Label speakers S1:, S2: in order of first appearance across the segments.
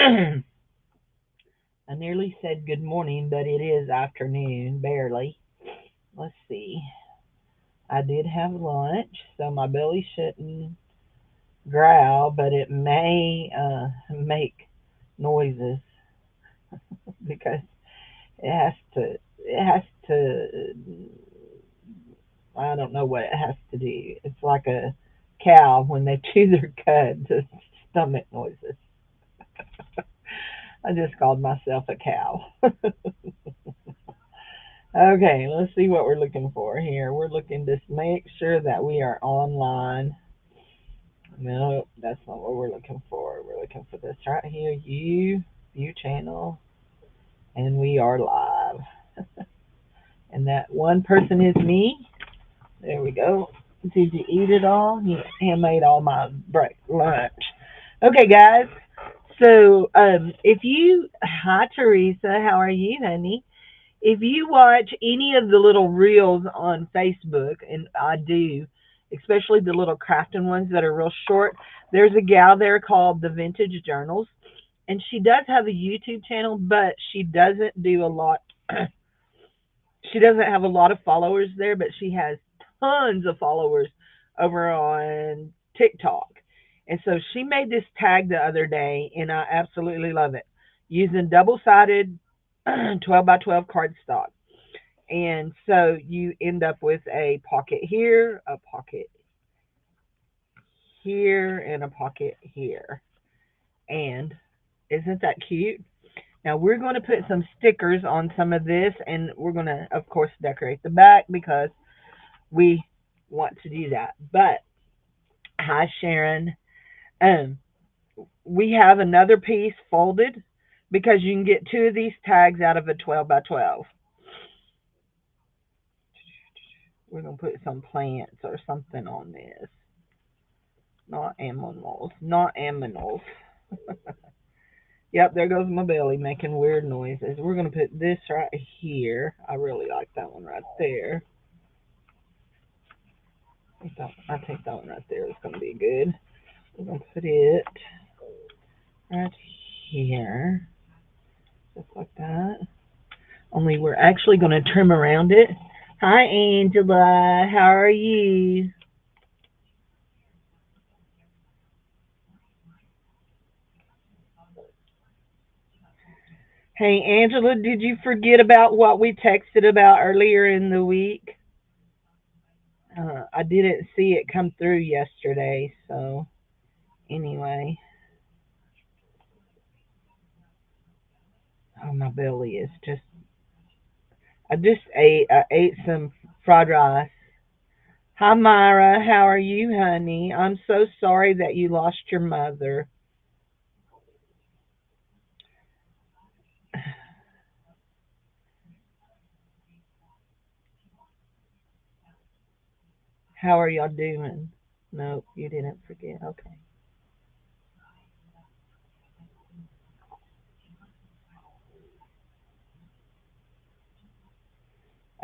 S1: I nearly said good morning, but it is afternoon, barely. Let's see. I did have lunch, so my belly shouldn't growl, but it may make noises because it has to. It has to. I don't know what it has to do. It's like a cow when they chew their cud, the stomach noises. I just called myself a cow. Okay, let's see what we're looking for here. We're looking to make sure that we are online. No, that's not what we're looking for. We're looking for this right here. View channel, and we are live. And that one person is me. There we go. Did you eat it all? He made all my lunch. Okay, guys. So, if you, hi Teresa, how are you, honey? If you watch any of the little reels on Facebook, and I do, especially the little crafting ones that are real short, there's a gal there called the Vintage Journals, and she does have a YouTube channel, but she doesn't do a lot. She doesn't have a lot of followers there, but she has tons of followers over on TikTok. And so she made this tag the other day, and I absolutely love it. Using double sided 12 by 12 cardstock. And so you end up with a pocket here, a pocket here, and a pocket here. And isn't that cute? Now we're going to put some stickers on some of this, and we're going to, of course, decorate the back because we want to do that. But hi, Sharon. Um, we have another piece folded because you can get two of these tags out of a 12 by 12. We're going to put some plants or something on this. Not aminals. Not aminals. Yep, there goes my belly making weird noises. We're going to put this right here. I really like that one right there. I think that one right there is going to be good. We're going to put it right here, just like that. Only we're actually going to trim around it. Hi, Angela. How are you? Hey, Angela, did you forget about what we texted about earlier in the week? I didn't see it come through yesterday, so anyway. Oh, my belly is just. I ate some fried rice. Hi, Myra. How are you, honey? I'm so sorry that you lost your mother. How are y'all doing? Nope, you didn't forget. Okay.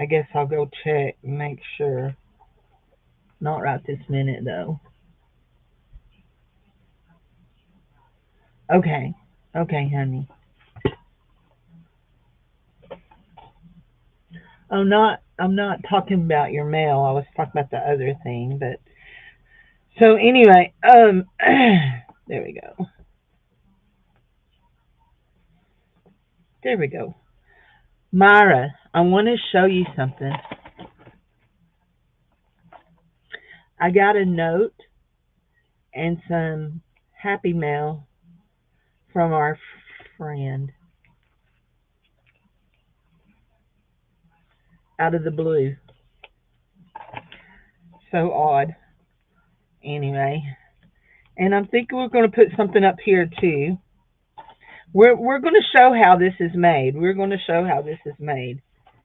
S1: I guess I'll go check and make sure. Not right this minute, though. Okay. Okay, honey. I'm not talking about your mail. I was talking about the other thing, but so anyway, there we go. There we go. Myra, I want to show you something. I got a note and some happy mail from our friend out of the blue. So odd. Anyway, and I'm thinking we're going to put something up here too. We're going to show how this is made. We're going to show how this is made.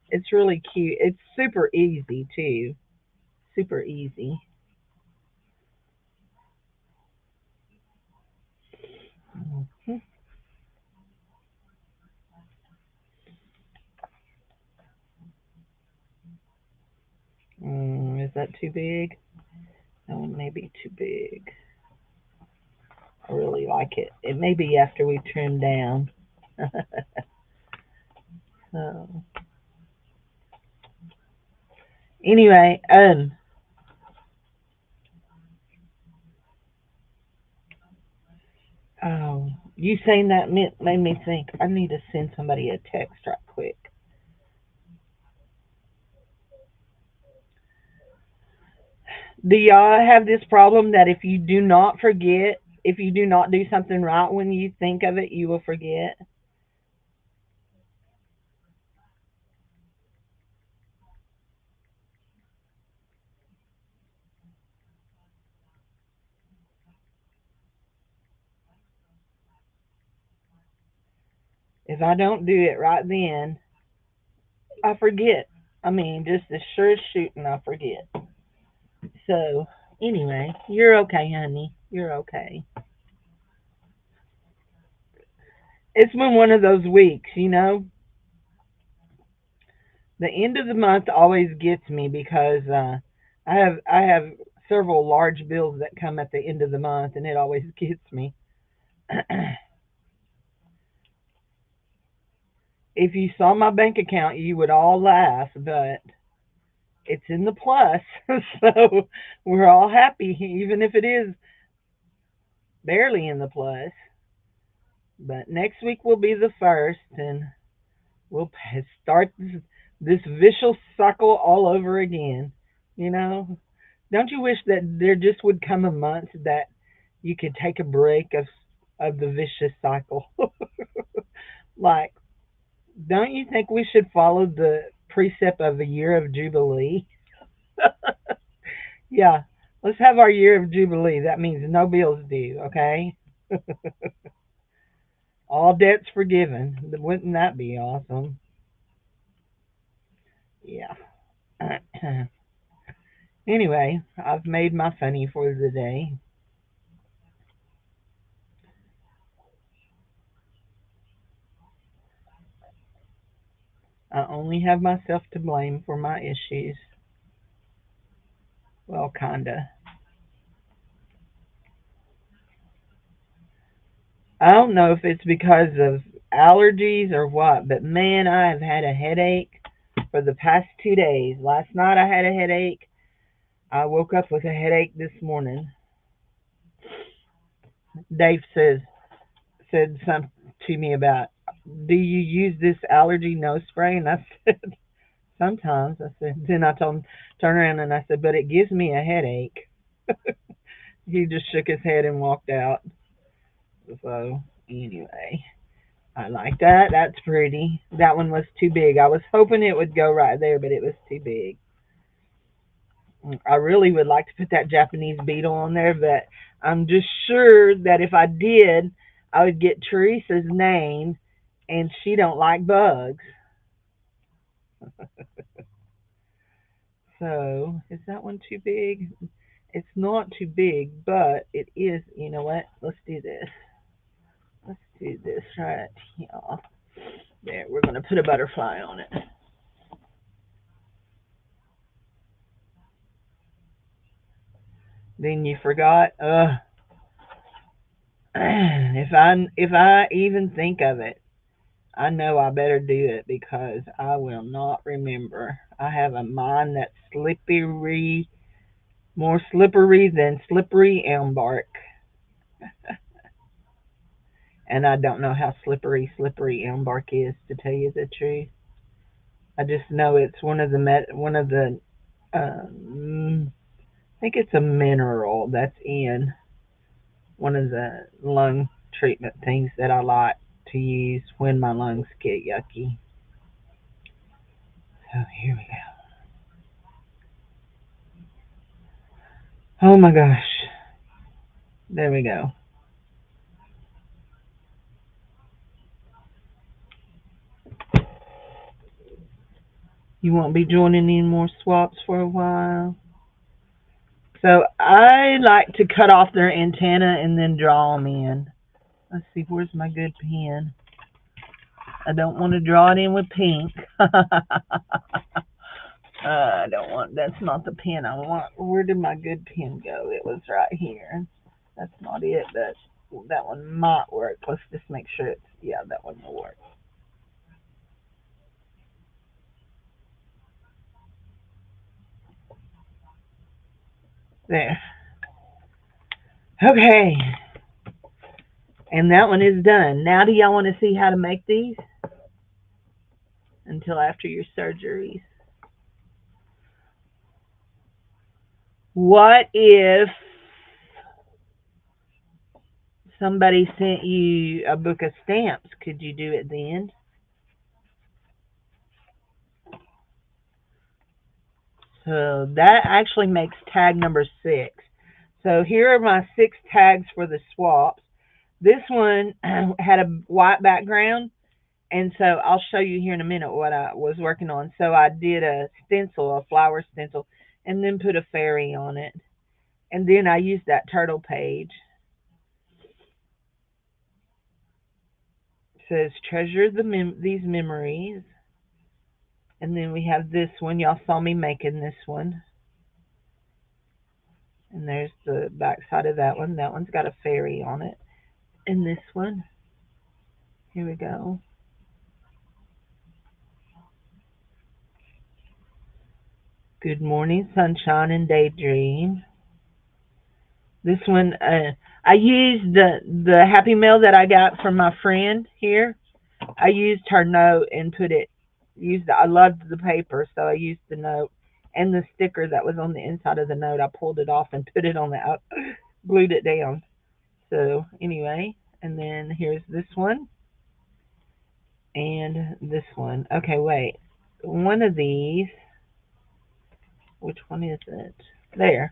S1: It's really cute. It's super easy too. Super easy. Mhm. Is that too big? That one may be too big. I really like it. It may be after we trim down. So anyway, oh, you saying that made me think I need to send somebody a text right quick. Do y'all have this problem that if you do not forget, if you do not do something right when you think of it, you will forget? If I don't do it right then, I forget. I mean, just as sure as shooting, I forget. So, anyway, you're okay, honey. You're okay. It's been one of those weeks, you know. The end of the month always gets me because I have several large bills that come at the end of the month, and it always gets me. If you saw my bank account, you would all laugh, but it's in the plus, so we're all happy, even if it is barely in the plus. But next week will be the first, and we'll start this vicious cycle all over again. You know, don't you wish that there just would come a month that you could take a break of the vicious cycle? Like, don't you think we should follow the precept of a year of jubilee? Yeah, let's have our year of jubilee. That means no bills due. Okay, all debts forgiven. Wouldn't that be awesome? Yeah. Anyway, I've made my funny for the day. I only have myself to blame for my issues. Well, kinda. I don't know if it's because of allergies or what, but man, I have had a headache for the past 2 days. Last night I had a headache. I woke up with a headache this morning. Dave said something to me about, do you use this allergy nose spray? And I said, sometimes. I said, then I told him, turn around and I said, but it gives me a headache. He just shook his head and walked out. So, anyway, I like that. That's pretty. That one was too big. I was hoping it would go right there, but it was too big. I really would like to put that Japanese beetle on there, but I'm just sure that if I did, I would get Teresa's name, and she don't like bugs. So, is that one too big? It's not too big, but it is. You know what? Let's do this. Let's do this right here. There, we're going to put a butterfly on it. Then you forgot. If I even think of it, I know I better do it because I will not remember. I have a mind that's slippery, more slippery than slippery elm bark, and I don't know how slippery elm bark is, to tell you the truth. I just know it's one of the I think it's a mineral that's in one of the lung treatment things that I like to use when my lungs get yucky. So here we go. Oh my gosh. There we go. You won't be joining any more swaps for a while. So I like to cut off their antenna and then draw them in. Let's see, where's my good pen? I don't want to draw it in with pink. I don't want, that's not the pen I want. Where did my good pen go? It was right here. That's not it, but that one might work. Let's just make sure it's, yeah, that one will work. There. Okay. And that one is done. Now do y'all want to see how to make these? Until after your surgeries. What if somebody sent you a book of stamps? Could you do it then? So that actually makes tag number 6. So here are my 6 tags for the swaps. This one had a white background, and so I'll show you here in a minute what I was working on. So I did a stencil, a flower stencil, and then put a fairy on it. And then I used that turtle page. It says treasure these memories. And then we have this one. Y'all saw me making this one. And there's the back side of that one. That one's got a fairy on it. And this one. Here we go. Good morning, sunshine and daydream. This one, I used the Happy Mail that I got from my friend here. I used her note and put it. I loved the paper, so I used the note and the sticker that was on the inside of the note. I pulled it off and put it on the glued it down. So anyway, and then here's this one and this one. Okay, wait. One of these. Which one is it? There.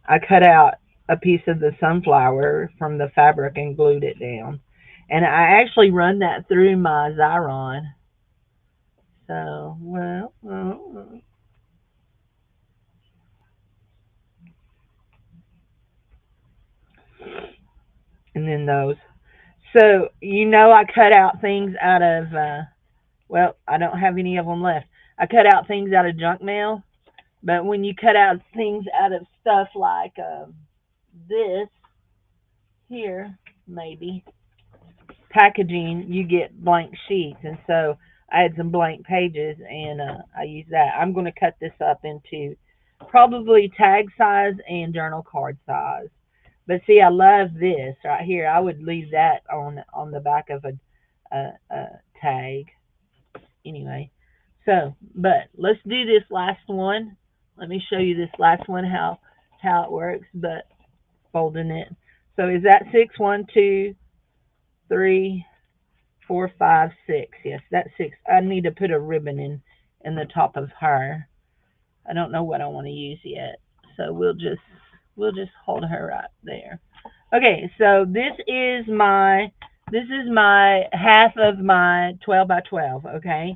S1: I cut out a piece of the sunflower from the fabric and glued it down. And I actually run that through my Xyron. So, and then those. So, I cut out things out of, I don't have any of them left. I cut out things out of junk mail. But when you cut out things out of stuff like this here, maybe, packaging, you get blank sheets. And so I had some blank pages, and I use that. I'm going to cut this up into probably tag size and journal card size. But see, I love this right here. I would leave that on the back of a tag. Anyway, so but let's do this last one. Let me show you this last one how it works. But folding it. So is that 6? 1, 2, 3, 4, 5, 6. Yes, that's 6. I need to put a ribbon in the top of her. I don't know what I want to use yet. So we'll just hold her right there. Okay, so this is my half of my 12 by 12, okay?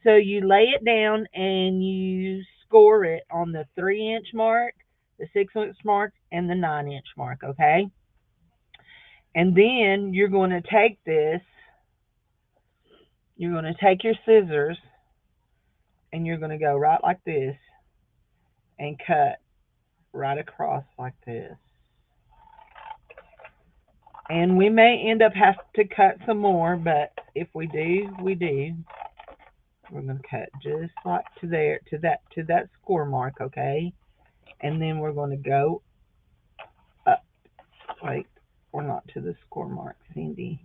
S1: So you lay it down and you score it on the 3-inch mark, the 6-inch mark, and the 9-inch mark, okay? And then you're going to take your scissors, and you're going to go right like this and cut right across like this. And we may end up having to cut some more, but if we do, we do. We're going to cut just like to that score mark, okay? And then we're going to go up. Wait, we're not to the score mark, Cindy.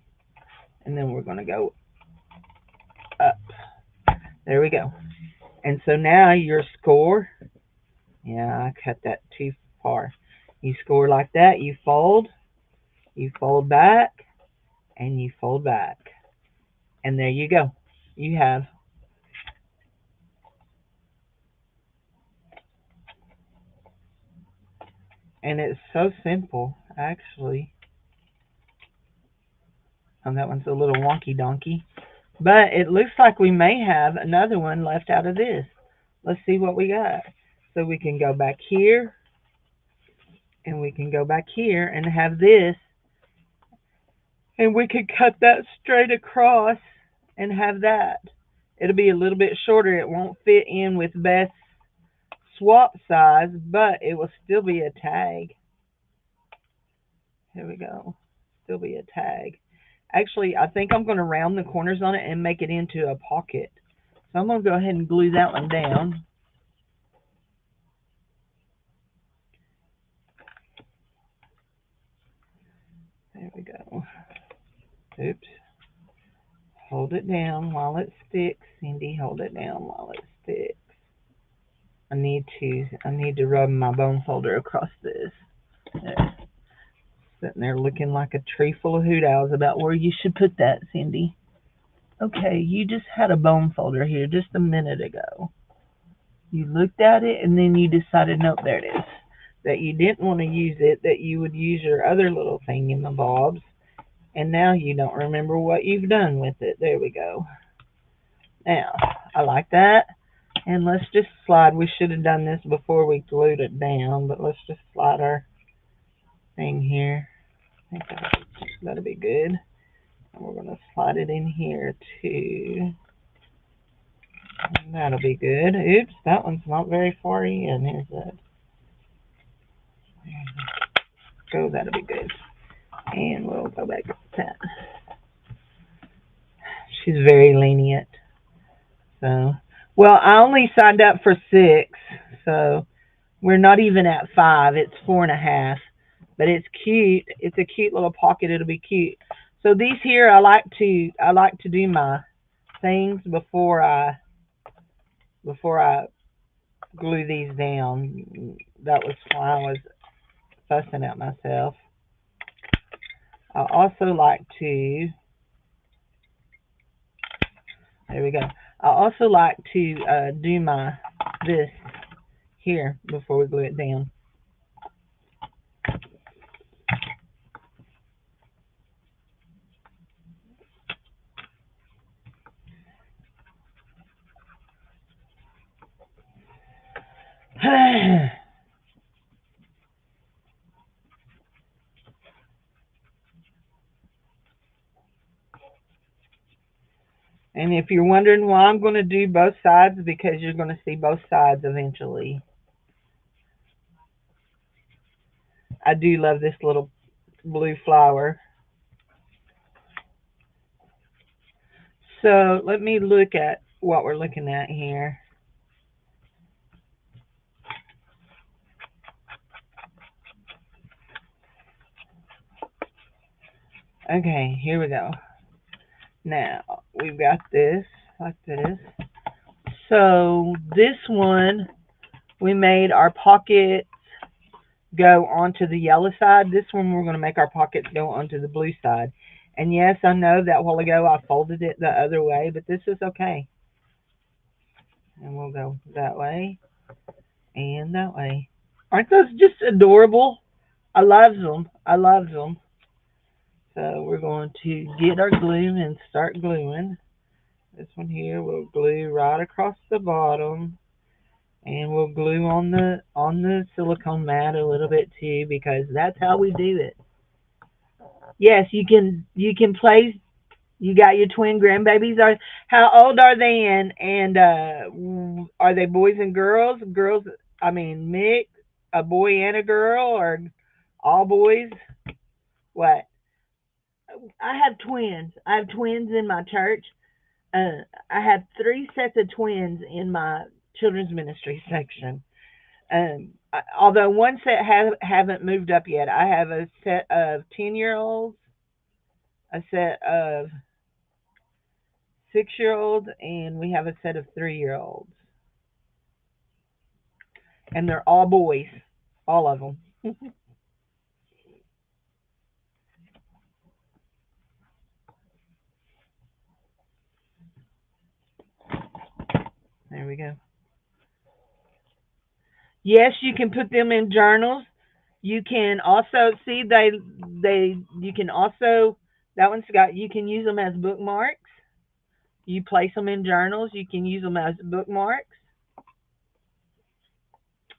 S1: And then we're going to go up. There we go. And so now your score, yeah, I cut that too far. You score like that, you fold back, and you fold back. And there you go. You have and it's so simple, actually. Oh, that one's a little wonky donkey. But it looks like we may have another one left out of this. Let's see what we got. So we can go back here, and we can go back here and have this, and we could cut that straight across and have that. It'll be a little bit shorter. It won't fit in with Beth's swap size, but it will still be a tag. Here we go. still be a tag. Actually, I think I'm going to round the corners on it and make it into a pocket. So I'm going to go ahead and glue that one down. There we go. Oops. Hold it down while it sticks. Cindy, hold it down while it sticks. I need to rub my bone folder across this. There. Sitting there looking like a tree full of hoot owls about where you should put that, Cindy. Okay, you just had a bone folder here just a minute ago. You looked at it and then you decided, nope, there it is. That you didn't want to use it, that you would use your other little thing in the bobs, and now you don't remember what you've done with it. There we go. Now, I like that. And let's just slide. We should have done this before we glued it down, but let's just slide our thing here. I think that'll be good. And we're going to slide it in here too. And that'll be good. Oops, that one's not very far in. Here's that. Go, that'll be good. And we'll go back to that. She's very lenient. So, well, I only signed up for 6, so we're not even at 5. It's 4.5, but it's cute. It's a cute little pocket. It'll be cute. So these here, I like to do my things before I glue these down. That was why I was fussing at myself. I also like to. There we go. I also like to do this here before we glue it down. And if you're wondering why I'm going to do both sides, because you're going to see both sides eventually. I do love this little blue flower. So let me look at what we're looking at here. Okay, here we go. Now, we've got this, like this. So this one, we made our pockets go onto the yellow side. This one, we're going to make our pockets go onto the blue side. And yes, I know that while ago I folded it the other way, but this is okay. And we'll go that way and that way. Aren't those just adorable? I love them. I love them. So we're going to get our glue and start gluing. This one here we'll glue right across the bottom, and we'll glue on the silicone mat a little bit too, because that's how we do it. Yes, you can play. You got your twin grandbabies. How old are they? And are they boys and girls? Girls. I mean, mix a boy and a girl, or all boys? What? I have twins. I have twins in my church. I have 3 sets of twins in my children's ministry section. Although one set haven't moved up yet, I have a set of 10-year-olds, a set of 6-year-olds, and we have a set of 3-year-olds. And they're all boys, all of them. There we go. Yes, you can put them in journals. You can also see they you can also, that one's got, you can use them as bookmarks. You place them in journals. You can use them as bookmarks,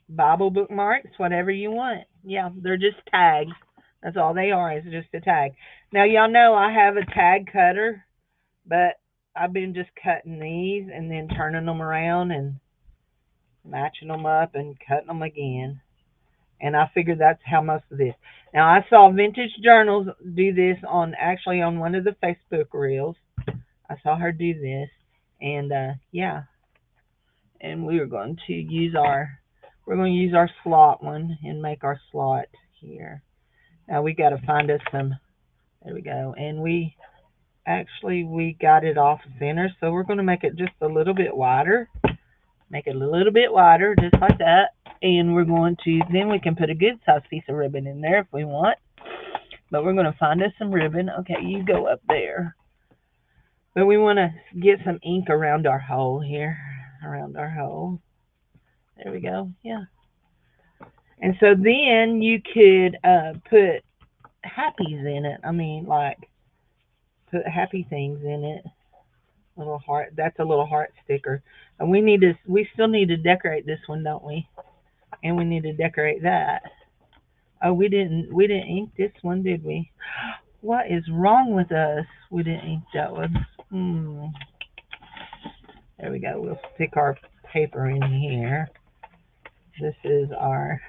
S1: Bible bookmarks, whatever you want. Yeah, they're just tags. That's all they are, is just a tag. Now, y'all know I have a tag cutter, but I've been just cutting these and then turning them around and matching them up and cutting them again. And I figured that's how most of this. Now I saw Vintage Journals do this on one of the Facebook reels. I saw her do this, and yeah, and we're going to use our slot one and make our slot here. Now we got to find us some. There we go, and we got it off center, so we're going to make it just a little bit wider. Make it a little bit wider, just like that. And we're going to, then we can put a good size piece of ribbon in there if we want. But we're going to find us some ribbon. Okay, you go up there. But we want to get some ink around our hole here. Around our hole. There we go. Yeah. And so then you could put happies in it. I mean, like, put happy things in it. Little heart. That's a little heart sticker. And we still need to decorate this one, don't we? And we need to decorate that. Oh, we didn't ink this one, did we? What is wrong with us? We didn't ink that one. There we go. We'll stick our paper in here. This is our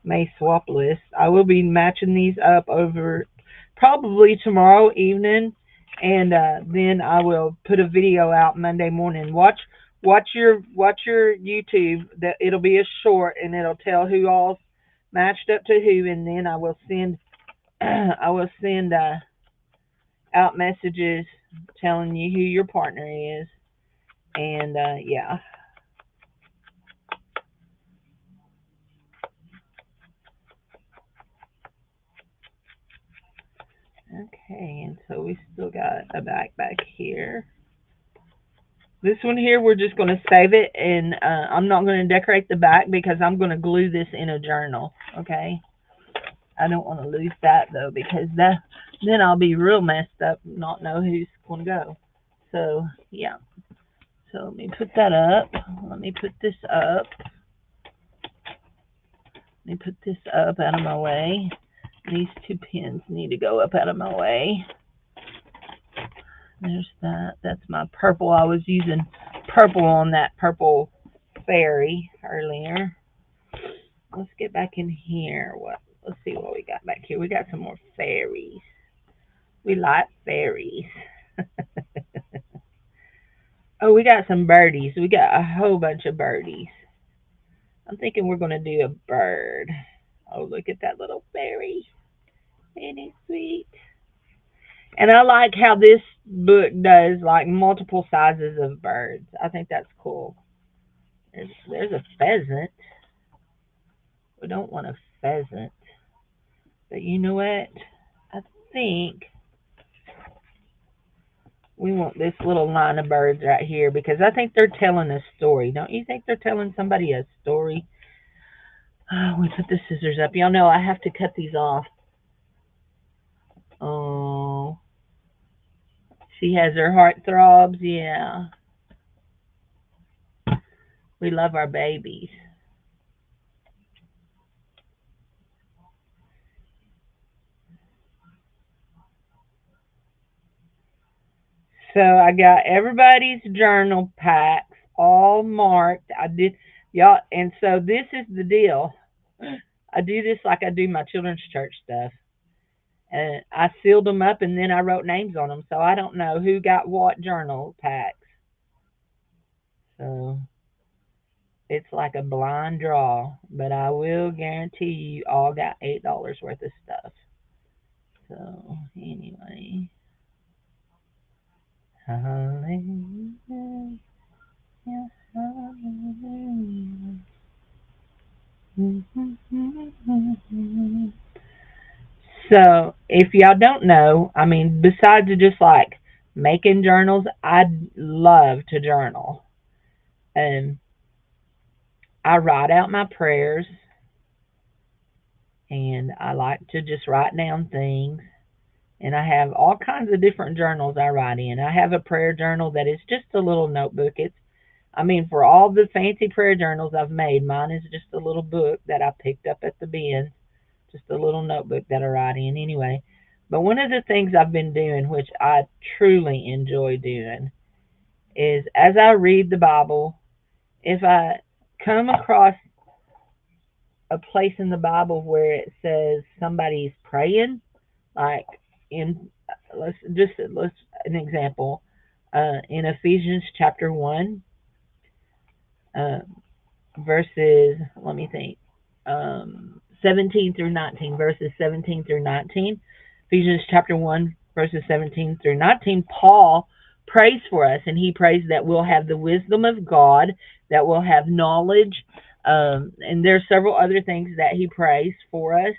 S1: May swap list. I will be matching these up over probably tomorrow evening, and then I will put a video out Monday morning. Watch your YouTube. That it'll be a short, and it'll tell who all matched up to who, and then I will send I will send out messages telling you who your partner is, and yeah. Okay, and so we still got a back here. This one here, we're just going to save it, and I'm not going to decorate the back because I'm going to glue this in a journal. Okay, I don't want to lose that though because then I'll be real messed up, and not know who's going to go. So yeah. So let me put that up. Let me put this up. Let me put this up out of my way. These two pins need to go up out of my way. There's that. That's my purple. I was using purple on that purple fairy earlier. Let's get back in here. Let's see what we got back here. We got some more fairies. We like fairies. Oh, we got some birdies. We got a whole bunch of birdies. I'm thinking we're going to do a bird. Oh, look at that little fairy. Isn't it sweet? And I like how this book does like multiple sizes of birds. I think that's cool. There's a pheasant. We don't want a pheasant. But you know what? I think we want this little line of birds right here because I think they're telling a story. Don't you think they're telling somebody a story? Oh, we put the scissors up. Y'all know I have to cut these off. Oh, she has her heart throbs. Yeah. We love our babies. So I got everybody's journal packs all marked. I did y'all, and so this is the deal. I do this like I do my children's church stuff. And I sealed them up and then I wrote names on them, so I don't know who got what journal packs. So it's like a blind draw, but I will guarantee you all got $8 worth of stuff. So anyway, hallelujah, hallelujah. So if y'all don't know, I mean, besides just like making journals, I love to journal. And I write out my prayers, and I like to just write down things. And I have all kinds of different journals I write in. I have a prayer journal that is just a little notebook. I mean, for all the fancy prayer journals I've made, mine is just a little book that I picked up at the bin, just a little notebook that I write in anyway. But one of the things I've been doing, which I truly enjoy doing, is as I read the Bible, if I come across a place in the Bible where it says somebody's praying, like in let's an example in Ephesians chapter 1, uh, verses, let me think, 17 through 19, verses 17 through 19. Ephesians chapter 1, verses 17 through 19. Paul prays for us, and he prays that we'll have the wisdom of God, that we'll have knowledge, and there's several other things that he prays for us.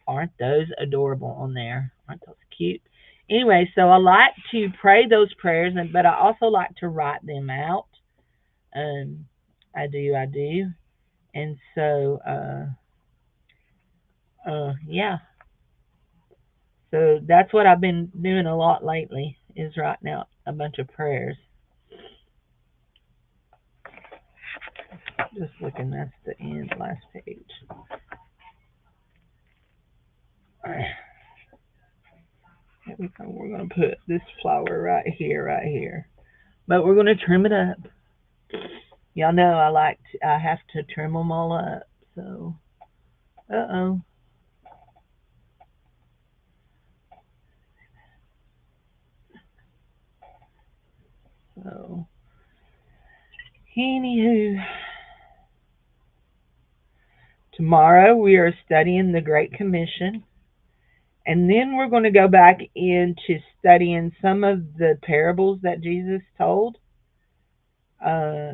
S1: Aren't those adorable on there? Aren't those cute? Anyway, so I like to pray those prayers, but I also like to write them out. Um, I do. And so, yeah. So that's what I've been doing a lot lately, is writing out a bunch of prayers. Just looking, that's the end, last page. All right. Here we go. We're going to put this flower right here, right here. But we're going to trim it up. Y'all know I have to trim them all up. So, uh-oh. So, anywho, tomorrow we are studying the Great Commission. And then we're going to go back into studying some of the parables that Jesus told uh,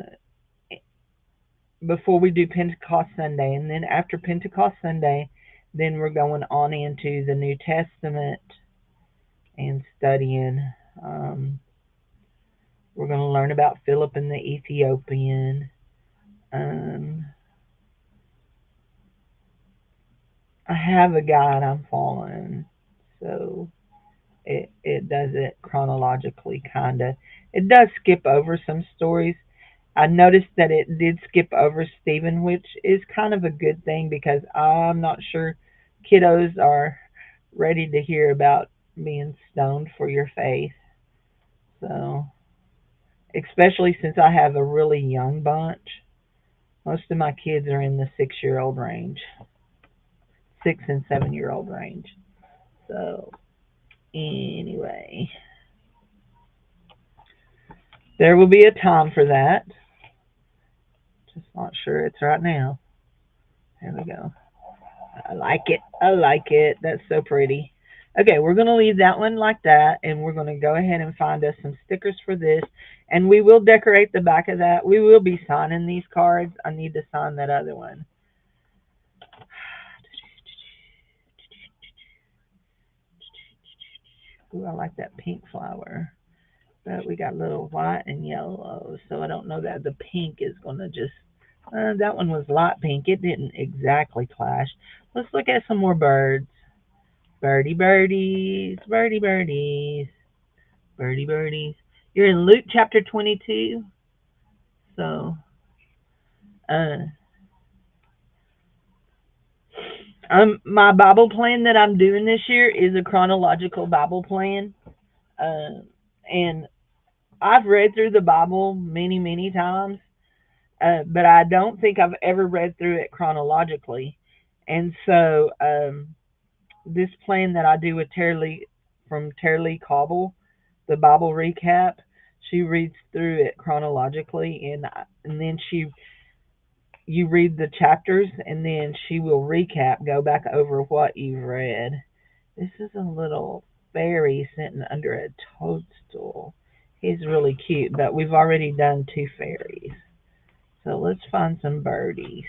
S1: before we do Pentecost Sunday. And then after Pentecost Sunday, then we're going on into the New Testament and studying. We're going to learn about Philip and the Ethiopian. I have a guide I'm following, so it does it chronologically, kind of. It does skip over some stories. I noticed that it did skip over Stephen, which is kind of a good thing because I'm not sure kiddos are ready to hear about being stoned for your faith. So, especially since I have a really young bunch, most of my kids are in the 6-year-old range, 6 and 7-year-old range. So, anyway, there will be a time for that. Just not sure it's right now. There we go. I like it. I like it. That's so pretty. Okay, we're going to leave that one like that, and we're going to go ahead and find us some stickers for this, and we will decorate the back of that. We will be signing these cards. I need to sign that other one. Ooh, I like that pink flower. But we got little white and yellow, so I don't know that the pink is going to just... that one was light pink. It didn't exactly clash. Let's look at some more birds. Birdie birdies, birdie birdies, birdie birdies. You're in Luke chapter 22. So, uh, my Bible plan that I'm doing this year is a chronological Bible plan. And I've read through the Bible many, many times, but I don't think I've ever read through it chronologically. And so, this plan that I do with from Tara Lee Cobble, the Bible recap, she reads through it chronologically, and then you read the chapters, and then she will recap, go back over what you've read. This is a little fairy sitting under a toadstool. He's really cute, but we've already done 2 fairies. So let's find some birdies.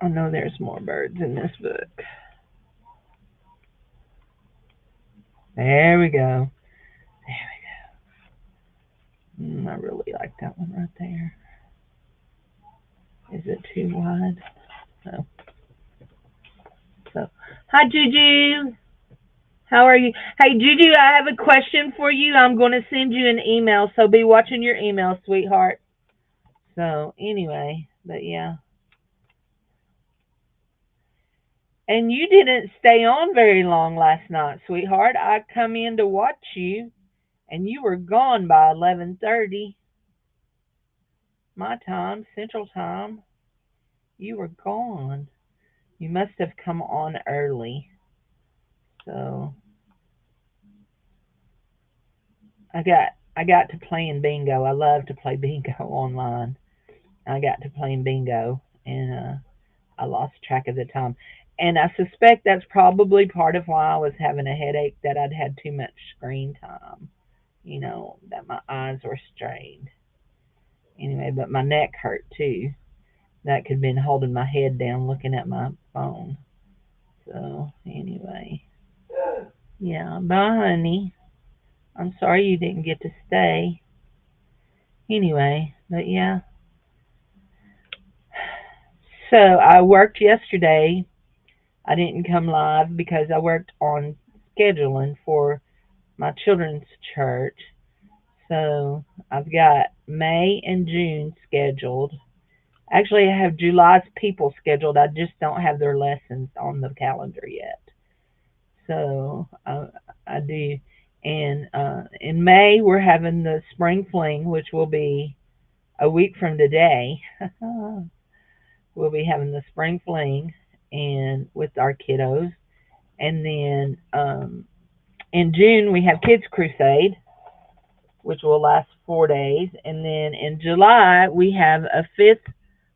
S1: I know there's more birds in this book. There we go. I really like that one right there. Is it too wide? No. So, hi Juju. How are you? Hey Juju, I have a question for you. I'm going to send you an email, so be watching your email, sweetheart. So, anyway, but yeah. And you didn't stay on very long last night, sweetheart. I come in to watch you, and you were gone by 11:30. my time, Central Time. You were gone. You must have come on early. So I got to playing bingo. I love to play bingo online. I got to playing bingo, and I lost track of the time. And I suspect that's probably part of why I was having a headache, that I'd had too much screen time. That my eyes were strained. Anyway, but my neck hurt too. That could have been holding my head down looking at my phone. So, anyway. Yeah, bye, honey. I'm sorry you didn't get to stay. Anyway, but yeah. So, I worked yesterday. I didn't come live because I worked on scheduling for my children's church. So, I've got May and June scheduled. Actually, I have July's people scheduled. I just don't have their lessons on the calendar yet. So I do. And in May, we're having the spring fling, which will be a week from today. We'll be having the spring fling and with our kiddos. And then in June, we have Kids Crusade, which will last 4 days. And then in July, we have a fifth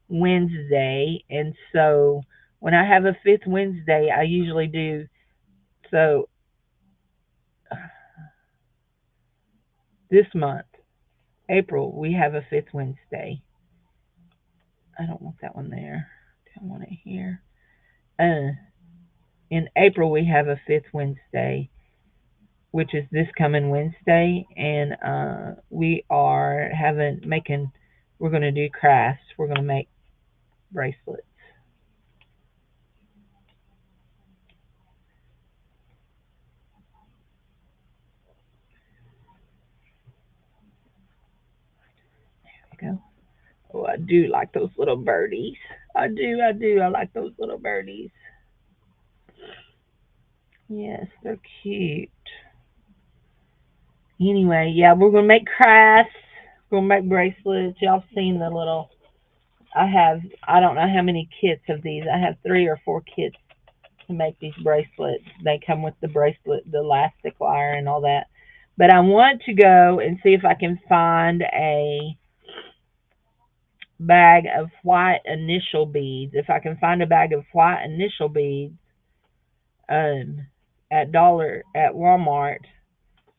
S1: Wednesday. And so when I have a fifth Wednesday, I usually do so this month, April, we have a fifth Wednesday. I don't want that one there. I want it here. Uh, in April, we have a fifth Wednesday, which is this coming Wednesday, and we are we're going to do crafts. We're going to make bracelets. There we go. Oh, I do like those little birdies. I do. I like those little birdies. Yes, they're cute. Anyway, yeah, we're gonna make crafts. We're gonna make bracelets. Y'all seen the little? I don't know how many kits of these. I have 3 or 4 kits to make these bracelets. They come with the bracelet, the elastic wire, and all that. But I want to go and see if I can find a bag of white initial beads. If I can find a bag of white initial beads, um, at Walmart.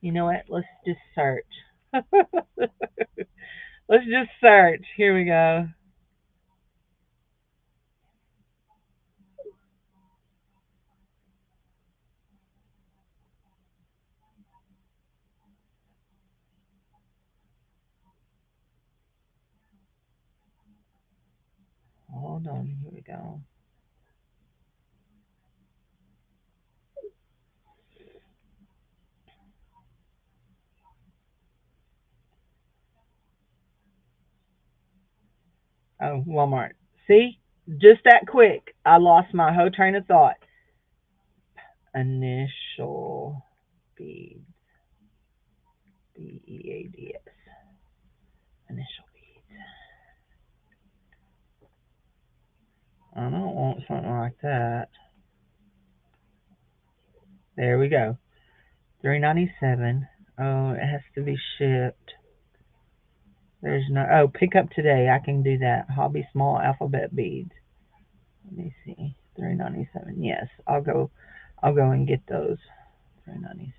S1: You know what? Let's just search. Let's just search. Here we go. Hold on. Here we go. Oh, Walmart. See? Just that quick. I lost my whole train of thought. Initial beads. Beads. Initial beads. I don't want something like that. There we go. 3.97. Oh, it has to be shipped. There's no. Oh, pick up today. I can do that. Hobby small alphabet beads. Let me see. 3.97. Yes, I'll go. I'll go and get those. 3.97.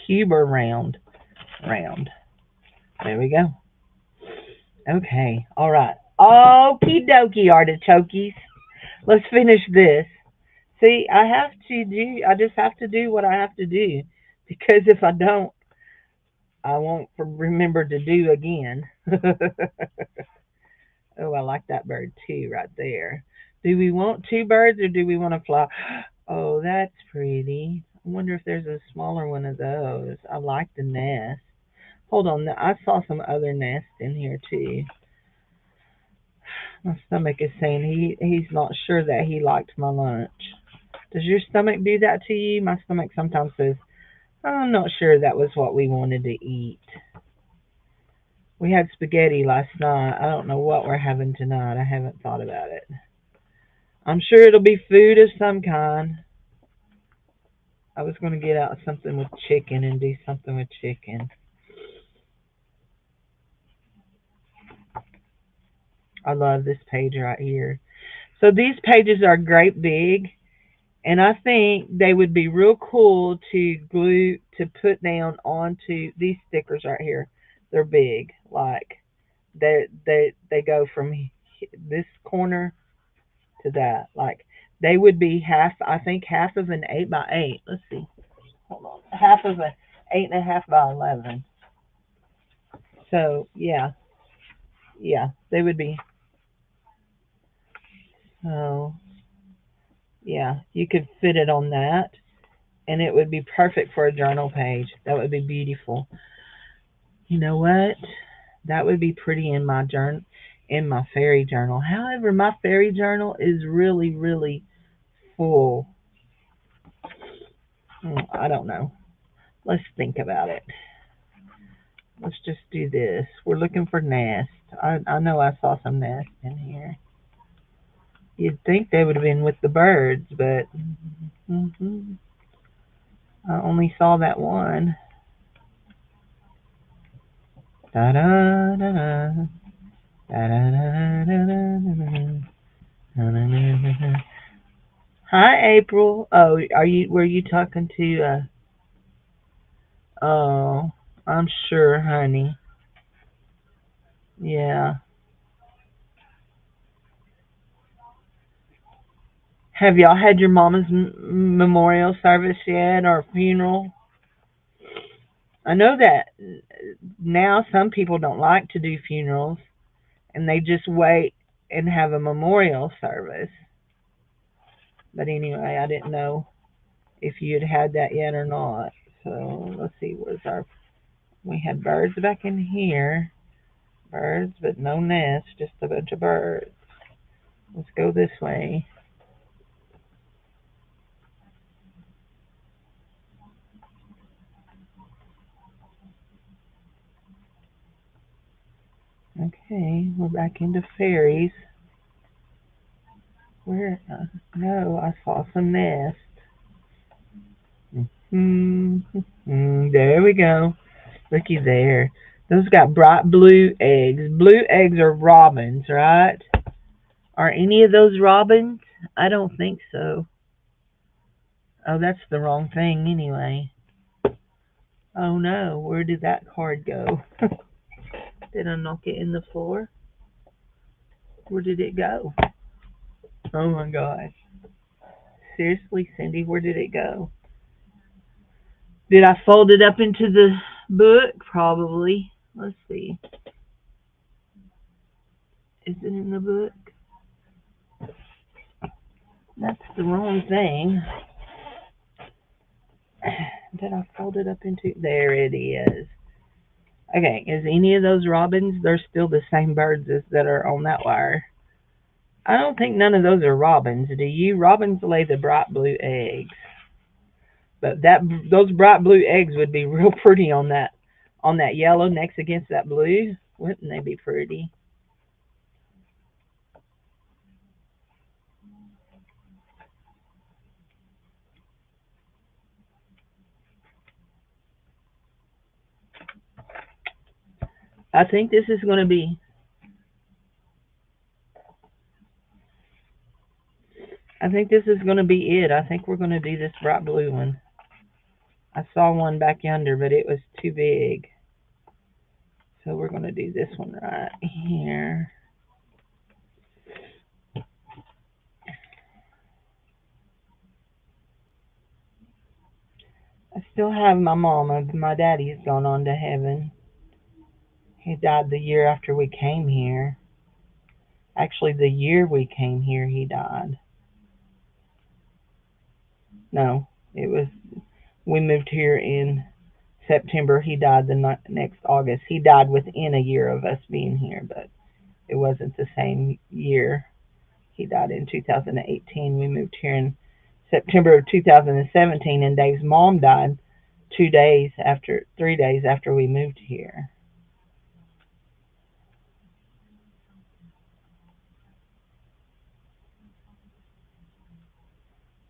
S1: Cube or round? Round. There we go. Okay. All right. Okie dokie, artichokes. Let's finish this. See, I just have to do what I have to do. Because if I don't, I won't remember to do again. Oh, I like that bird too, right there. Do we want 2 birds or do we want to fly? Oh, that's pretty. I wonder if there's a smaller one of those. I like the nest. Hold on, I saw some other nests in here too. My stomach is saying he's not sure that he liked my lunch. Does your stomach do that to you? My stomach sometimes says, I'm not sure that was what we wanted to eat. We had spaghetti last night. I don't know what we're having tonight. I haven't thought about it. I'm sure it'll be food of some kind. I was going to get out something with chicken and do something with chicken. I love this page right here. So these pages are great big, and I think they would be real cool to glue to put down onto these stickers right here. They're big, like they go from this corner to that. Like they would be half. I think half of an 8 by 8. Let's see. Hold on. Half of a 8.5 by 11. So yeah, they would be. So yeah, you could fit it on that, and it would be perfect for a journal page. That would be beautiful. You know what? That would be pretty in my journal, in my fairy journal. However, my fairy journal is really, really full. I don't know. Let's think about it. Let's just do this. We're looking for nest. I know I saw some nest in here. You'd think they would have been with the birds, but I only saw that one. Da da da da. Da da da da da. Hi, April. Oh, were you talking to? Oh, I'm sure, honey. Yeah. Have y'all had your mama's memorial service yet, or funeral? I know that now some people don't like to do funerals, and they just wait and have a memorial service. But anyway, I didn't know if you had had that yet or not. So let's see, we had birds back in here. Birds, but no nest, just a bunch of birds. Let's go this way. Okay, we're back into fairies. Where? No, I saw some nests. There we go. Looky there. Those got bright blue eggs. Blue eggs are robins, right? Are any of those robins? I don't think so. Oh, that's the wrong thing anyway. Oh no, where did that card go? Did I knock it in the floor? Where did it go? Oh my gosh. Seriously, Cindy, where did it go? Did I fold it up into the book? Probably. Let's see. Is it in the book? That's the wrong thing. Did I fold it up into? There it is. Okay, is any of those robins? They're still the same birds as that are on that wire. I don't think none of those are robins. Do you? Robins lay the bright blue eggs, but those bright blue eggs would be real pretty on that yellow next against that blue. Wouldn't they be pretty? I think this is going to be. I think this is going to be it. I think we're going to do this bright blue one. I saw one back yonder, but it was too big. So we're going to do this one right here. I still have my mama. My daddy's gone on to heaven. He died the year after we came here. Actually, the year we came here, he died. No, it was, we moved here in September. He died the next August. He died within a year of us being here, but it wasn't the same year. He died in 2018. We moved here in September of 2017, and Dave's mom died 3 days after we moved here.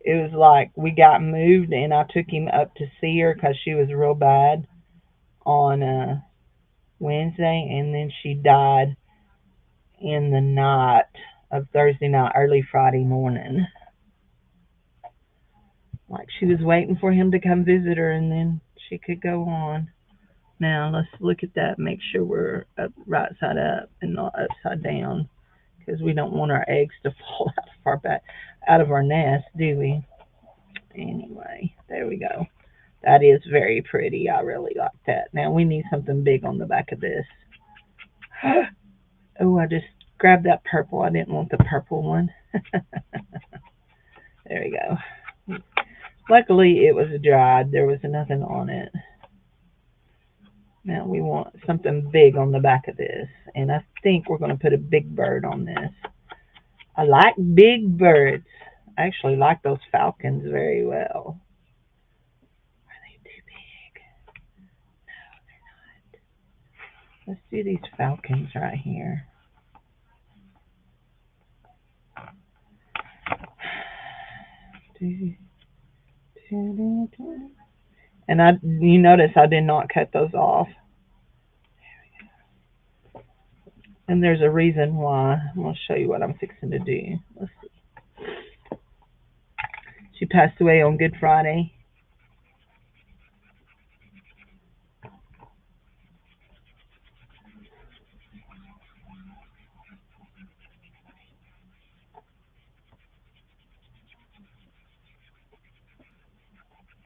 S1: It was like we got moved, and I took him up to see her because she was real bad on Wednesday, and then she died in the night of Thursday night, early Friday morning. Like she was waiting for him to come visit her, and then she could go on. Now let's look at that. Make sure we're up, right side up and not upside down, because we don't want our eggs to fall out of our nest, do we? Anyway, there we go. That is very pretty. I really like that. Now we need something big on the back of this. Oh, I just grabbed that purple. I didn't want the purple one. There we go. Luckily, it was dried. There was nothing on it. Now we want something big on the back of this. And I think we're going to put a big bird on this. I like big birds. I actually like those falcons very well. Are they too big? No, they're not. Let's do these falcons right here. And you notice I did not cut those off. And there's a reason why. I'm going to show you what I'm fixing to do. Let's see. She passed away on Good Friday.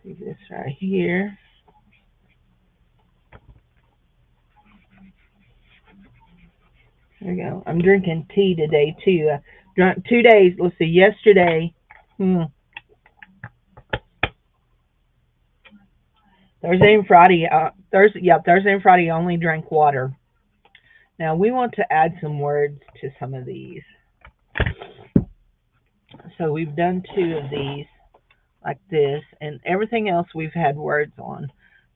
S1: Do this right here. There we go. I'm drinking tea today too. I drank 2 days. Let's see. Yesterday, Thursday and Friday. Thursday and Friday. I only drank water. Now we want to add some words to some of these. So we've done 2 of these like this, and everything else we've had words on.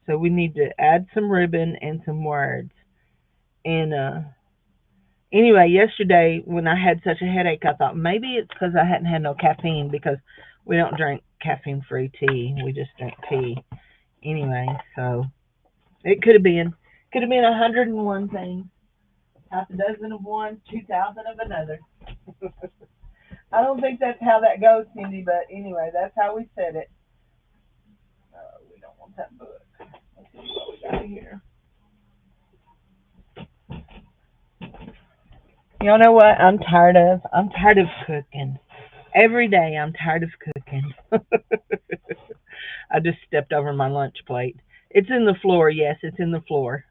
S1: So we need to add some ribbon and some words. And anyway, yesterday when I had such a headache, I thought maybe it's because I hadn't had no caffeine, because we don't drink caffeine-free tea. We just drink tea. Anyway, so it could have been 101 things. Half a dozen of one, 2,000 of another. I don't think that's how that goes, Cindy, but anyway, that's how we said it. We don't want that book. Let's see what we got here. You know what I'm tired of? I'm tired of cooking. Every day I'm tired of cooking. I just stepped over my lunch plate. It's in the floor. Yes, it's in the floor.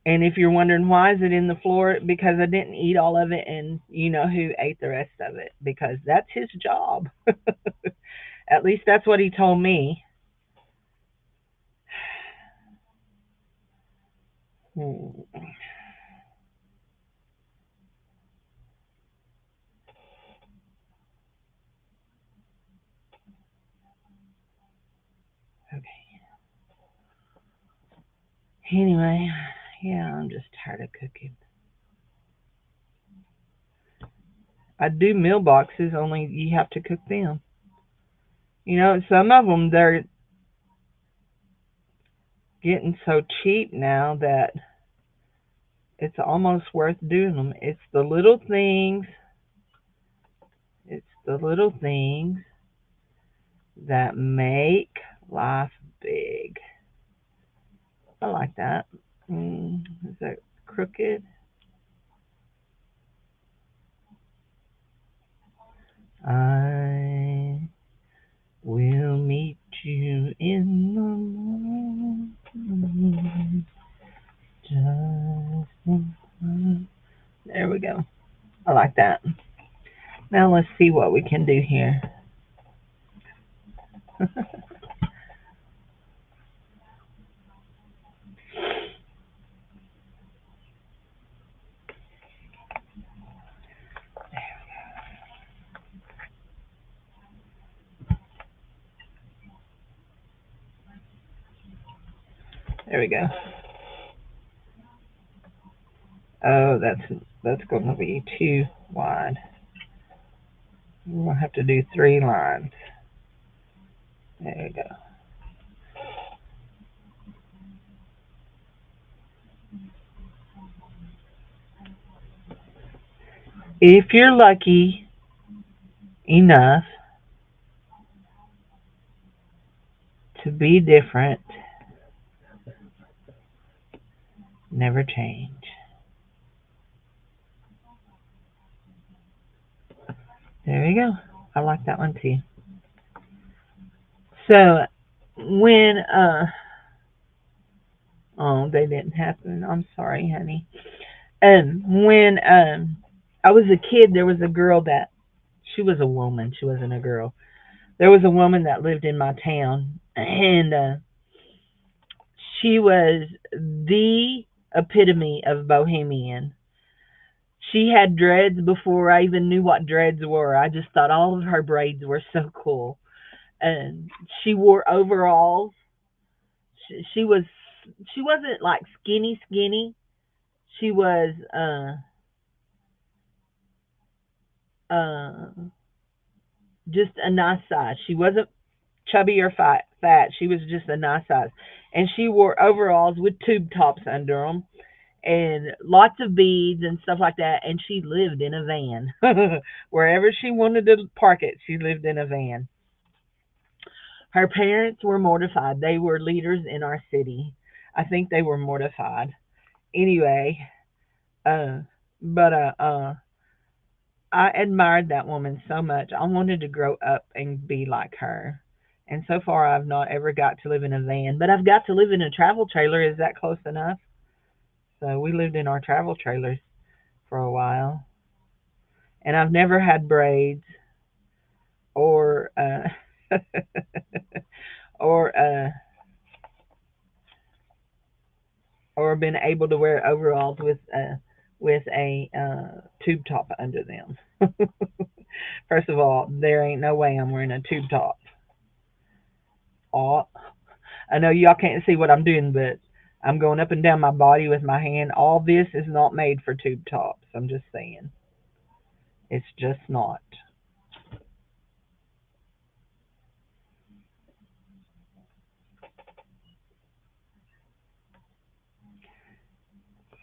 S1: And if you're wondering why is it in the floor, because I didn't eat all of it, and you know who ate the rest of it, because that's his job. At least that's what he told me. Okay. Anyway, yeah, I'm just tired of cooking. I do meal boxes, only you have to cook them. You know, some of them, they're getting so cheap now that it's almost worth doing them. It's the little things. It's the little things that make life big. I like that. Is that crooked? I will meet you in the morning. There we go. I like that. Now let's see what we can do here. There we go. Oh, that's going to be too wide. We'll have to do 3 lines. There you go. If you're lucky enough to be different, never change. There you go. I like that one too. So when oh, they didn't happen. I'm sorry, honey. When I was a kid, there was a girl that she was a woman. She wasn't a girl. There was a woman that lived in my town, and she was the epitome of bohemian. She had dreads before I even knew what dreads were. I just thought all of her braids were so cool. And she wore overalls. She was she wasn't like skinny skinny. She was uh just a nice size. She wasn't chubby or fat. She was just a nice size. And she wore overalls with tube tops under them and lots of beads and stuff like that. And she lived in a van. Wherever she wanted to park it, she lived in a van. Her parents were mortified. They were leaders in our city. I think they were mortified. Anyway, uh, but I admired that woman so much. I wanted to grow up and be like her. And so far, I've not ever got to live in a van, but I've got to live in a travel trailer. Is that close enough? So we lived in our travel trailers for a while, and I've never had braids or or or been able to wear overalls with a tube top under them. First of all, there ain't no way I'm wearing a tube top. Oh, I know y'all can't see what I'm doing, but I'm going up and down my body with my hand. All this is not made for tube tops. I'm just saying. It's just not.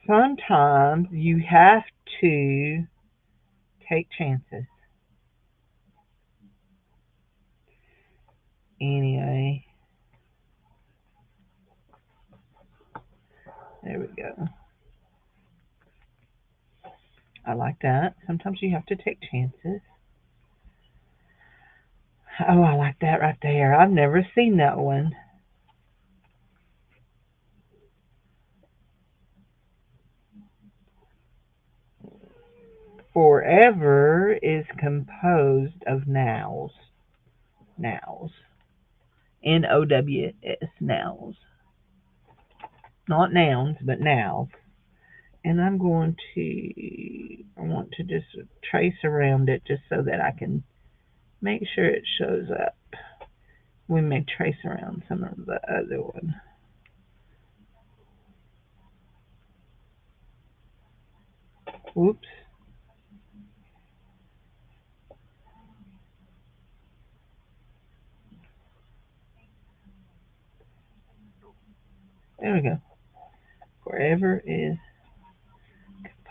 S1: Sometimes you have to take chances. Anyway, there we go. I like that. Sometimes you have to take chances. Oh, I like that right there. I've never seen that one. Forever is composed of nows. Nows. Nows. Nows. Not nouns, but nows. And I'm going to, I want to just trace around it just so that I can make sure it shows up. We may trace around some of the other one. Whoops. There we go. Forever is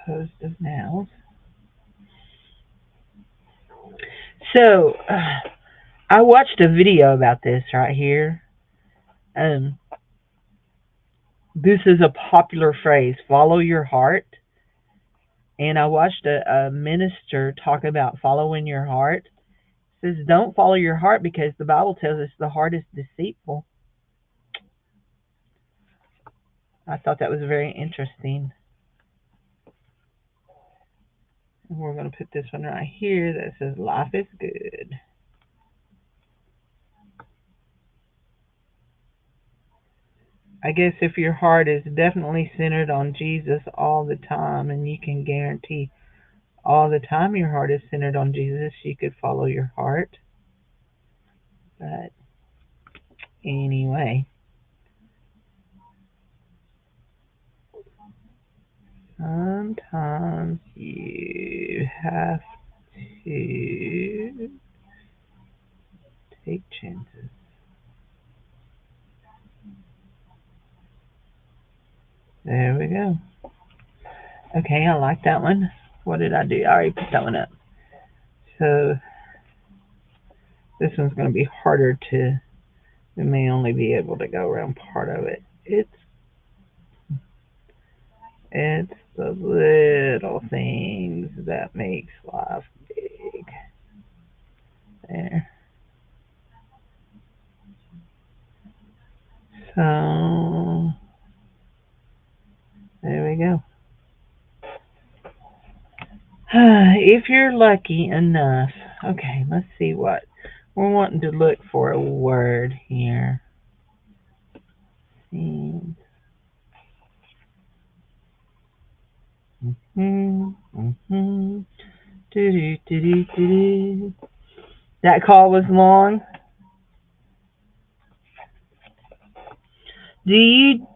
S1: composed of nows. So, I watched a video about this right here. Um, this is a popular phrase, follow your heart. And I watched a minister talk about following your heart. It says, don't follow your heart because the Bible tells us the heart is deceitful. I thought that was very interesting. And we're going to put this one right here that says, life is good. I guess if your heart is definitely centered on Jesus all the time, and you can guarantee all the time your heart is centered on Jesus, you could follow your heart. But anyway, sometimes you have to Big chances. There we go. Okay, I like that one. What did I do? I already put that one up. So this one's going to be harder to. We may only be able to go around part of it. It's the little things that makes life big. There. So there we go. If you're lucky enough, okay, let's see what we're wanting to look for a word here. Mm-hmm, mm-hmm. Do-do-do-do-do. That call was long. Do you?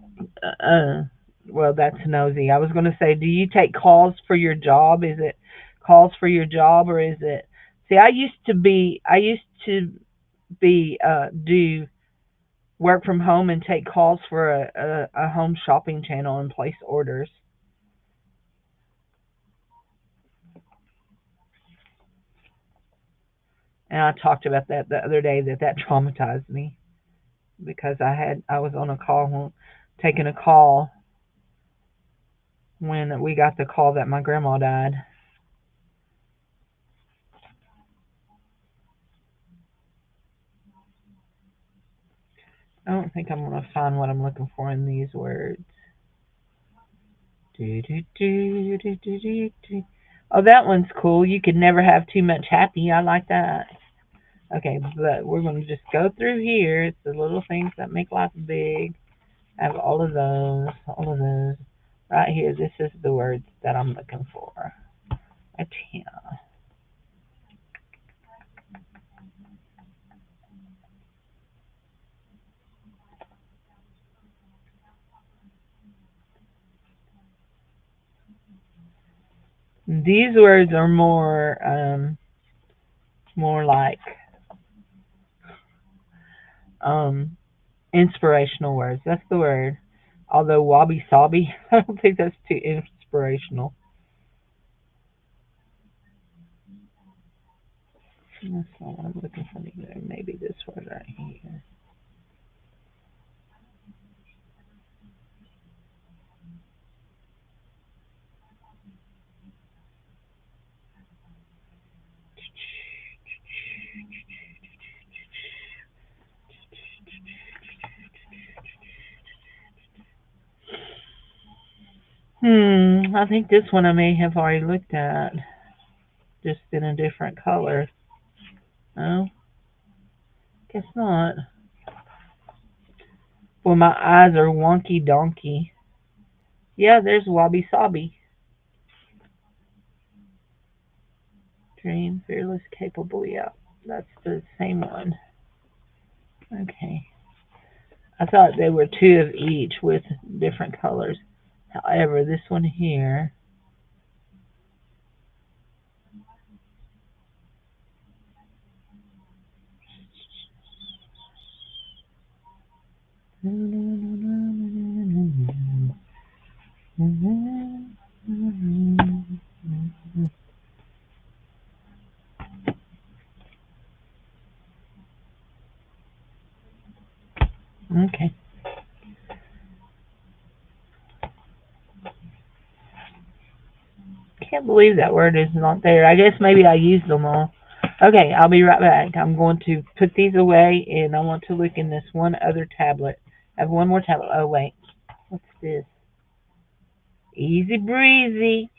S1: Uh, well, that's nosy. I was going to say, do you take calls for your job? Is it calls for your job, or is it? See, I used to do work from home and take calls for a home shopping channel and place orders. And I talked about that the other day that traumatized me because I was on a call taking a call when we got the call that my grandma died. I don't think I'm gonna find what I'm looking for in these words. Do, do, do, do, do, do, do. Oh, that one's cool. You could never have too much happy. I like that. Okay, but we're going to just go through here. It's the little things that make life big. I have all of those, all of those. Right here, this is the words that I'm looking for. Right here. These words are more like um, inspirational words. That's the word. Although wabi sabi, I don't think that's too inspirational. That's not what I'm looking for either. Maybe this word right here. I think this one I may have already looked at, just in a different color. No, guess not. Well, my eyes are wonky donkey. Yeah, there's wabi sabi. Dream, fearless, capable. Yeah, that's the same one. Okay. I thought there were two of each with different colors. However, this one here. Okay. Can't believe that word is not there. I guess maybe I used them all. Okay, I'll be right back. I'm going to put these away and I want to look in this one other tablet. I have one more tablet. Oh, wait. What's this? Easy breezy.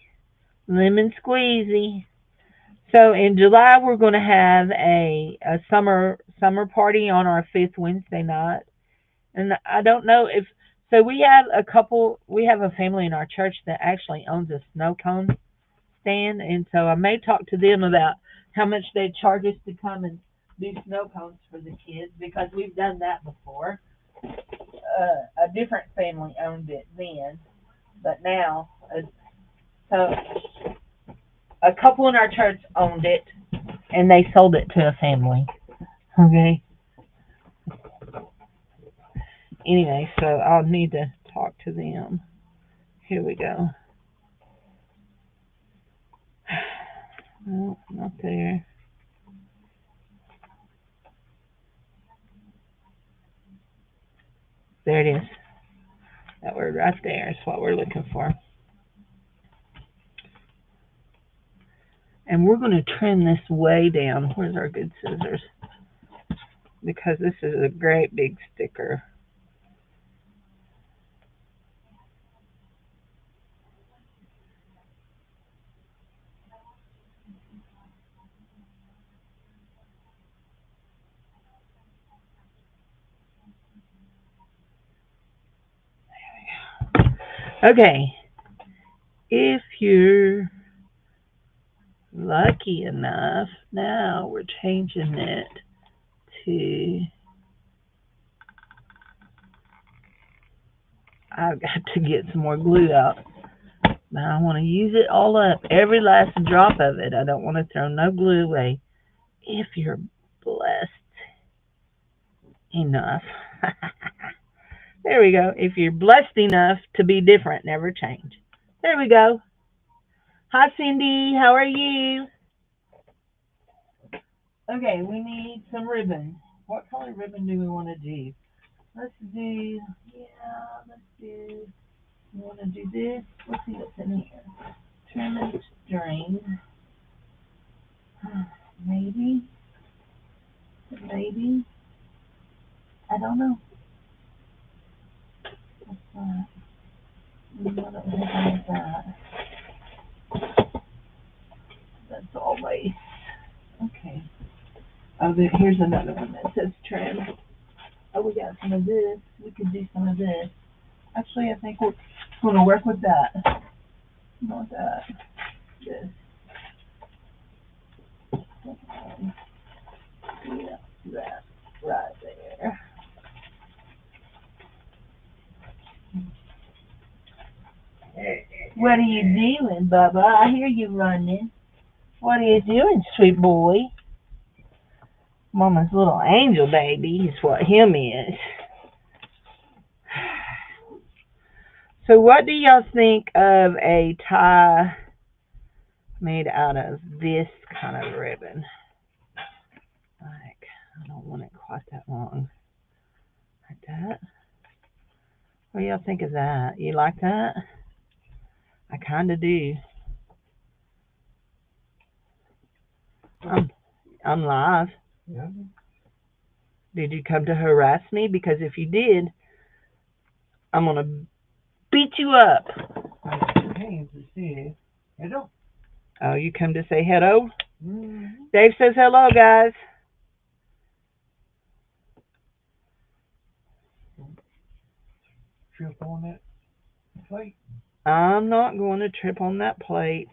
S1: Lemon squeezy. So in July we're going to have a summer party on our fifth Wednesday night, and I don't know if so. We have a family in our church that actually owns a snow cone stand, and so I may talk to them about how much they charge us to come and do snow cones for the kids because we've done that before. A different family owned it then, but now so a couple in our church owned it and they sold it to a family. Okay. Anyway, so I'll need to talk to them. Here we go. No, not there. There it is. That word right there is what we're looking for. And we're going to trim this way down. Where's our good scissors? Because this is a great big sticker. Okay. If you're lucky enough, now we're changing it to, I've got to get some more glue out. Now I want to use it all up, every last drop of it. I don't want to throw no glue away. If you're blessed enough. There we go. If you're blessed enough to be different, never change. There we go. Hi, Cindy. How are you? Okay, we need some ribbon. What color ribbon do we want to do? Let's do, you want to do this? Let's see what's in here. Trim and string. Maybe. I don't know. What's that? What is that? That's all lace. Okay. Oh, here's another one that says trim. Oh, we got some of this. We could do some of this. Actually, I think we're going to work with that. Not that. This. Yeah, that right there. What are you doing, Bubba? I hear you running. What are you doing, sweet boy? Mama's little angel baby is what him is. So what do y'all think of a tie made out of this kind of ribbon? Like, I don't want it quite that long. Like that. What do y'all think of that? You like that? I kind of do. I'm live.
S2: Yeah.
S1: Did you come to harass me? Because if you did, I'm going to beat you up.
S2: I came to see hello.
S1: Oh, you come to say hello?
S2: Mm-hmm.
S1: Dave says hello, guys.
S2: Trip on that plate.
S1: I'm not going to trip on that plate.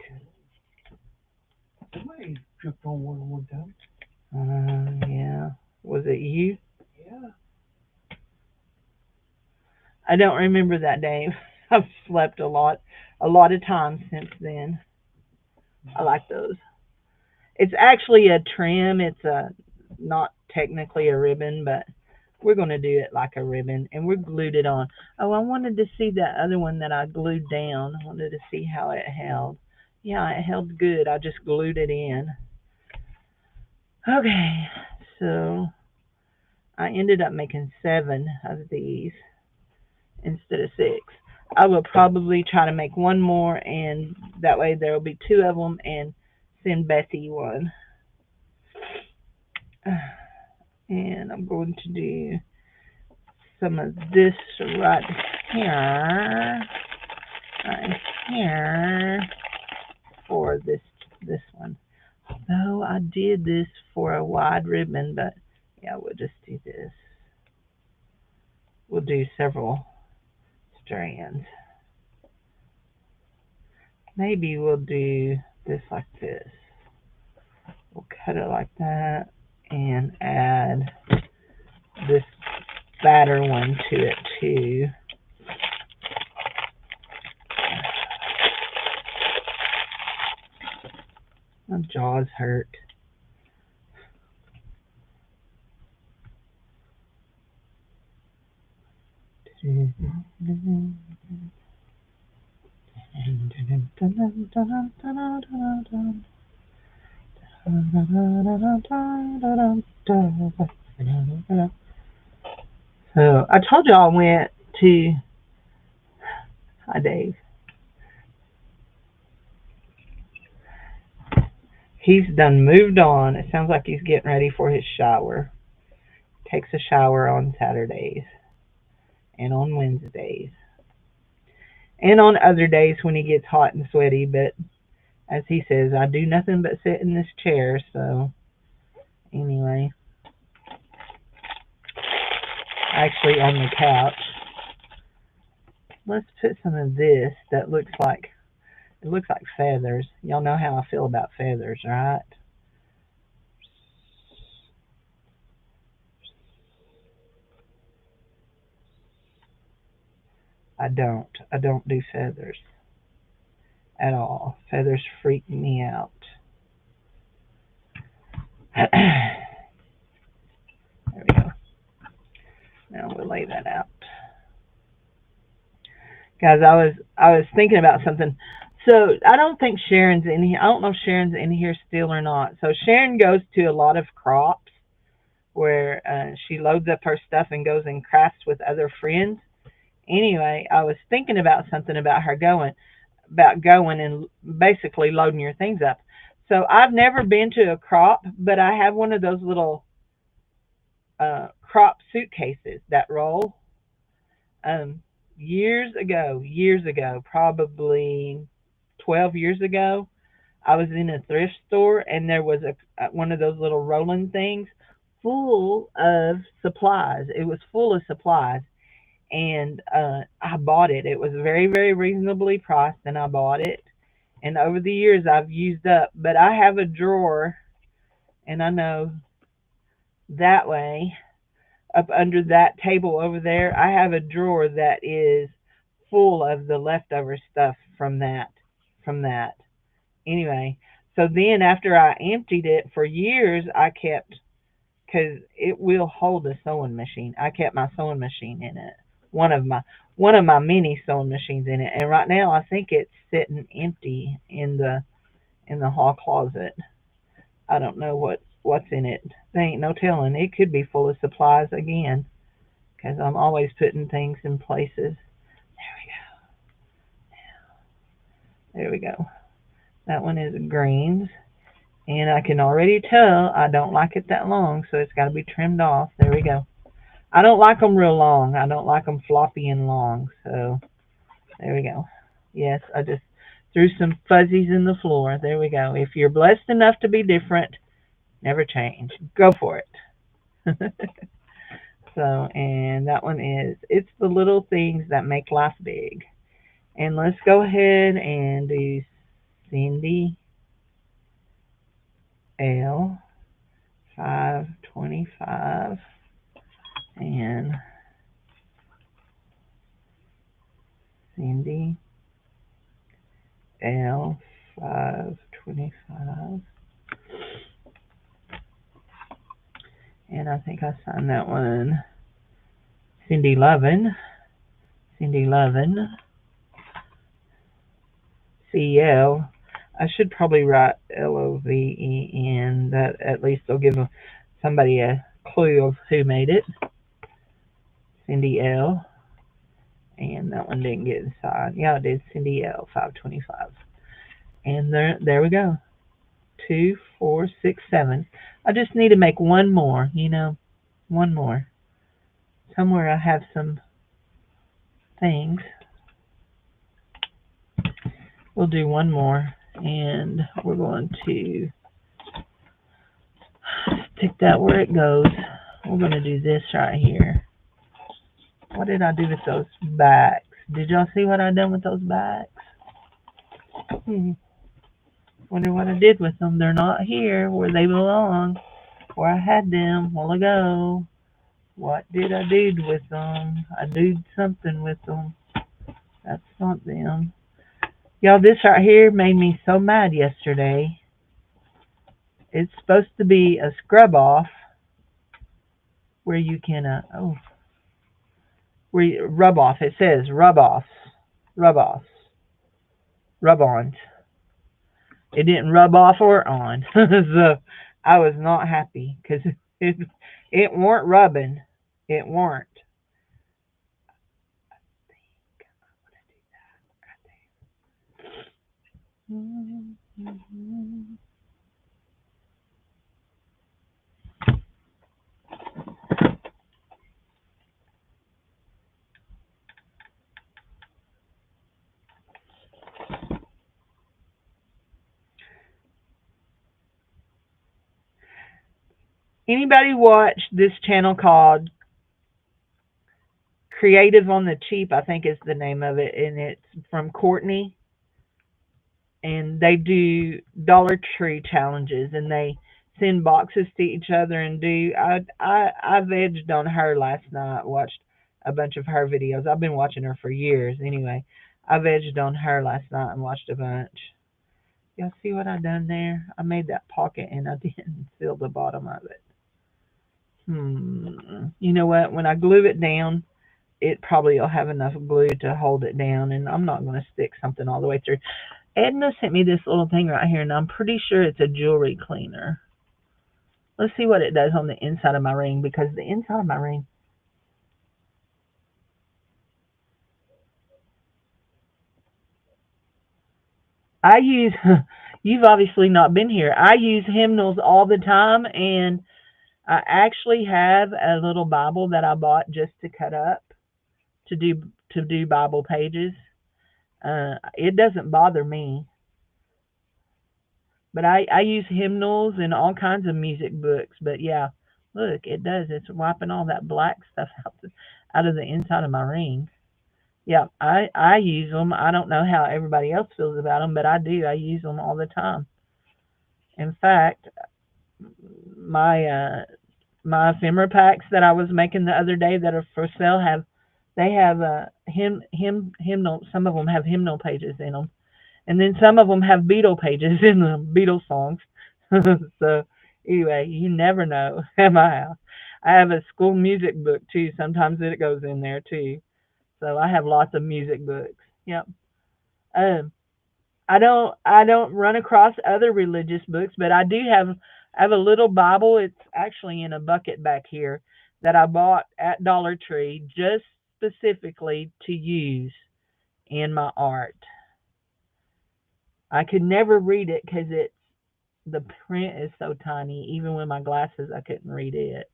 S2: Somebody tripped on one time.
S1: Yeah. Was it you?
S2: Yeah.
S1: I don't remember that, Dave. I've slept a lot of times since then. I like those. It's actually a trim. It's not technically a ribbon, but we're going to do it like a ribbon, and we're glued it on. Oh, I wanted to see that other one that I glued down. I wanted to see how it held. Yeah, it held good. I just glued it in. Okay, so I ended up making 7 of these instead of 6. I will probably try to make one more, and that way there will be 2 of them, and send Bessie one. And I'm going to do some of this right here for this one. No, I did this for a wide ribbon, but yeah, we'll just do this. We'll do several strands. Maybe we'll do this like this. We'll cut it like that and add this fatter one to it too. My jaws hurt. So I told y'all I went to. Hi, Dave. He's done moved on. It sounds like he's getting ready for his shower. Takes a shower on Saturdays and on Wednesdays and on other days when he gets hot and sweaty. But as he says, I do nothing but sit in this chair. So anyway, actually on the couch. Let's put some of this that looks like it looks like feathers. Y'all know how I feel about feathers, right? I don't do feathers at all. Feathers freak me out. There we go. Now we'll lay that out. Guys, I was thinking about something. So I don't think Sharon's in here. I don't know if Sharon's in here still or not. So Sharon goes to a lot of crops where she loads up her stuff and goes and crafts with other friends. Anyway, I was thinking about something about her going and basically loading your things up. So I've never been to a crop, but I have one of those little crop suitcases that roll. Um, years ago, probably 12 years ago, I was in a thrift store and there was a one of those little rolling things full of supplies. It was full of supplies, and I bought it. It was very, very reasonably priced, and I bought it. And over the years, I've used up, but I have a drawer, and I know that way up under that table over there, I have a drawer that is full of the leftover stuff from that. Anyway, so then after I emptied it for years, I kept because it will hold a sewing machine. I kept my sewing machine in it. One of my one of my many sewing machines in it, and right now I think it's sitting empty in the hall closet. I don't know what's in it. There ain't no telling. It could be full of supplies again because I'm always putting things in places. There we go. That one is greens. And I can already tell I don't like it that long, so it's got to be trimmed off. There we go. I don't like them real long. I don't like them floppy and long. So there we go. Yes, I just threw some fuzzies in the floor. There we go. If you're blessed enough to be different, never change. Go for it. So, and that one is, it's the little things that make life big. And let's go ahead and do Cindy L 525 and Cindy L 525. And I think I signed that one. Cindy Lovin. Cindy Lovin. CL. I should probably write LOVEN. That at least will give somebody a clue of who made it. Cindy L. And that one didn't get signed. Yeah, it did. Cindy L. 525. And there we go. 2, 4, 6, 7. I just need to make one more. One more. Somewhere I have some things. We'll do one more, and we're going to stick that where it goes. We're going to do this right here. What did I do with those backs? Did y'all see what I done with those backs? Wonder what I did with them. They're not here where they belong, where I had them a while ago. What did I do with them? I did something with them. That's not them. Y'all, this right here made me so mad yesterday. It's supposed to be a scrub off where you can Rub off. It says rub offs, rub offs, rub ons. It didn't rub off or on, so I was not happy because it it weren't rubbing. It weren't. Anybody watch this channel called Creative on the Cheap? I think is the name of it, and it's from Courtney. And they do Dollar Tree challenges, and they send boxes to each other and do. I vegged on her last night. Watched a bunch of her videos. I've been watching her for years. Anyway, I vegged on her last night and watched a bunch. Y'all see what I done there? I made that pocket and I didn't seal the bottom of it. You know what? When I glue it down, it probably will have enough glue to hold it down, and I'm not going to stick something all the way through. Edna sent me this little thing right here, and I'm pretty sure it's a jewelry cleaner. Let's see what it does on the inside of my ring, because the inside of my ring... I use... You've obviously not been here. I use hymnals all the time, and I actually have a little Bible that I bought just to cut up to do Bible pages. It doesn't bother me. But I use hymnals and all kinds of music books. But yeah, look, it does. It's wiping all that black stuff out of the inside of my ring. Yeah, I use them. I don't know how everybody else feels about them, but I do. I use them all the time. In fact, my ephemera packs that I was making the other day that are for sale have hymnal. Some of them have hymnal pages in them, and then some of them have Beatle pages in them, Beatles songs. So anyway, you never know at my house. I have a school music book too. Sometimes it goes in there too. So I have lots of music books. Yep. Um, I don't run across other religious books, but I have a little Bible. It's actually in a bucket back here that I bought at Dollar Tree just specifically to use in my art. I could never read it because the print is so tiny. Even with my glasses, I couldn't read it.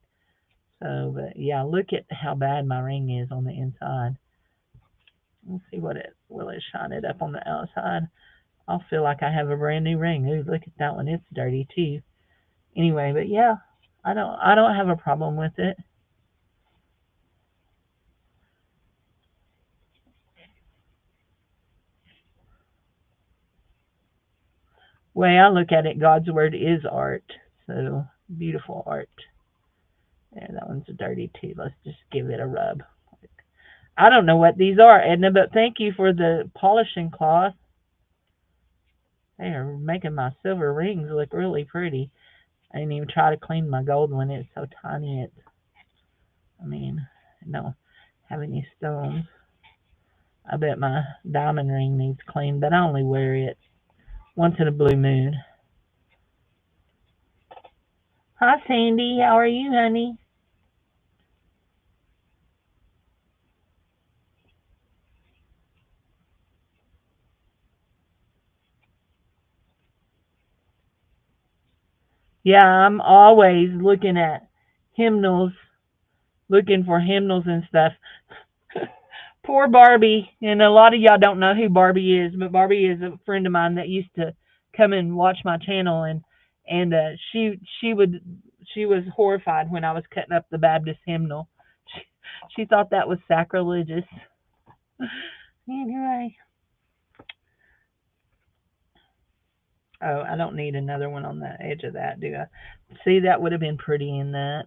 S1: So, but yeah, look at how bad my ring is on the inside. Let's see what it will it shine it up on the outside. I'll feel like I have a brand new ring. Ooh, look at that one. It's dirty too. Anyway, but yeah, I don't have a problem with it. Way I look at it, God's word is art. So beautiful art. There, that one's dirty too. Let's just give it a rub. I don't know what these are, Edna, but thank you for the polishing cloth. They are making my silver rings look really pretty. I didn't even try to clean my gold one. It's so tiny. I mean, I don't have any stones. I bet my diamond ring needs clean, but I only wear it once in a blue moon. Hi, Sandy. How are you, honey? Yeah, I'm always looking at hymnals, looking for hymnals and stuff. Poor Barbie, and a lot of y'all don't know who Barbie is, but Barbie is a friend of mine that used to come and watch my channel, and she was horrified when I was cutting up the Baptist hymnal. She, she thought that was sacrilegious. Anyway, oh, I don't need another one on the edge of that, do I? See, that would have been pretty in that.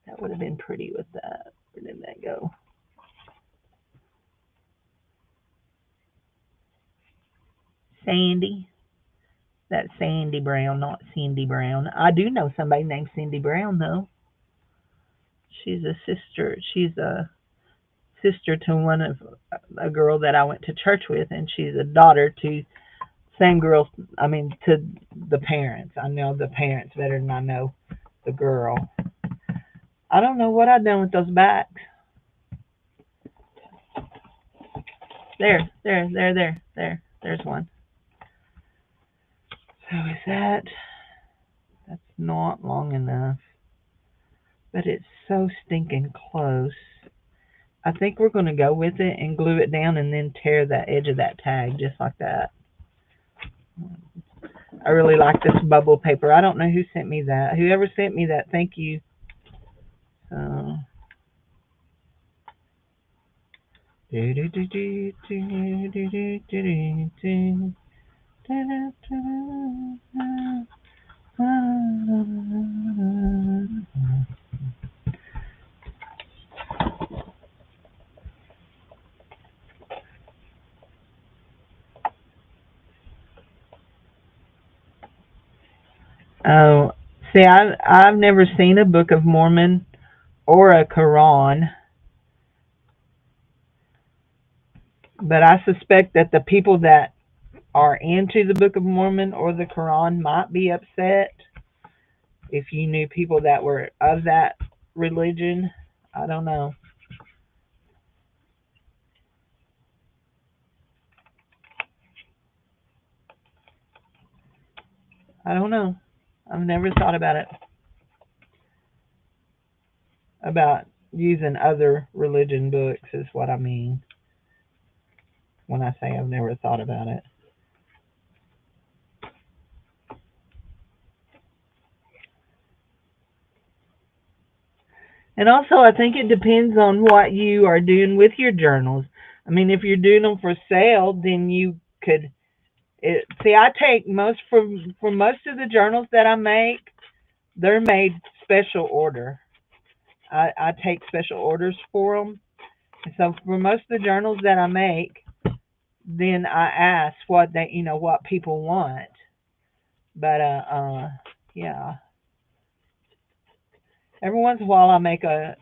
S1: That would have been pretty with that. Where did that go? Sandy. That's Sandy Brown, not Cindy Brown. I do know somebody named Cindy Brown, though. She's a sister. She's a sister to one of a girl that I went to church with, and she's a daughter to same girl. I mean, to the parents. I know the parents better than I know the girl. I don't know what I've done with those backs. There. There's one. So is that? That's not long enough, but it's so stinking close. I think we're going to go with it and glue it down and then tear that edge of that tag just like that. I really like this bubble paper. I don't know who sent me that. Whoever sent me that, thank you. So, oh, see, I've never seen a Book of Mormon or a Quran, but I suspect that the people that are into the Book of Mormon or the Quran might be upset if you knew people that were of that religion. I don't know. I don't know. I've never thought about it, about using other religion books, is what I mean when I say I've never thought about it. And also, I think it depends on what you are doing with your journals. I mean, if you're doing them for sale, then you could. See, I take most for most of the journals that I make. They're made special order. I take special orders for them. So for most of the journals that I make, then I ask what what people want. But yeah. Every once in a while, I make a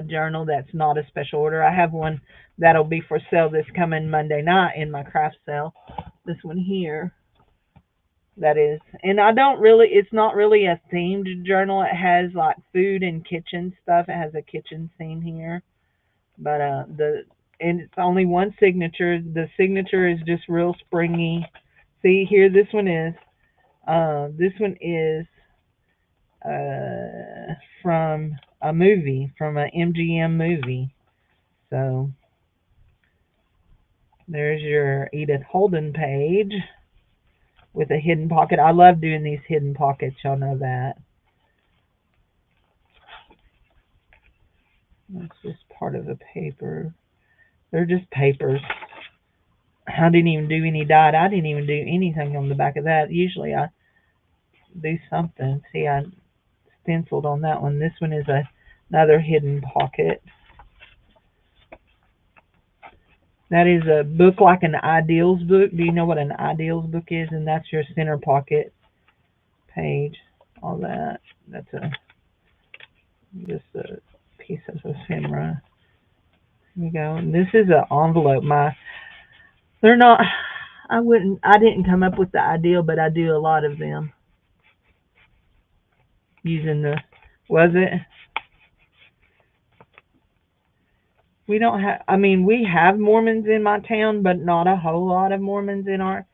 S1: journal that's not a special order. I have one that'll be for sale this coming Monday night in my craft sale. This one here, that is, and I don't really. It's not really a themed journal. It has like food and kitchen stuff. It has a kitchen scene here, but and it's only one signature. The signature is just real springy. See here, this one is. This one is from a movie, from an MGM movie. So there's your Edith Holden page with a hidden pocket. I love doing these hidden pockets. Y'all know that. That's just part of the paper. They're just papers. I didn't even do any dye. I didn't even do anything on the back of that. Usually I do something. See, I stenciled on that one. This one is another hidden pocket. That is a book like an ideals book. Do you know what an ideals book is? And that's your center pocket page. All that. That's just a piece of ephemera. Here we go. And this is an envelope. They're not. I didn't come up with the ideal, but I do a lot of them using the. Was it? We don't have. I mean, we have Mormons in my town, but not a whole lot of Mormons in our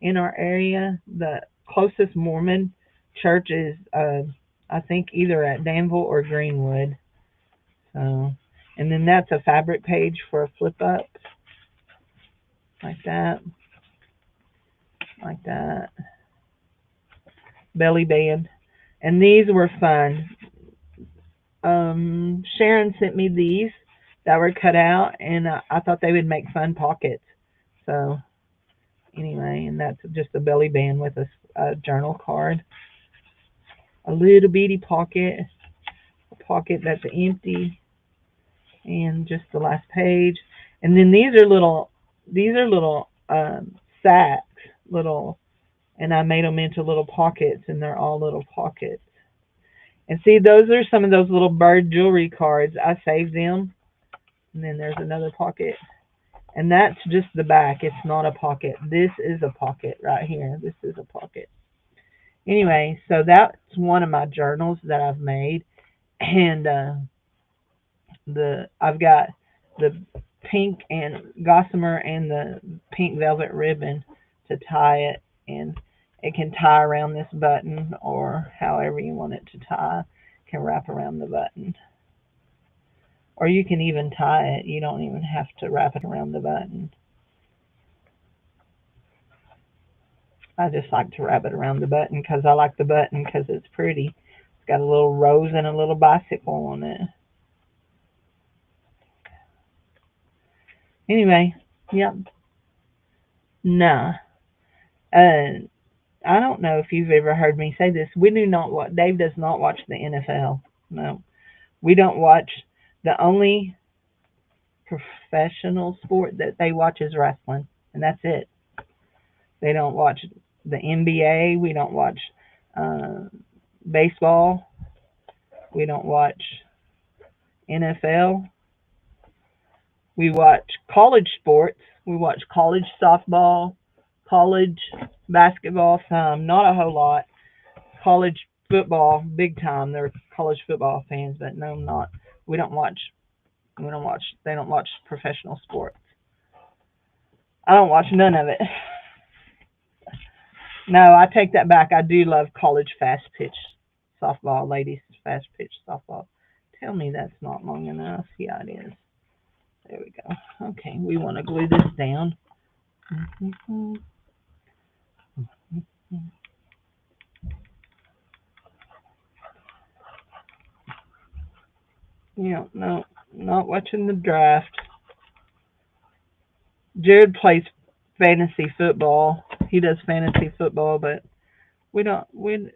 S1: area. The closest Mormon church is, I think, either at Danville or Greenwood. So, and then that's a fabric page for a flip up, like that, like that. Belly band, and these were fun. Sharon sent me these that were cut out, and I thought they would make fun pockets. So anyway, and that's just a belly band with a journal card, a little bitty pocket, a pocket that's empty, and just the last page. And then these are little sacks, little, and I made them into little pockets, and they're all little pockets. And see, those are some of those little bird jewelry cards. I saved them And then there's another pocket. And that's just the back. It's not a pocket. This is a pocket right here. This is a pocket. Anyway, so that's one of my journals that I've made. And I've got the pink and gossamer and the pink velvet ribbon to tie it, and it can tie around this button or however you want it to tie. It can wrap around the button, or you can even tie it. You don't even have to wrap it around the button. I just like to wrap it around the button because I like the button because it's pretty. It's got a little rose and a little bicycle on it. Anyway, yep. Nah. Uh, I don't know if you've ever heard me say this. We do not watch. Dave does not watch the NFL. No, we don't watch. The only professional sport that they watch is wrestling, and that's it. They don't watch the NBA. We don't watch uh, baseball. We don't watch NFL. We watch college sports. We watch college softball, college basketball, some, not a whole lot. College football, big time. They're college football fans, but no, I'm not. We don't watch. We don't watch. They don't watch professional sports. I don't watch none of it. No, I take that back. I do love college fast pitch softball, ladies fast pitch softball. Tell me that's not long enough. Yeah, it is. There we go. Okay, we want to glue this down. Yeah, no, not watching the draft. Jared plays fantasy football. He does fantasy football, but we don't. We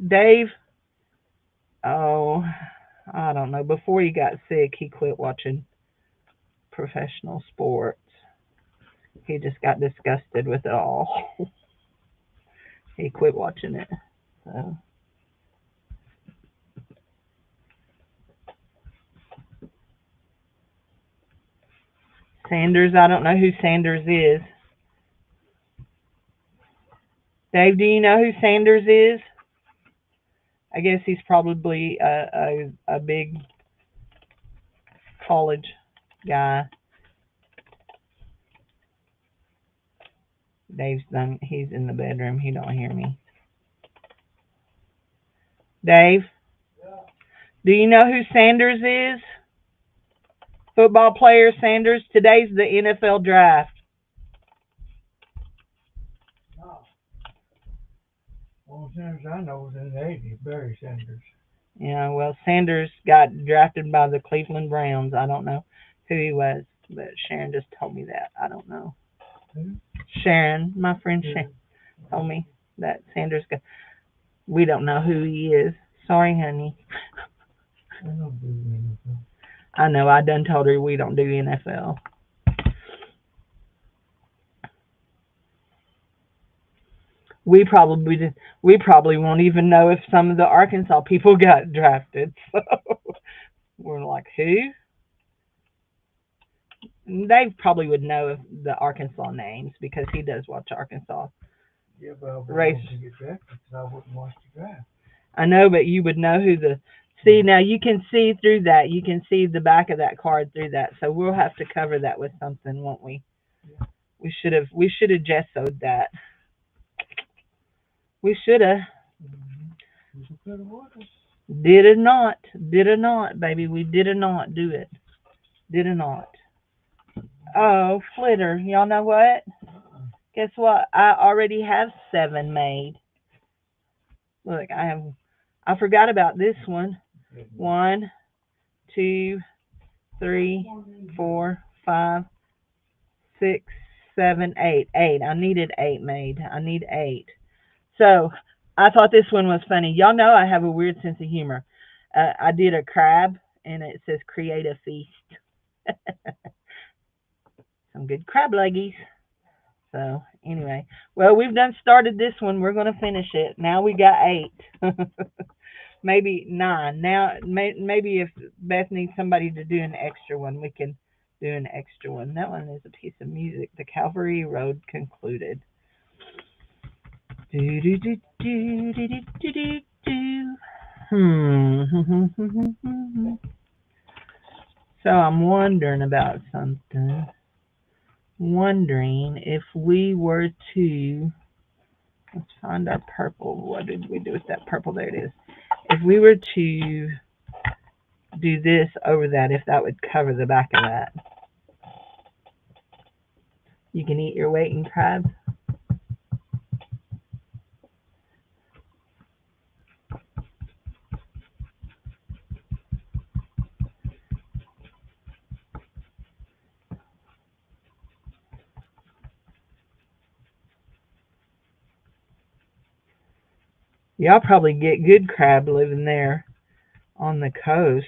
S1: Dave. Oh, I don't know. Before he got sick, he quit watching professional sports. He just got disgusted with it all. He quit watching it. So Sanders, I don't know who Sanders is. Dave, do you know who Sanders is? I guess he's probably a big college guy. Dave's done. He's in the bedroom. He don't hear me. Dave, do you know who Sanders is? Football player Sanders. Today's the NFL draft.
S2: No. Well, Sanders I know was in the 80s, Barry Sanders.
S1: Yeah, well, Sanders got drafted by the Cleveland Browns. I don't know who he was, but Sharon just told me that. I don't know.
S2: Who?
S1: Sharon, my friend Sharon, told me that Sanders got. We don't know who he is. Sorry, honey.
S2: I don't do anything.
S1: I know. I done told her we don't do NFL. We probably won't even know if some of the Arkansas people got drafted. So we're like, who? They probably would know if the Arkansas names because he does watch Arkansas
S2: Yeah, but I
S1: race.
S2: wouldn't get drafted because I wouldn't watch the draft.
S1: I know, but you would know who the. See, now you can see through that. You can see the back of that card through that. So we'll have to cover that with something, won't we?
S2: Yeah.
S1: We should have gessoed that. We should have.
S2: Who's a better waters?
S1: Did it not? Did it not, baby? We did it not do it. Did it not? Oh, Flitter. Y'all know what? Guess what? I already have 7 made. Look, I forgot about this one. 1, 2, 3, 4, 5, 6, 7, 8. 8. I needed 8 made. I need 8. So I thought this one was funny. Y'all know I have a weird sense of humor. I did a crab, and it says "Create a feast." Some good crab leggies. So anyway, well, we've done started this one. We're gonna finish it. Now we got 8. Maybe 9. Now maybe if Beth needs somebody to do an extra one, we can do an extra one. That one is a piece of music. The Calvary Road concluded. Do do do do do do do do do. So I'm wondering about something. Wondering if we were to, let's find our purple. What did we do with that purple? There it is. If we were to do this over that, if that would cover the back of that. You can eat your weight in crabs. Y'all probably get good crab living there on the coast.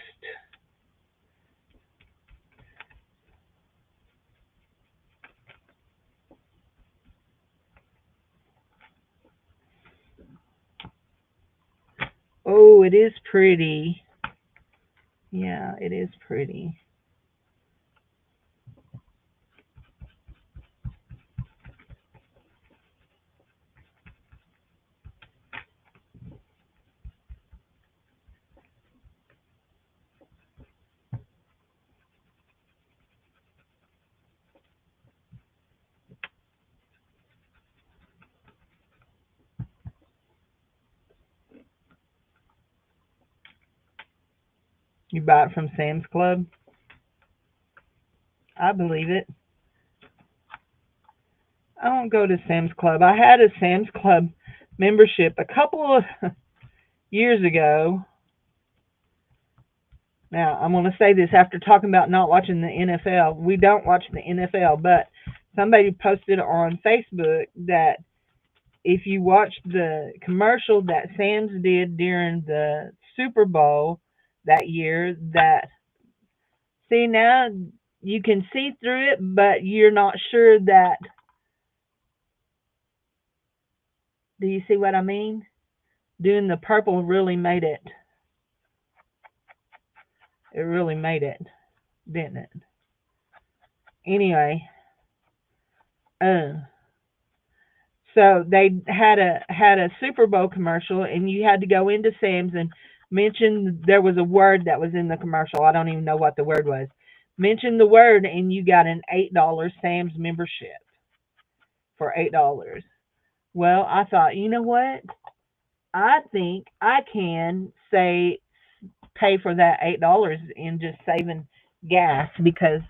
S1: Oh, it is pretty. Yeah, it is pretty. You buy it from Sam's Club? I believe it. I don't go to Sam's Club. I had a Sam's Club membership a couple of years ago. Now, I'm going to say this after talking about not watching the NFL. We don't watch the NFL, but somebody posted on Facebook that if you watch the commercial that Sam's did during the Super Bowl that year, that, see, now you can see through it, but you're not sure that, do you see what I mean? Doing the purple really made it. It really made it, didn't it? Anyway, so they had a Super Bowl commercial, and you had to go into Sam's and mention there was a word that was in the commercial. I don't even know what the word was. Mention the word, and you got an $8 Sam's membership for $8. Well, I thought, you know what? I think I can say pay for that $8 in just saving gas, because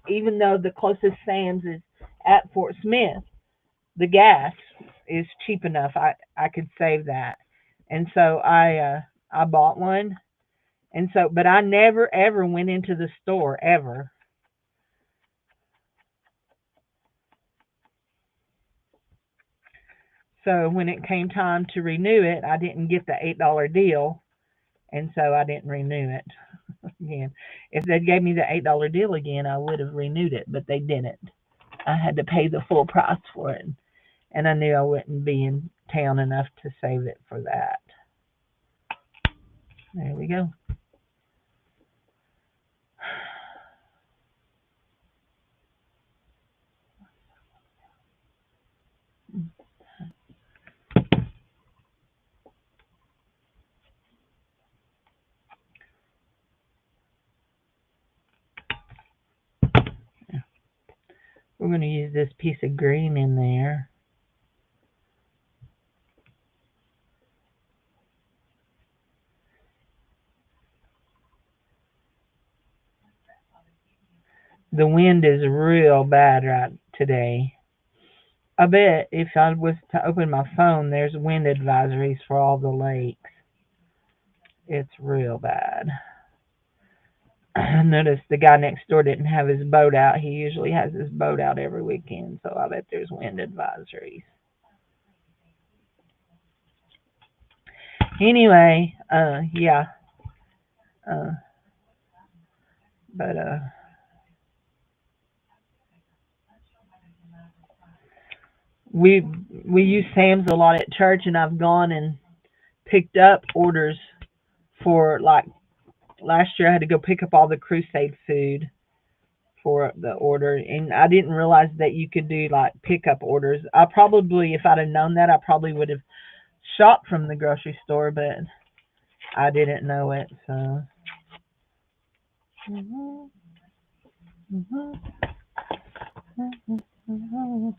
S1: even though the closest Sam's is at Fort Smith, the gas is cheap enough. I could save that, and so I bought one, and so but I never ever went into the store ever. So when it came time to renew it, I didn't get the $8 deal, and so I didn't renew it again. If they gave me the $8 deal again, I would have renewed it, but they didn't. I had to pay the full price for it, and I knew I wouldn't be in town enough to save it for that. There we go. We're going to use this piece of green in there. The wind is real bad right today. I bet if I was to open my phone, there's wind advisories for all the lakes. It's real bad. I noticed the guy next door didn't have his boat out. He usually has his boat out every weekend, so I bet there's wind advisories. Anyway, yeah. Uh, but we we use Sam's a lot at church, and I've gone and picked up orders for, like, last year I had to go pick up all the crusade food, for the order, and I didn't realize that you could do like pickup orders. I probably, if I'd have known that, I probably would have shopped from the grocery store, but I didn't know it. So, mhm, mhm, mhm,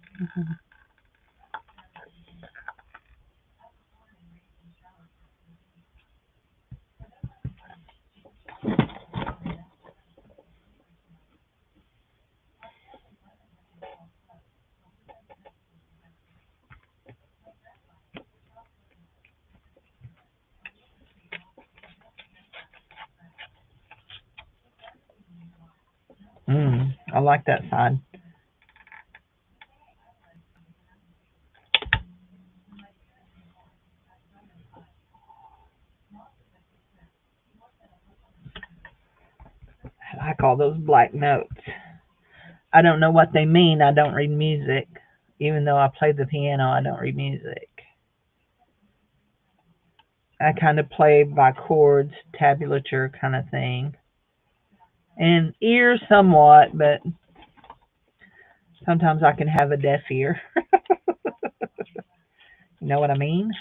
S1: mhm. I like that side. I call those black notes. I don't know what they mean. I don't read music. Even though I play the piano, I don't read music. I kind of play by chords, tablature kind of thing. And ear somewhat, but sometimes I can have a deaf ear. You know what I mean?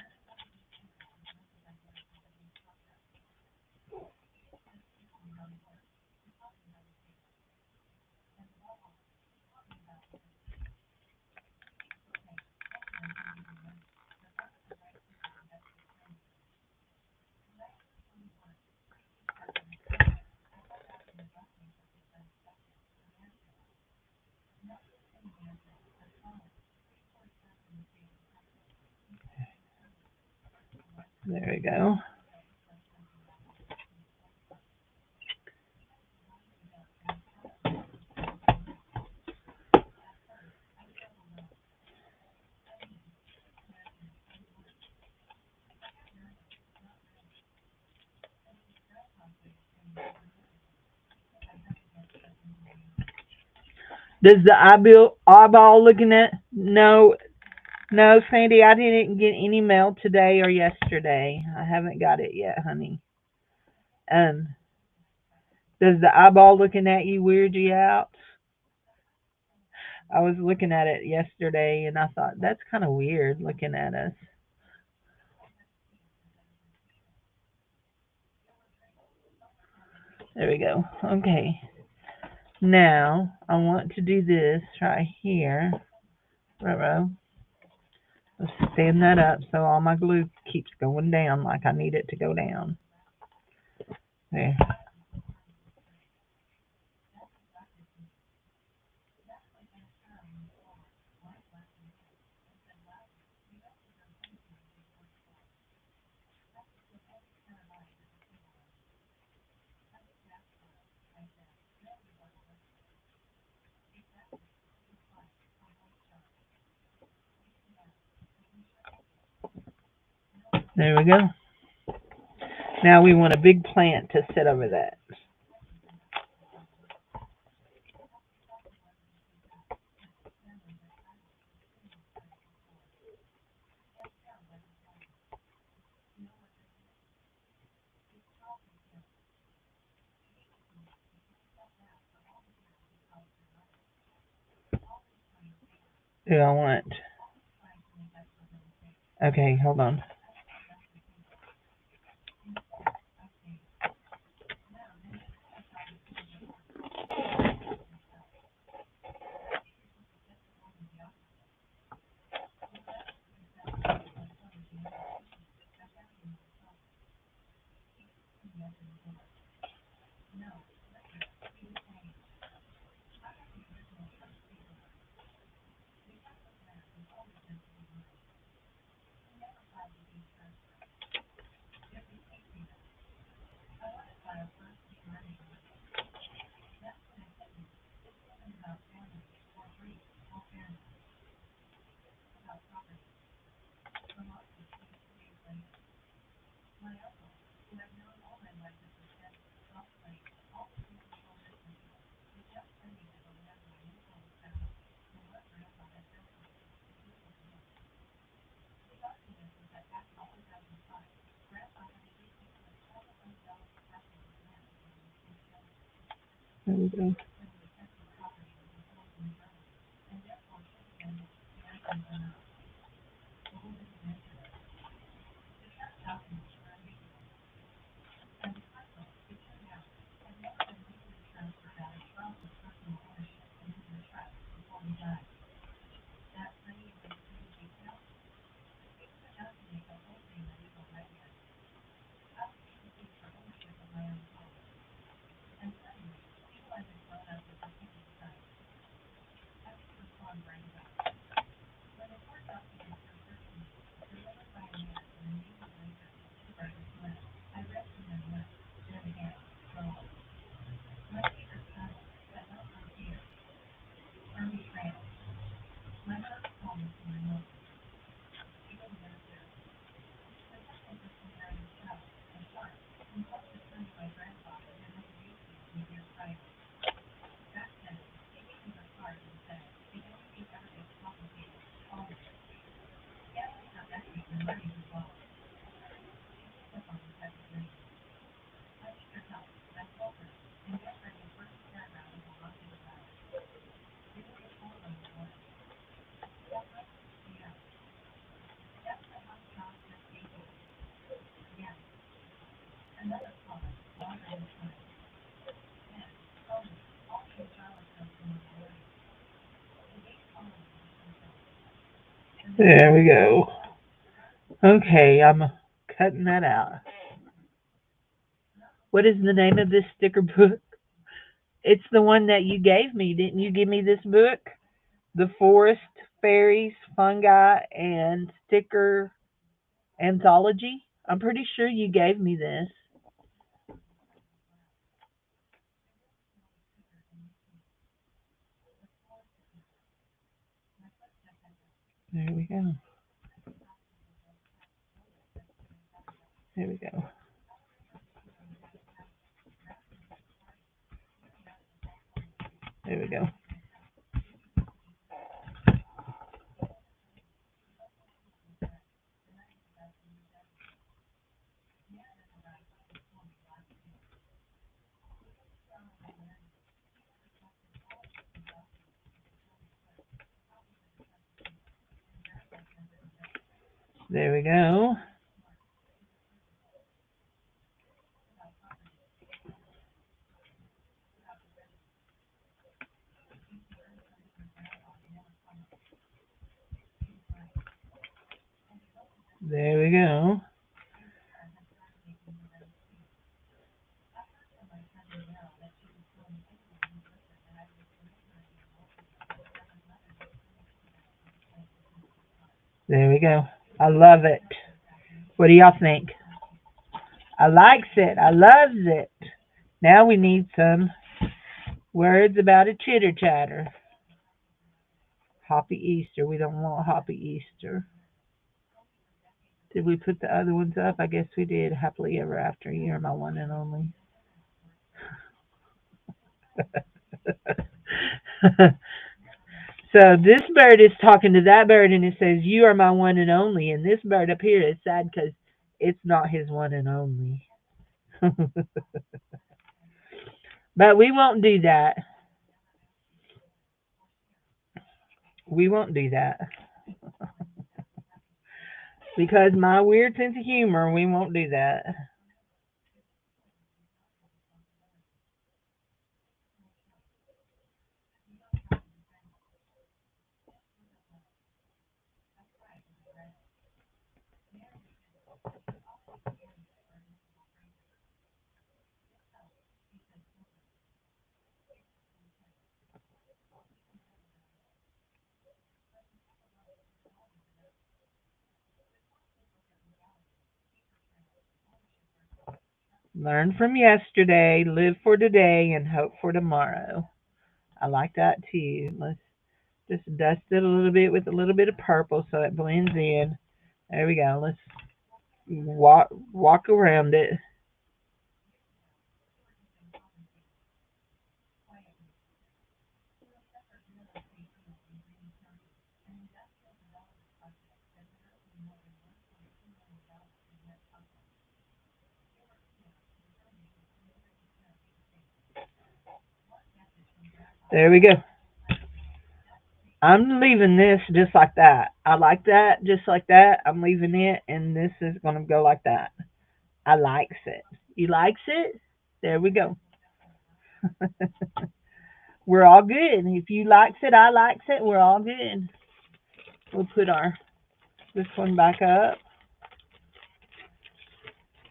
S1: There we go. Does the eyeball looking at? No, no, Sandy. I didn't get any mail today or yesterday. I haven't got it yet, honey. Um, does the eyeball looking at you weird you out? I was looking at it yesterday and I thought that's kind of weird looking at us. There we go. Okay. Now I want to do this right here. Right. Let's stand that up so all my glue keeps going down like I need it to go down. There. There we go. Now we want a big plant to sit over that. Do I want? Okay, hold on. There we go. There we go. Okay, I'm cutting that out. What is the name of this sticker book? It's the one that you gave me. Didn't you give me this book? The Forest Fairies, Fungi, and Sticker Anthology? I'm pretty sure you gave me this. There we go. There we go. There we go. There we go. There we go. There we go. I love it. What do y'all think? I likes it. I loves it. Now we need some words about a chitter chatter. Hoppy Easter. We don't want Hoppy Easter. Did we put the other ones up? I guess we did. Happily Ever After. You're my one and only. So this bird is talking to that bird and it says, "You are my one and only." And this bird up here is sad because it's not his one and only. But we won't do that. We won't do that. Because my weird sense of humor, we won't do that. Learn from yesterday, live for today, and hope for tomorrow. I like that too. Let's just dust it a little bit with a little bit of purple so it blends in. There we go. Let's walk around it. There we go. I'm leaving this just like that. I like that just like that. I'm leaving it, and this is gonna go like that. I likes it. You likes it? There we go. We're all good. If you likes it, I likes it. We're all good. We'll put our this one back up.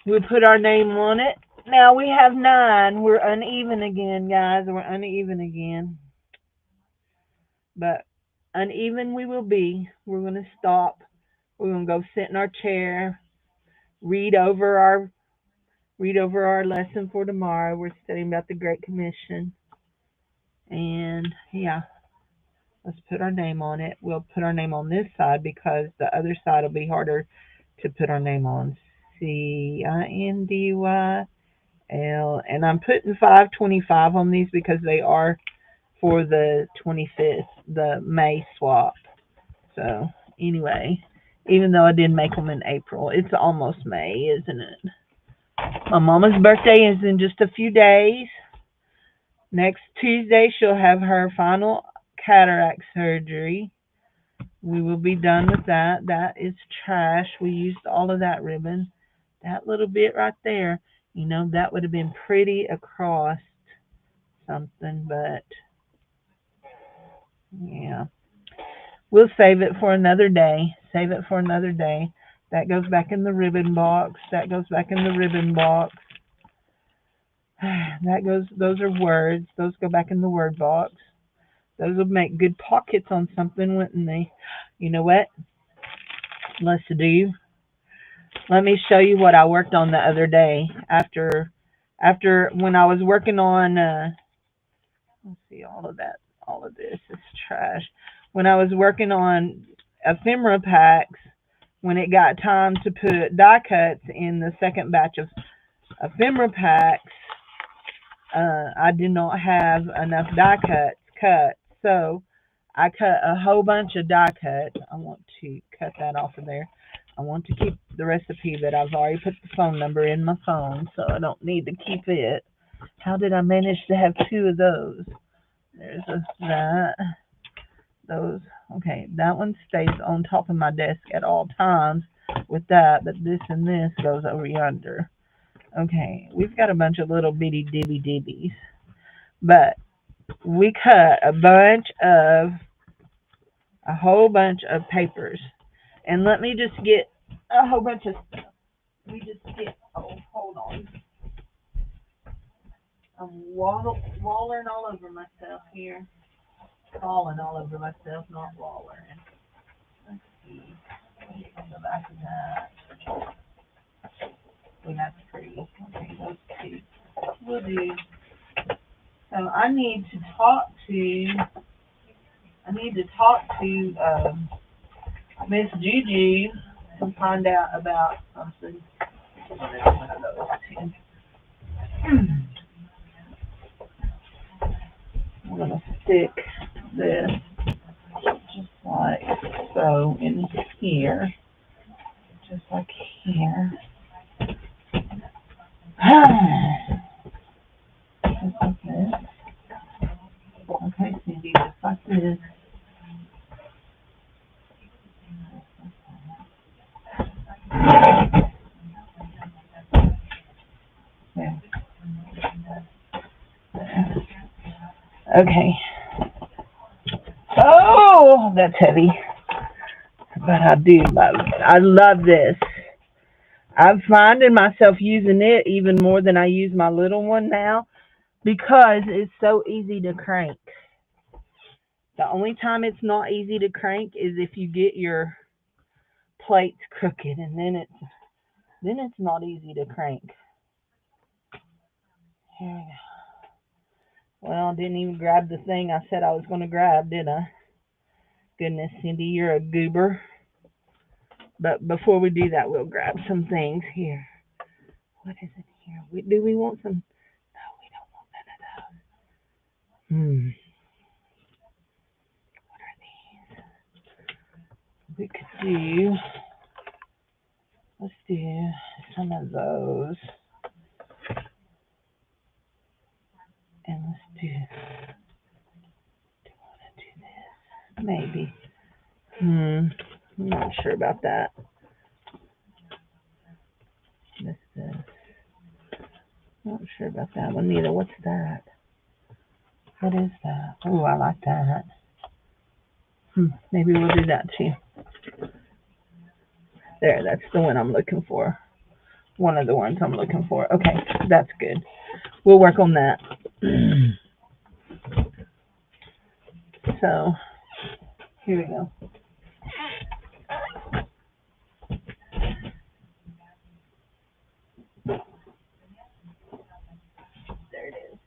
S1: We'll put our name on it. Now we have 9. We're uneven again, guys. We're uneven again. But uneven we will be. We're going to stop. We're going to go sit in our chair, read over our read over our lesson for tomorrow. We're studying about the Great Commission. And yeah, let's put our name on it. We'll put our name on this side because the other side will be harder to put our name on. CINDYL. And I'm putting 525 on these because they are for the 25th, the May swap. So, anyway, even though I did make them in April, it's almost May, isn't it? My mama's birthday is in just a few days. Next Tuesday, she'll have her final cataract surgery. We will be done with that. That is trash. We used all of that ribbon. That little bit right there, that would have been pretty across something, but yeah. We'll save it for another day. Save it for another day. That goes back in the ribbon box. That goes back in the ribbon box. That goes, those are words. Those go back in the word box. Those would make good pockets on something, wouldn't they? You know what? Let's do. Let me show you what I worked on the other day after when I was working on let's see, all of this is trash. When I was working on ephemera packs, when it got time to put die cuts in the second batch of ephemera packs, I did not have enough die cuts cut, so I cut a whole bunch of die cuts. I want to cut that off of there. I want to keep the recipe, but I've already put the phone number in my phone, so I don't need to keep it. How did I manage to have two of those? There's that. Those. Okay, that one stays on top of my desk at all times with that, but this and this goes over yonder. Okay, we've got a bunch of little bitty dibby dibbies, but we cut a whole bunch of papers. And let me just get a whole bunch of stuff. We just get, oh, hold on. I'm wallering all over myself here. Falling all over myself, not wallering. Let's see. On the back of that. Well, that's pretty. Okay, those two. We'll do. So I need to talk to Miss Juju and find out about something. One of those two. I'm gonna stick this just like so in here, just like here. Just like this. Okay, Cindy, just like this. There. There. Okay. Oh, that's heavy. But I do love it. I love this. I'm finding myself using it even more than I use my little one now because it's so easy to crank. The only time it's not easy to crank is if you get your plates crooked, and then it's not easy to crank. Here we go. Well, I didn't even grab the thing I said I was going to grab, did I? Goodness, Cindy, you're a goober. But before we do that, we'll grab some things here. What is it here? Do we want some? No, we don't want none of those. What are these? We could do. Let's do some of those. And let's do. Do I want to do this? Maybe. I'm not sure about that. Not sure about that one either. What's that? What is that? Oh, I like that. Maybe we'll do that too. There, that's the one I'm looking for. One of the ones I'm looking for. Okay, that's good. We'll work on that. So, here we go. There it is.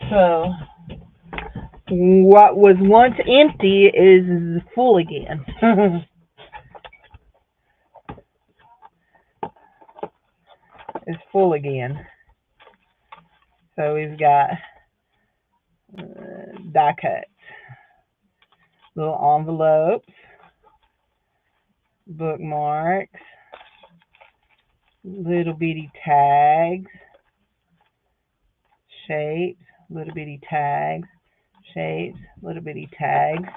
S1: So, what was once empty is full again. It's full again. So we've got die cuts, little envelopes, bookmarks, little bitty tags, shapes, little bitty tags, shapes, little bitty tags.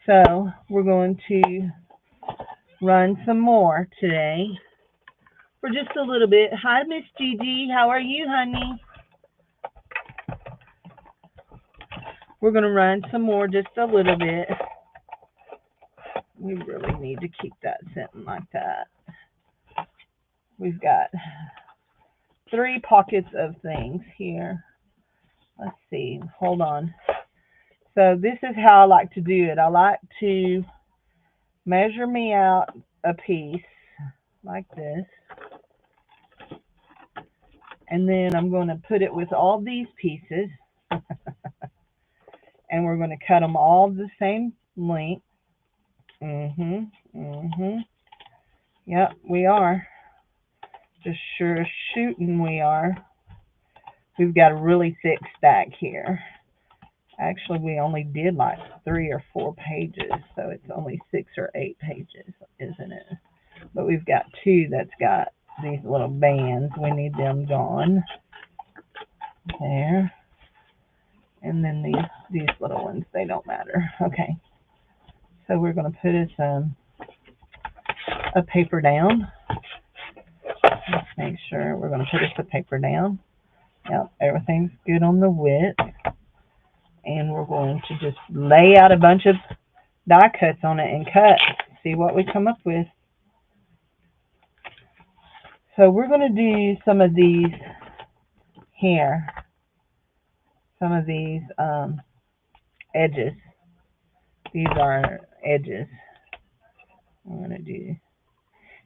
S1: So we're going to run some more today for just a little bit. Hi, Miss Gigi. How are you, honey? We're going to run some more, just a little bit. We really need to keep that sitting like that. We've got 3 pockets of things here. Let's see. Hold on. So this is how I like to do it. I like to measure me out a piece like this. And then I'm going to put it with all these pieces. And we're going to cut them all the same length. Yep, we are. Just sure as shooting we are. We've got a really thick stack here. Actually, we only did like 3 or 4 pages, so it's only 6 or 8 pages, isn't it? But we've got 2 that's got these little bands. We need them gone. There. And then these little ones, they don't matter. Okay. So we're going to put us a paper down. Let's make sure we're going to put us a paper down. Yep, everything's good on the width. And we're going to just lay out a bunch of die cuts on it and cut. See what we come up with. So we're going to do some of these here. Some of these edges. These are edges I'm going to do.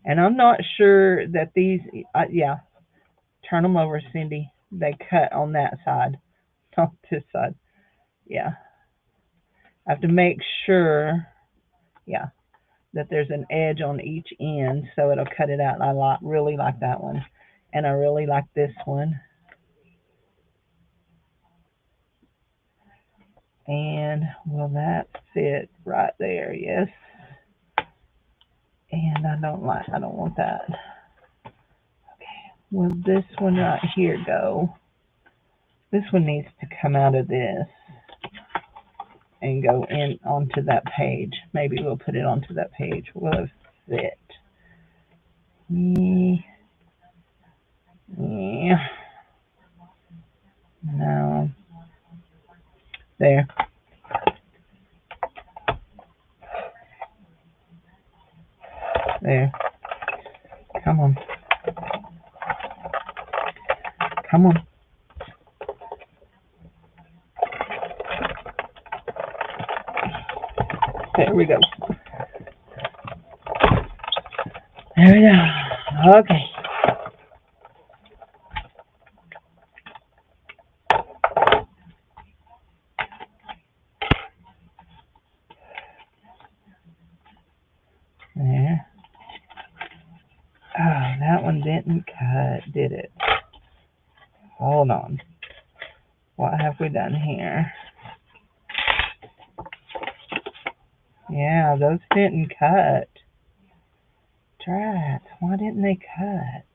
S1: And I'm not sure that these, yeah, turn them over, Cindy. They cut on that side, not this side. Yeah. I have to make sure, yeah, that there's an edge on each end so it'll cut it out. And I really like that one. And I really like this one. And will that fit right there? Yes. And I don't want that. Okay. Will this one right here go? This one needs to come out of this and go in onto that page. Maybe we'll put it onto that page. Will it fit? Yeah. No. There. There. Come on. Come on. There we go. There we go. Okay. There. Oh, that one didn't cut, did it? Hold on. What have we done here? Yeah, those didn't cut. Drats, why didn't they cut?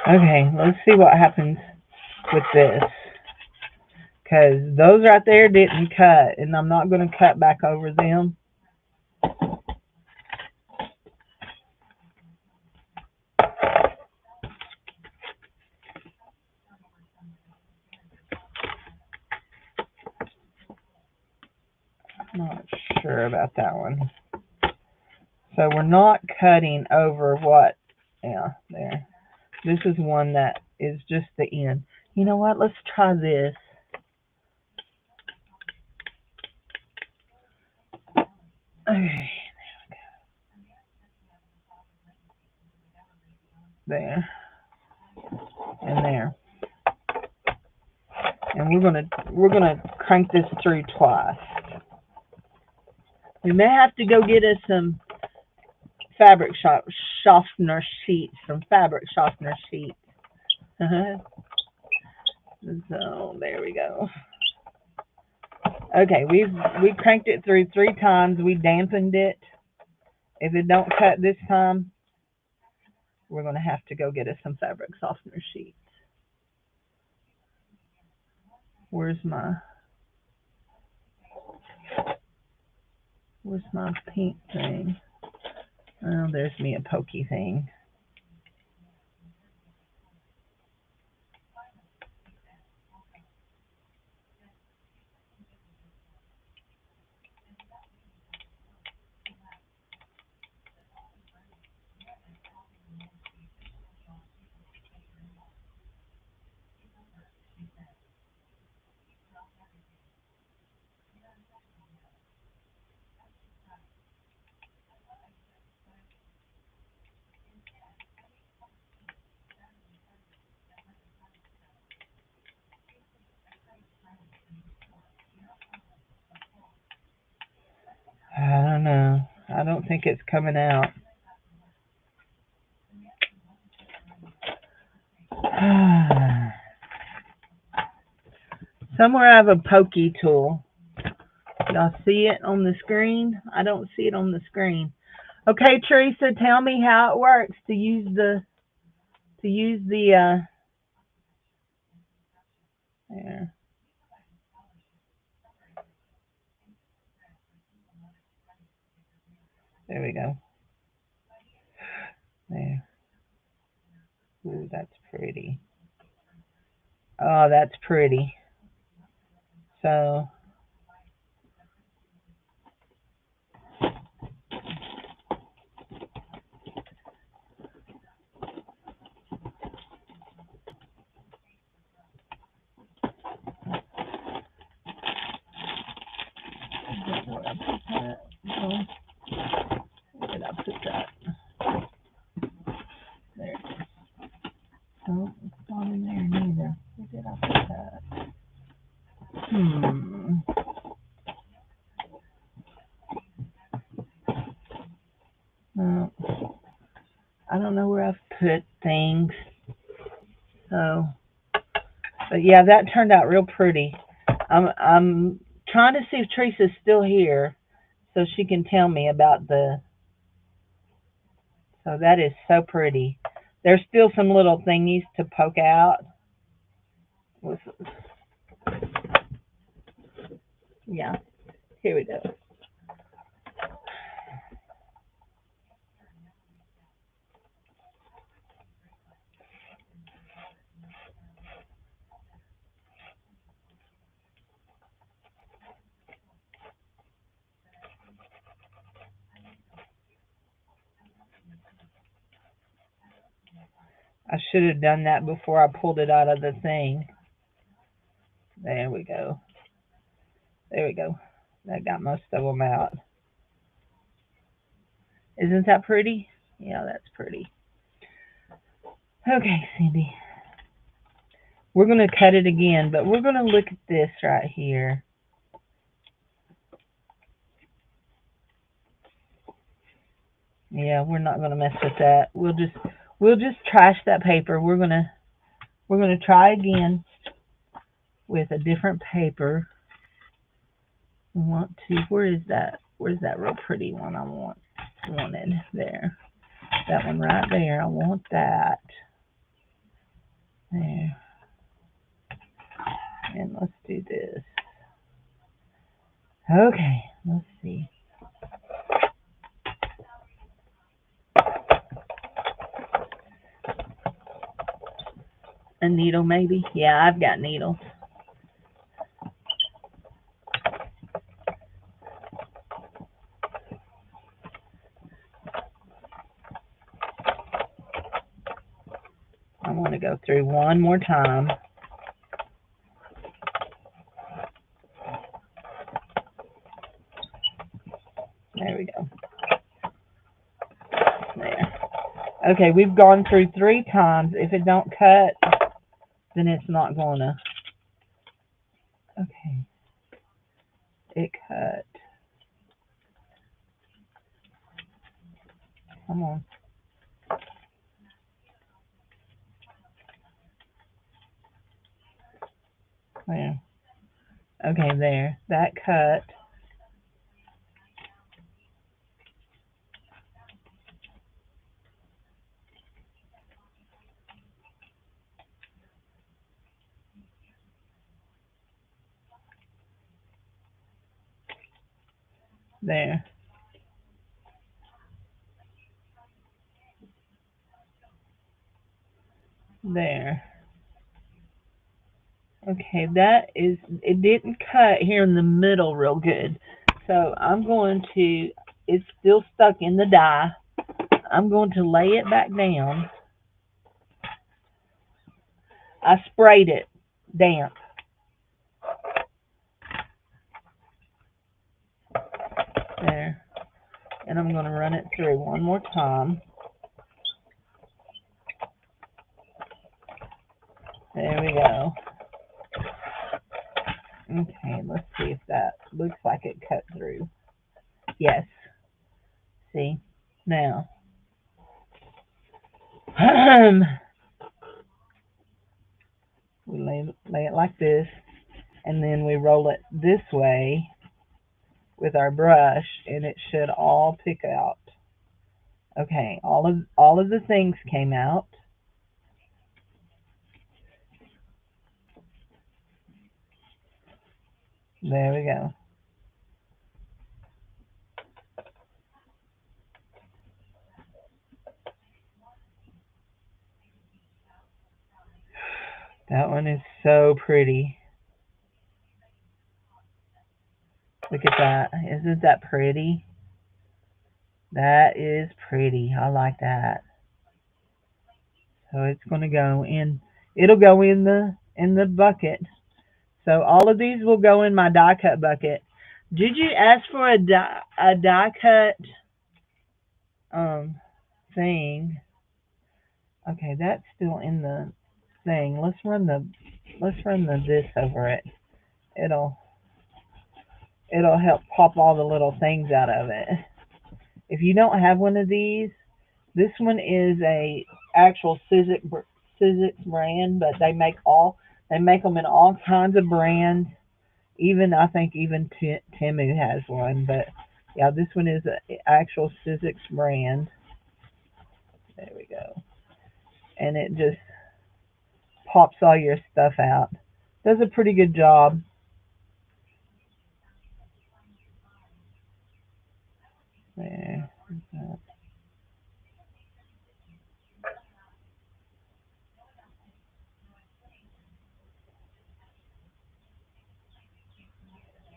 S1: Okay, let's see what happens with this. Because those right there didn't cut, and I'm not going to cut back over them. Not sure about that one. So we're not cutting over what, yeah, there. This is one that is just the end. You know what? Let's try this. Okay. There. And there. And we're gonna crank this through twice. We may have to go get us some fabric softener sheets, some fabric softener sheets. So there we go. Okay, we cranked it through 3 times. We dampened it. If it don't cut this time, we're going to have to go get us some fabric softener sheets. Where's my pink thing? Oh, there's me a pokey thing. I don't know. I don't think it's coming out. Somewhere I have a pokey tool. Y'all see it on the screen? I don't see it on the screen. Okay, Teresa, tell me how it works to use the there. There we go. There. Ooh, that's pretty. Oh, that's pretty. So where I put that? Oh, where did I put that? There. Oh, it's not in there neither. Where did I put that? No, I don't know where I've put things. So, but yeah, that turned out real pretty. I'm trying to see if Teresa's still here so she can tell me about the. So that is so pretty. There's still some little thingies to poke out. Yeah, here we go. I should have done that before I pulled it out of the thing. There we go. There we go. That got most of them out. Isn't that pretty? Yeah, that's pretty. Okay, Cindy. We're going to cut it again, but we're going to look at this right here. Yeah, we're not going to mess with that. We'll just trash that paper. We're going to try again with a different paper. We want to, where's that real pretty one I wanted there. That one right there. I want that. There. And let's do this. Okay, let's see. A needle maybe? Yeah, I've got needles. I want to go through one more time. There we go. There. Okay, we've gone through 3 times. If it don't cut, then it's not gonna. Okay. It cut. Come on. There. Okay, there. That cut. There. There. Okay, that is, it didn't cut here in the middle real good. So I'm going to, it's still stuck in the die. I'm going to lay it back down. I sprayed it damp. There. And I'm going to run it through one more time. There we go. Okay, let's see if that looks like it cut through. Yes. See? Now. We lay it like this, and then we roll it this way with our brush, and it should all pick out. Okay, all of the things came out. There we go. That one is so pretty. Look at that. Isn't that pretty? That is pretty. I like that. So it's going to go in. It'll go in the bucket. So all of these will go in my die cut bucket. Did you ask for a die cut um thing? Okay, that's still in the thing. Let's run the this over it. It'll it'll help pop all the little things out of it. If you don't have one of these, this one is a actual Sizzix brand, but they make them in all kinds of brands. Even I think even Temu has one, but yeah, this one is an actual Sizzix brand. There we go, and it just pops all your stuff out. Does a pretty good job. There,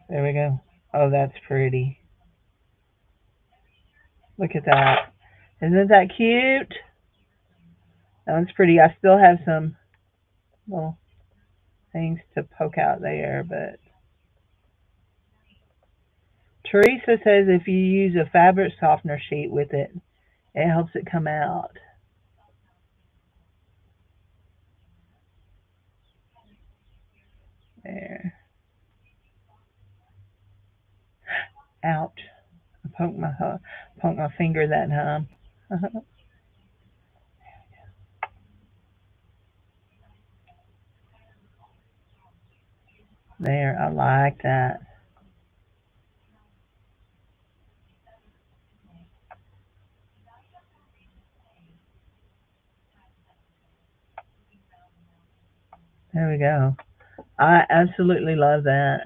S1: there we go. Oh, that's pretty. Look at that. Isn't that cute? That one's pretty. I still have some little things to poke out there, but Teresa says if you use a fabric softener sheet with it, it helps it come out. There. Ouch. I poked my finger that time. There, I like that. There we go. I absolutely love that.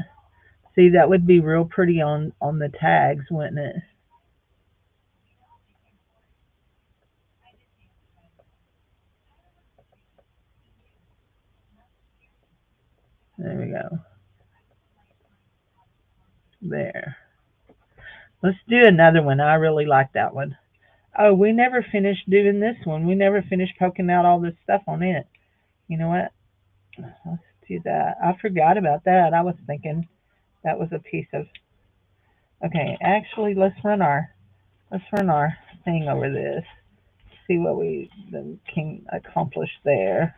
S1: See, that would be real pretty on the tags, wouldn't it? There we go. There. Let's do another one. I really like that one. Oh, we never finished doing this one. We never finished poking out all this stuff on it. You know what? Let's do that. I forgot about that. I was thinking that was a piece of. Okay, actually, let's run our thing over this. See what we can accomplish there.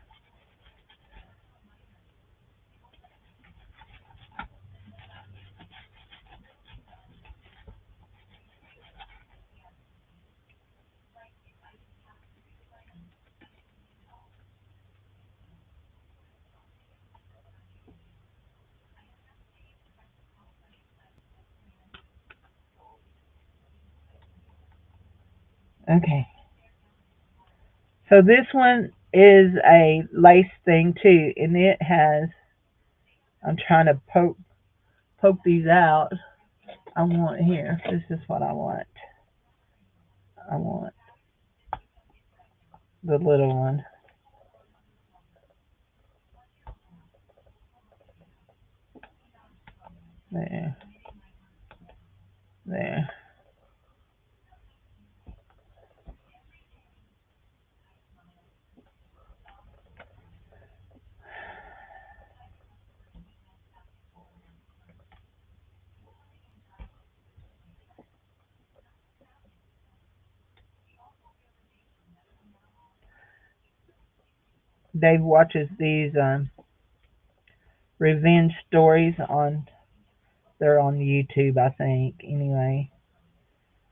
S1: Okay. So this one is a lace thing too, and it has. I'm trying to poke these out. I want here. This is what I want. I want the little one. There. There. Dave watches these revenge stories on. They're on YouTube, I think. Anyway,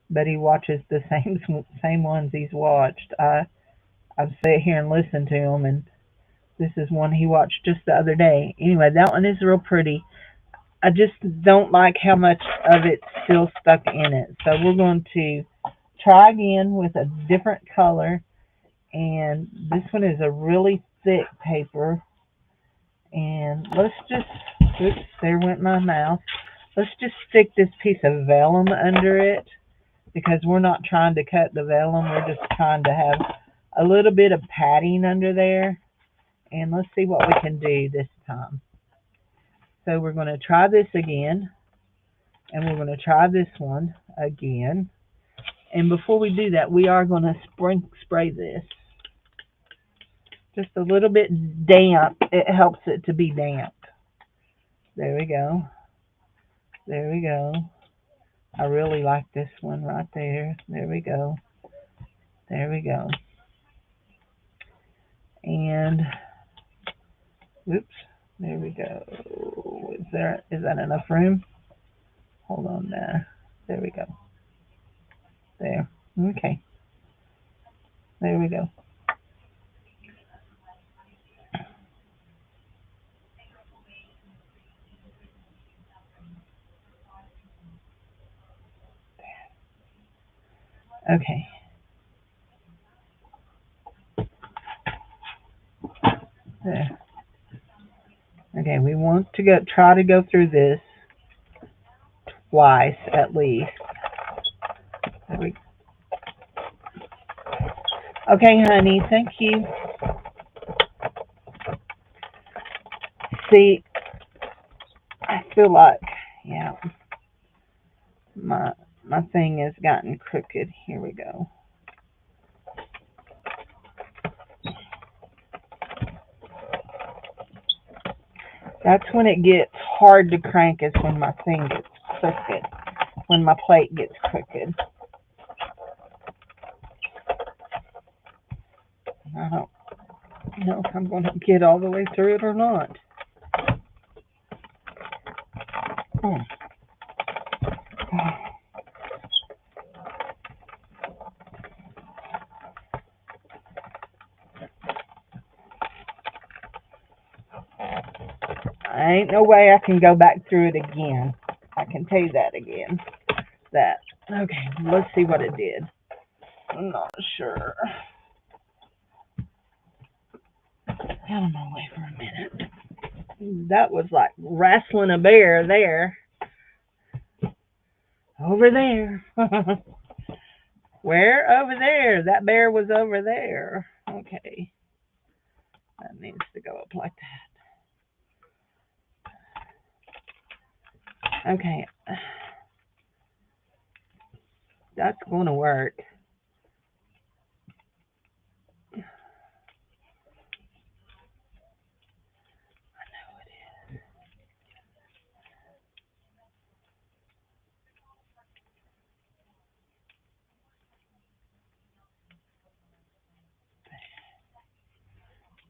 S1: but he watches the same ones he's watched. I've sat here and listened to him, and this is one he watched just the other day. Anyway, that one is real pretty. I just don't like how much of it's still stuck in it. So we're going to try again with a different color. And this one is a really thick paper. And let's just, oops, there went my mouse. Let's just stick this piece of vellum under it because we're not trying to cut the vellum. We're just trying to have a little bit of padding under there. And let's see what we can do this time. So we're going to try this again. And we're going to try this one again. And before we do that, we are going to spray this. Just a little bit damp. It helps it to be damp. There we go. There we go. I really like this one right there. There we go. There we go. And, oops, there we go. Is that enough room? Hold on there. There we go. There. Okay. There we go. Okay. There. Okay, we want to try to go through this twice at least. Okay, honey, thank you. See, I feel like, yeah, my thing has gotten crooked. Here we go. That's when it gets hard to crank, is when my thing gets crooked, when my plate gets crooked. I don't know if I'm going to get all the way through it or not. Oh. Ain't no way I can go back through it again. I can tell you that again. That. Okay, let's see what it did. I'm not sure. Out of my way for a minute. That was like wrestling a bear there. Over there. Where? Over there. That bear was over there. Okay. That needs to go up like that. Okay. That's going to work.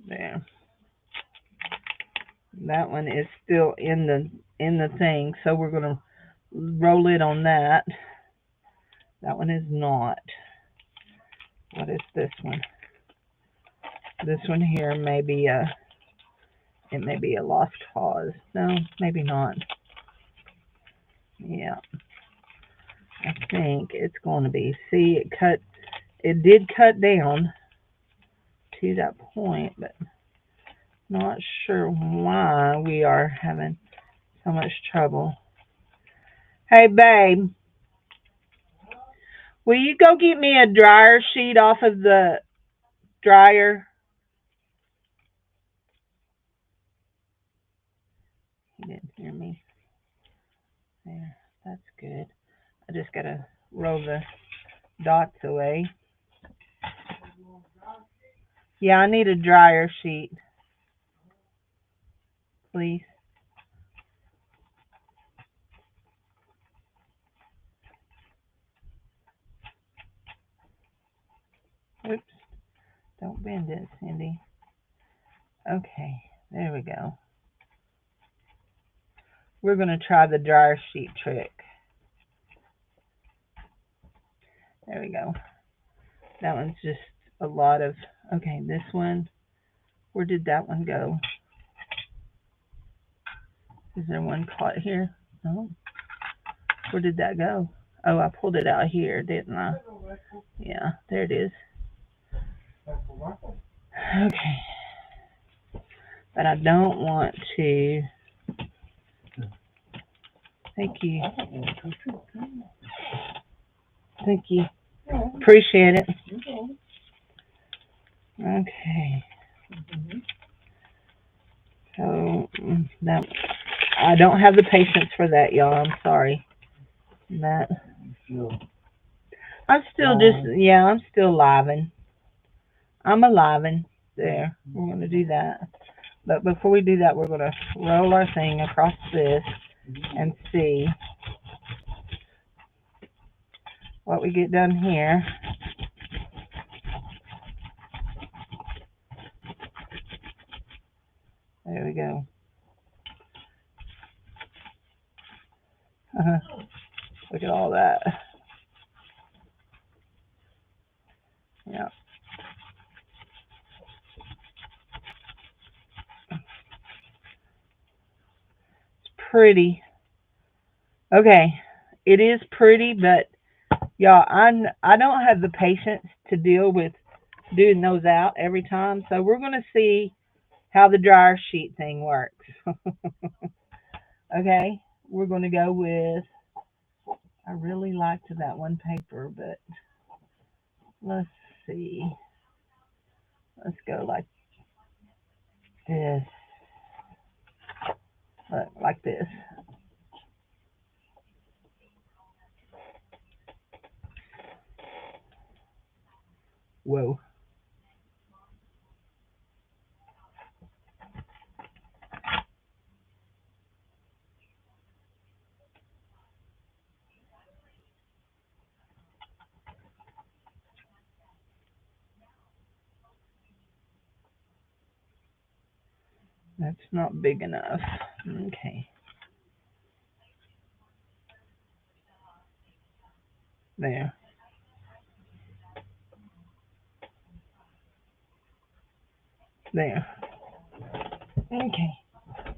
S1: There. That one is still in the thing, so we're gonna roll it on that. That one is not. What is this one? This one here may be it may be a lost cause. No, maybe not. Yeah. I think it's going to be. See, it did cut down to that point, but not sure why we are having so much trouble. Hey, babe, will you go get me a dryer sheet off of the dryer? He didn't hear me. There, that's good. I just gotta roll the dots away. Yeah, I need a dryer sheet, please. Oops, don't bend it, Cindy. Okay, there we go. We're gonna try the dryer sheet trick. There we go. That one's just a lot of, okay, this one, where did that one go? Is there one caught here? No. Where did that go? Oh, I pulled it out here, didn't I? Yeah, there it is. Okay. But I don't want to. Thank you. Thank you. Appreciate it. Okay. So that I don't have the patience for that, y'all. I'm sorry. That I'm still just yeah, I'm still livin'. I'm alivin'. There. We're gonna do that. But before we do that, we're gonna roll our thing across this and see what we get done here. There we go. Look at all that. Yeah. It's pretty. Okay. It is pretty, but y'all, I don't have the patience to deal with doing those out every time. So we're gonna see how the dryer sheet thing works. Okay. We're gonna go with I really liked that one paper, but let's see. Let's go like this. Like this. Whoa. That's not big enough. Okay. There. There. Okay.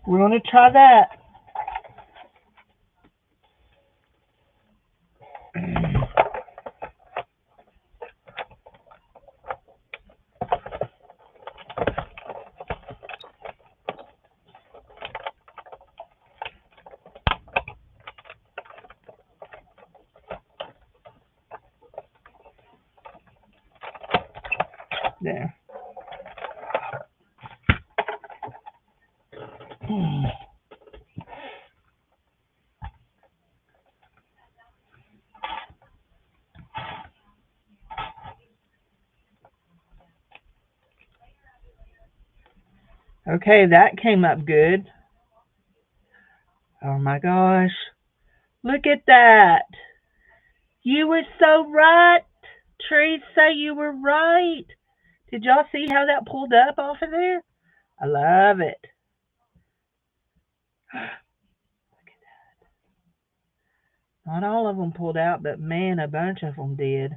S1: We're going to try that. There. Okay, that came up good. Oh my gosh. Look at that. You were so right. Teresa, you were right. Did y'all see how that pulled up off of there? I love it. Not all of them pulled out, but man, a bunch of them did.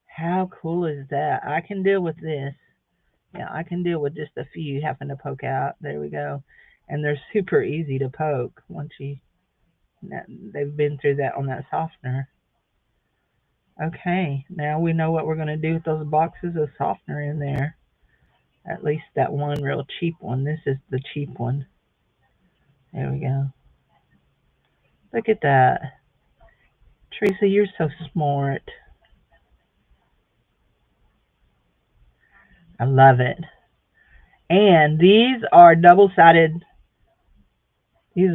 S1: How cool is that? I can deal with this. Yeah, I can deal with just a few having to poke out. There we go. And they're super easy to poke once they've been through that on that softener. Okay, now we know what we're going to do with those boxes of softener in there. At least that one real cheap one. This is the cheap one. There we go. Look at that. Teresa, you're so smart. I love it. And these are double-sided. These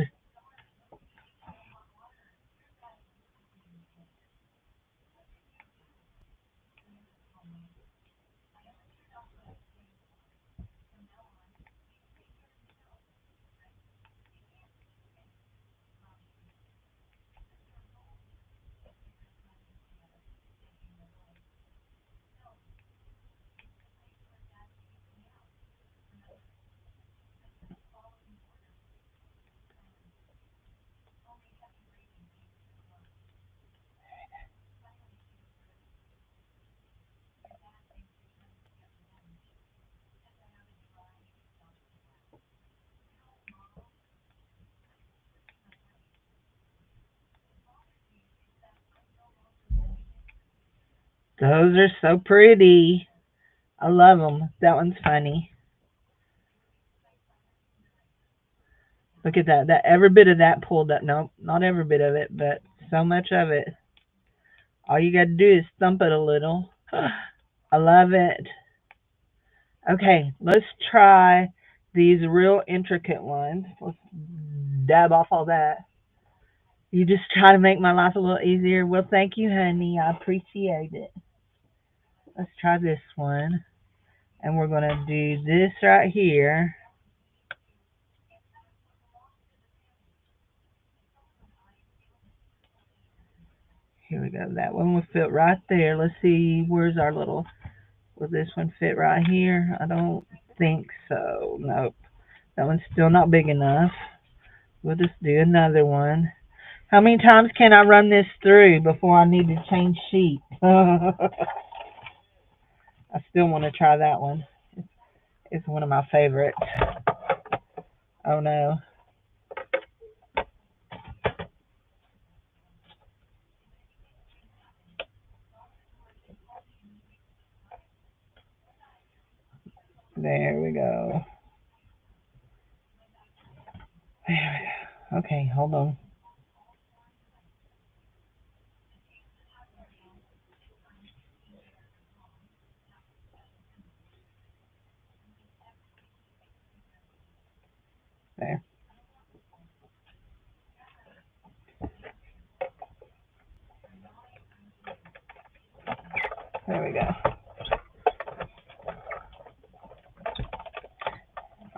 S1: those are so pretty. I love them. That one's funny. Look at that. That every bit of that pulled up. Nope, not every bit of it, but so much of it. All you got to do is thump it a little. I love it. Okay, let's try these real intricate ones. Let's dab off all that. You just try to make my life a little easier. Well, thank you, honey. I appreciate it. Let's try this one. And we're going to do this right here. Here we go. That one will fit right there. Let's see. Where's our little... Will this one fit right here? I don't think so. Nope. That one's still not big enough. We'll just do another one. How many times can I run this through before I need to change sheet? I still want to try that one. It's one of my favorites. Oh no. There we go. There we go. Okay, hold on. There. There we go.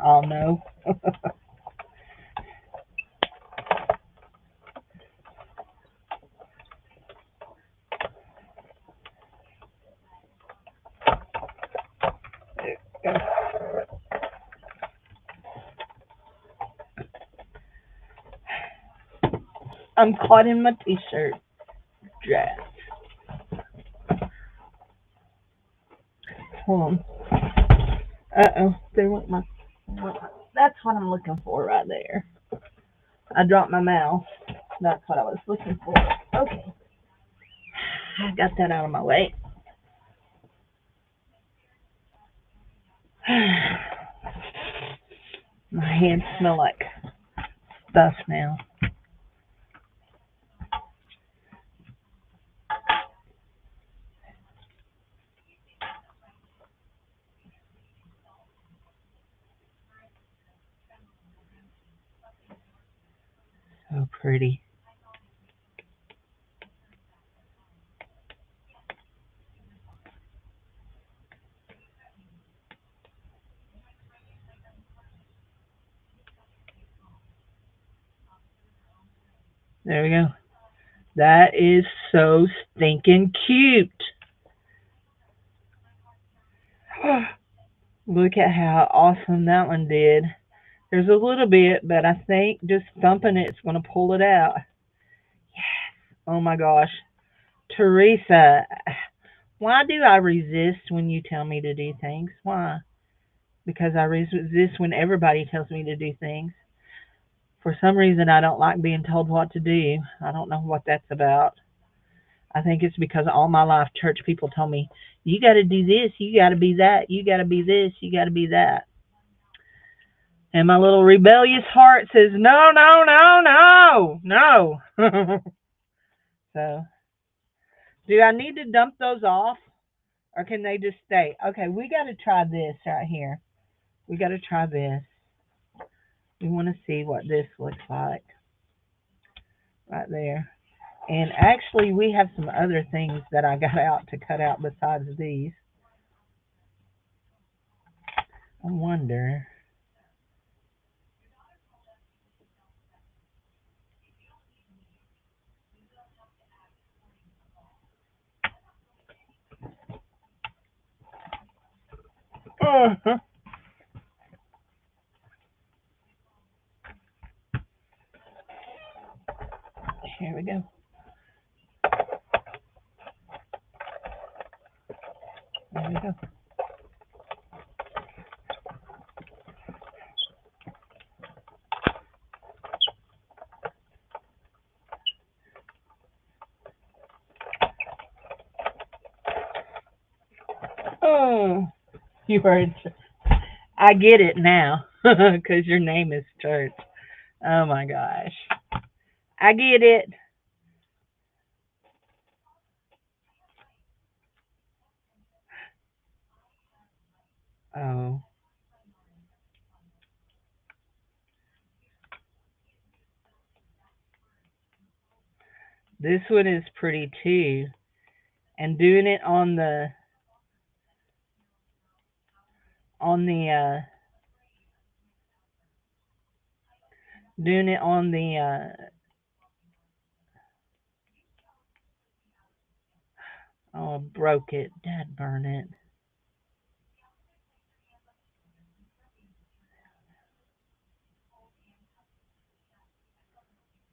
S1: Oh no. There we go. I'm caught in my t-shirt dress. Hold on. Uh-oh. They want my... That's what I'm looking for right there. I dropped my mouse. That's what I was looking for. Okay. I got that out of my way. My hands smell like stuff now. So pretty. There we go. That is so stinking cute. Look at how awesome that one did. There's a little bit, but I think just thumping it's going to pull it out. Yes. Oh my gosh. Teresa, why do I resist when you tell me to do things? Why? Because I resist when everybody tells me to do things. For some reason, I don't like being told what to do. I don't know what that's about. I think it's because all my life church people told me, you got to do this, you got to be that, you got to be this, you got to be that. And my little rebellious heart says, no, no, no, no, no. So Do I need to dump those off or can they just stay? Okay, we got to try this right here. We got to try this. We want to see what this looks like right there. And actually, we have some other things that I got out to cut out besides these. I wonder. Uh-huh. Here we go. There we go. Oh, you heard. I get it now because your name is Church. Oh my gosh. I get it. Oh, this one is pretty too. And doing it on the doing it on the oh, I broke it. Dad burn it.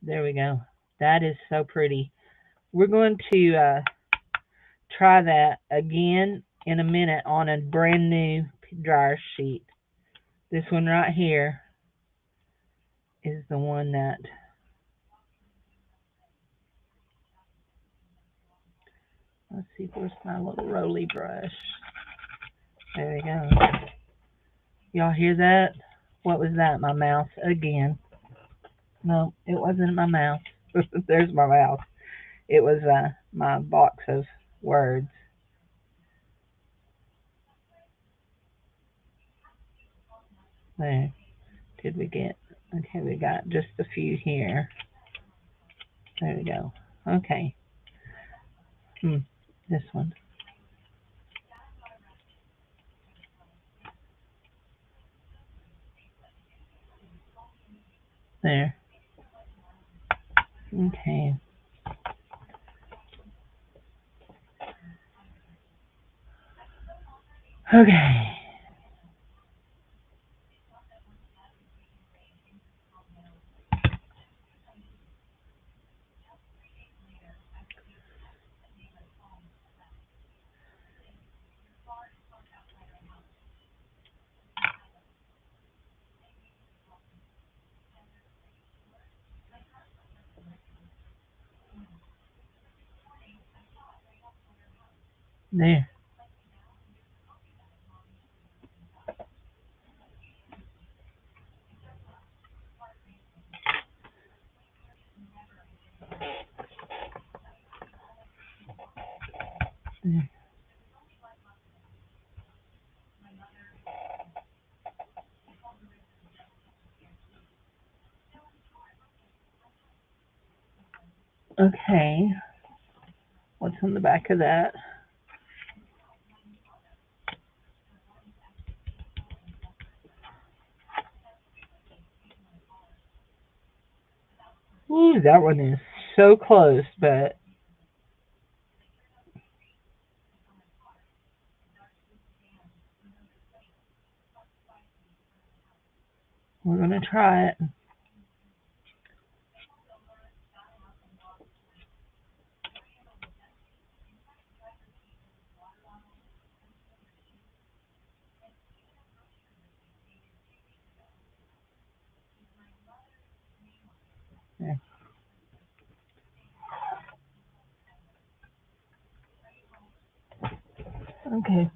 S1: There we go. That is so pretty. We're going to try that again in a minute on a brand new dryer sheet. This one right here is the one that, let's see, where's my little roly brush? There we go. Y'all hear that? What was that? My mouse again. No, it wasn't my mouse. There's my mouse. It was my box of words. There. Did we get? Okay, we got just a few here. There we go. Okay. This one. There. Okay. Okay. There. There. Okay. What's on the back of that? Ooh, that one is so close, but we're gonna try it. There. Okay.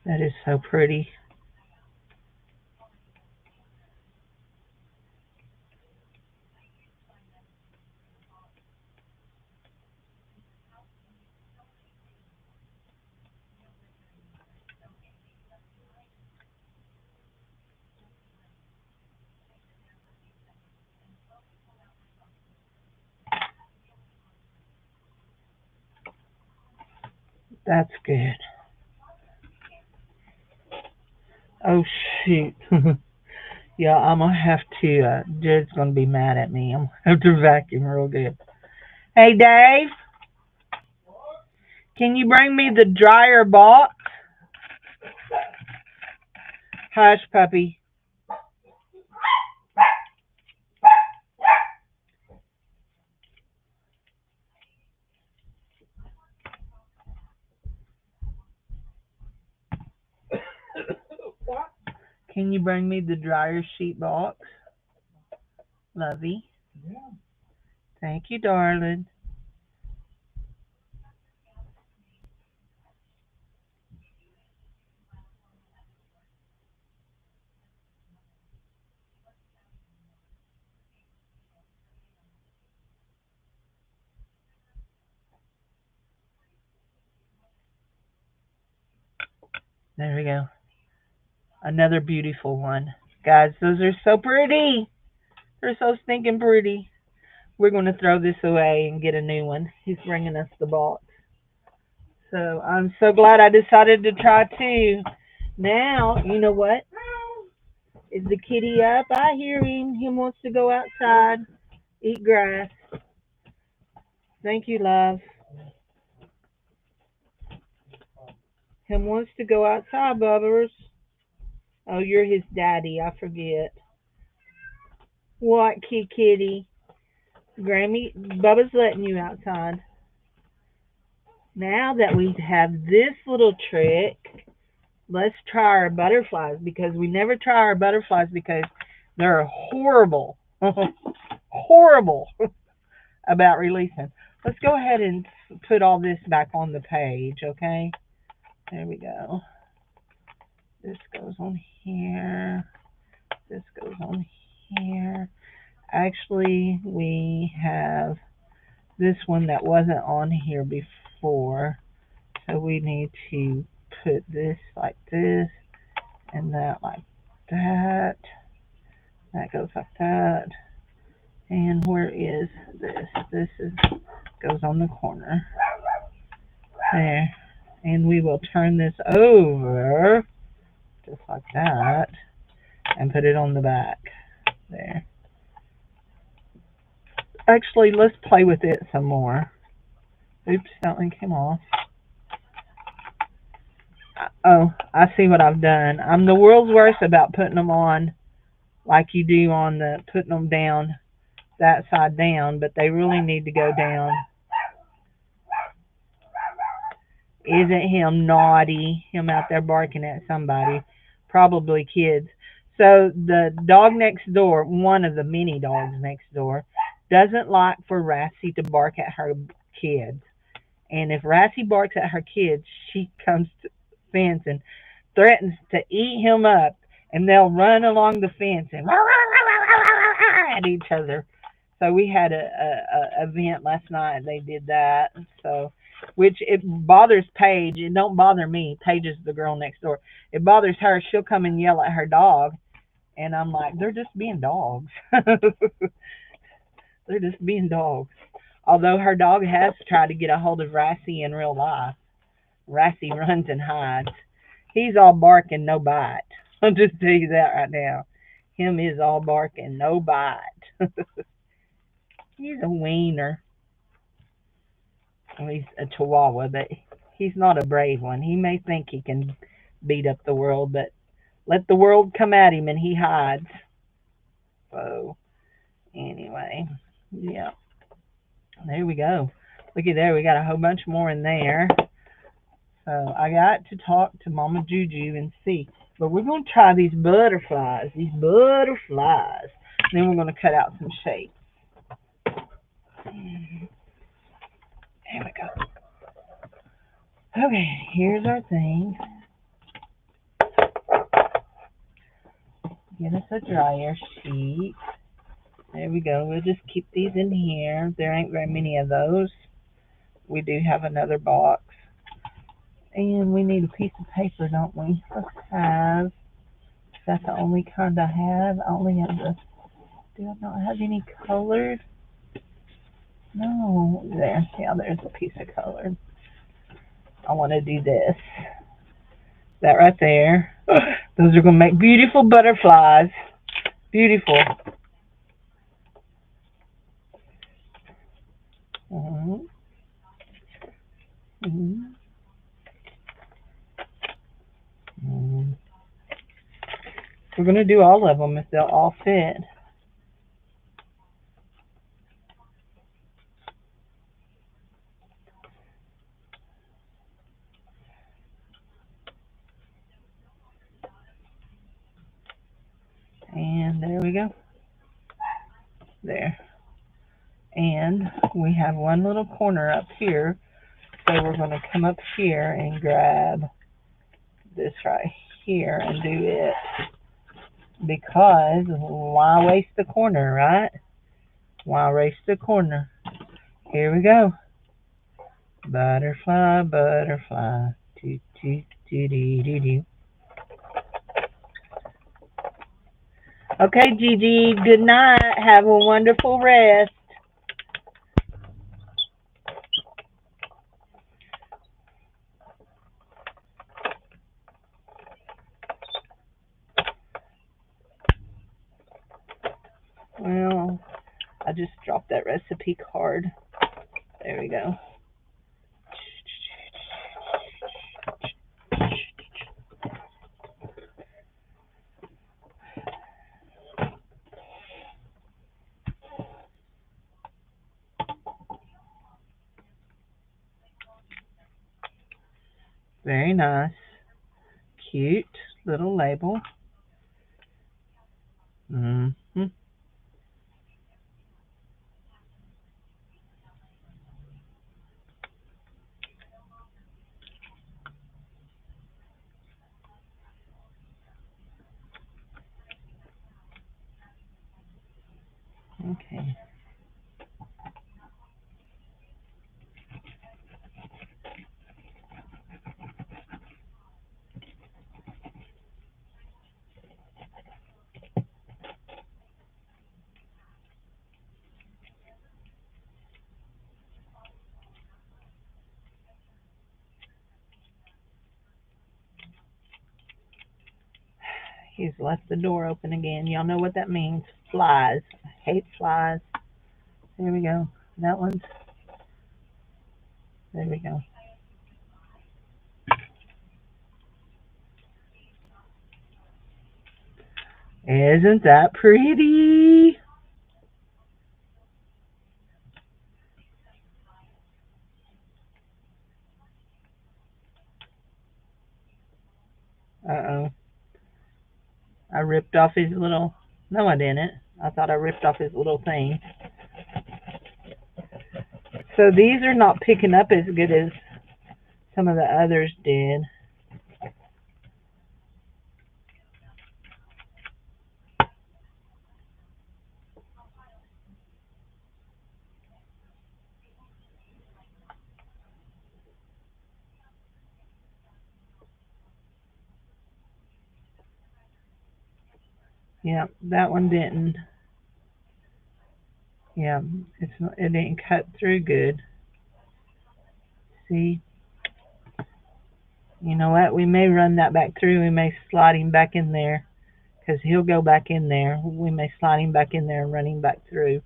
S1: That is so pretty. That's good. Oh shoot. Yeah, I'm gonna have to. Jared's gonna be mad at me. I'm gonna have to vacuum real good. Hey, Dave, can you bring me the dryer box? Hush, puppy. Can you bring me the dryer sheet box? Lovey.
S2: Yeah.
S1: Thank you, darling. There we go. Another beautiful one. Guys, those are so pretty. They're so stinking pretty. We're going to throw this away and get a new one. He's bringing us the box. So I'm so glad I decided to try too. Now, you know what? Is the kitty up? I hear him. He wants to go outside, eat grass. Thank you, love. Him wants to go outside, Bubbers. Oh, you're his daddy. I forget. What, kitty? Grammy, Bubba's letting you outside. Now that we have this little trick, let's try our butterflies because we never try our butterflies because they're horrible. Horrible about releasing. Let's go ahead and put all this back on the page, okay? There we go. This goes on here. This goes on here. Actually, we have this one that wasn't on here before. So we need to put this like this and that like that. That goes like that. And where is this? This is goes on the corner. There. And we will turn this over just like that and put it on the back. There. Actually, let's play with it some more. Oops, that one came off. Oh, I see what I've done. I'm the world's worst about putting them on like you do on the putting them down that side down, but they really need to go down. Isn't him naughty? Him out there barking at somebody, probably kids. So the dog next door, one of the many dogs next door, doesn't like for Rassie to bark at her kids. And if Rassie barks at her kids, she comes to the fence and threatens to eat him up, and they'll run along the fence and at each other. So we had a event last night. They did that. So, which it bothers Paige. It don't bother me. Paige is the girl next door. It bothers her. She'll come and yell at her dog, and I'm like, they're just being dogs. They're just being dogs. Although her dog has tried to get a hold of Rassie in real life. Rassie runs and hides. He's all bark and no bite. I'll just tell you that right now. Him is all bark and no bite. He's a wiener. Well, he's a chihuahua, but he's not a brave one. He may think he can beat up the world, but let the world come at him and he hides. So, anyway, yeah. There we go. Look at there. We got a whole bunch more in there. So I got to talk to Mama Juju and see. But we're going to try these butterflies. These butterflies. Then we're going to cut out some shapes. There we go. Okay, here's our thing. Get us a dryer sheet. There we go. We'll just keep these in here. There ain't very many of those. We do have another box. And we need a piece of paper, don't we? Let's have. Is that the only kind I have? I only have the. Do I not have any colored? No. There. Yeah, there's a piece of colored. I want to do this. That right there. Those are going to make beautiful butterflies. Beautiful. Mm-hmm. Mm-hmm. Mm-hmm. We're going to do all of them if they'll all fit. And there we go. There. And we have one little corner up here. So we're going to come up here and grab this right here and do it. Because why waste the corner, right? Why waste the corner? Here we go. Butterfly, butterfly. Toot, toot, toot, doo, doo, doo. Okay, Gigi, good night. Have a wonderful rest. Well, I just dropped that recipe card. There we go. Very nice. Cute little label. Mm-hmm. Okay. He's left the door open again. Y'all know what that means. Flies. I hate flies. There we go. That one's. There we go. Isn't that pretty? Uh-oh. I ripped off his little... No, I didn't. I thought I ripped off his little thing. So these are not picking up as good as some of the others did. Yeah, that one didn't. Yeah, it didn't cut through good. See? You know what? We may run that back through. We may slide him back in there. Because he'll go back in there. We may slide him back in there and run him back through.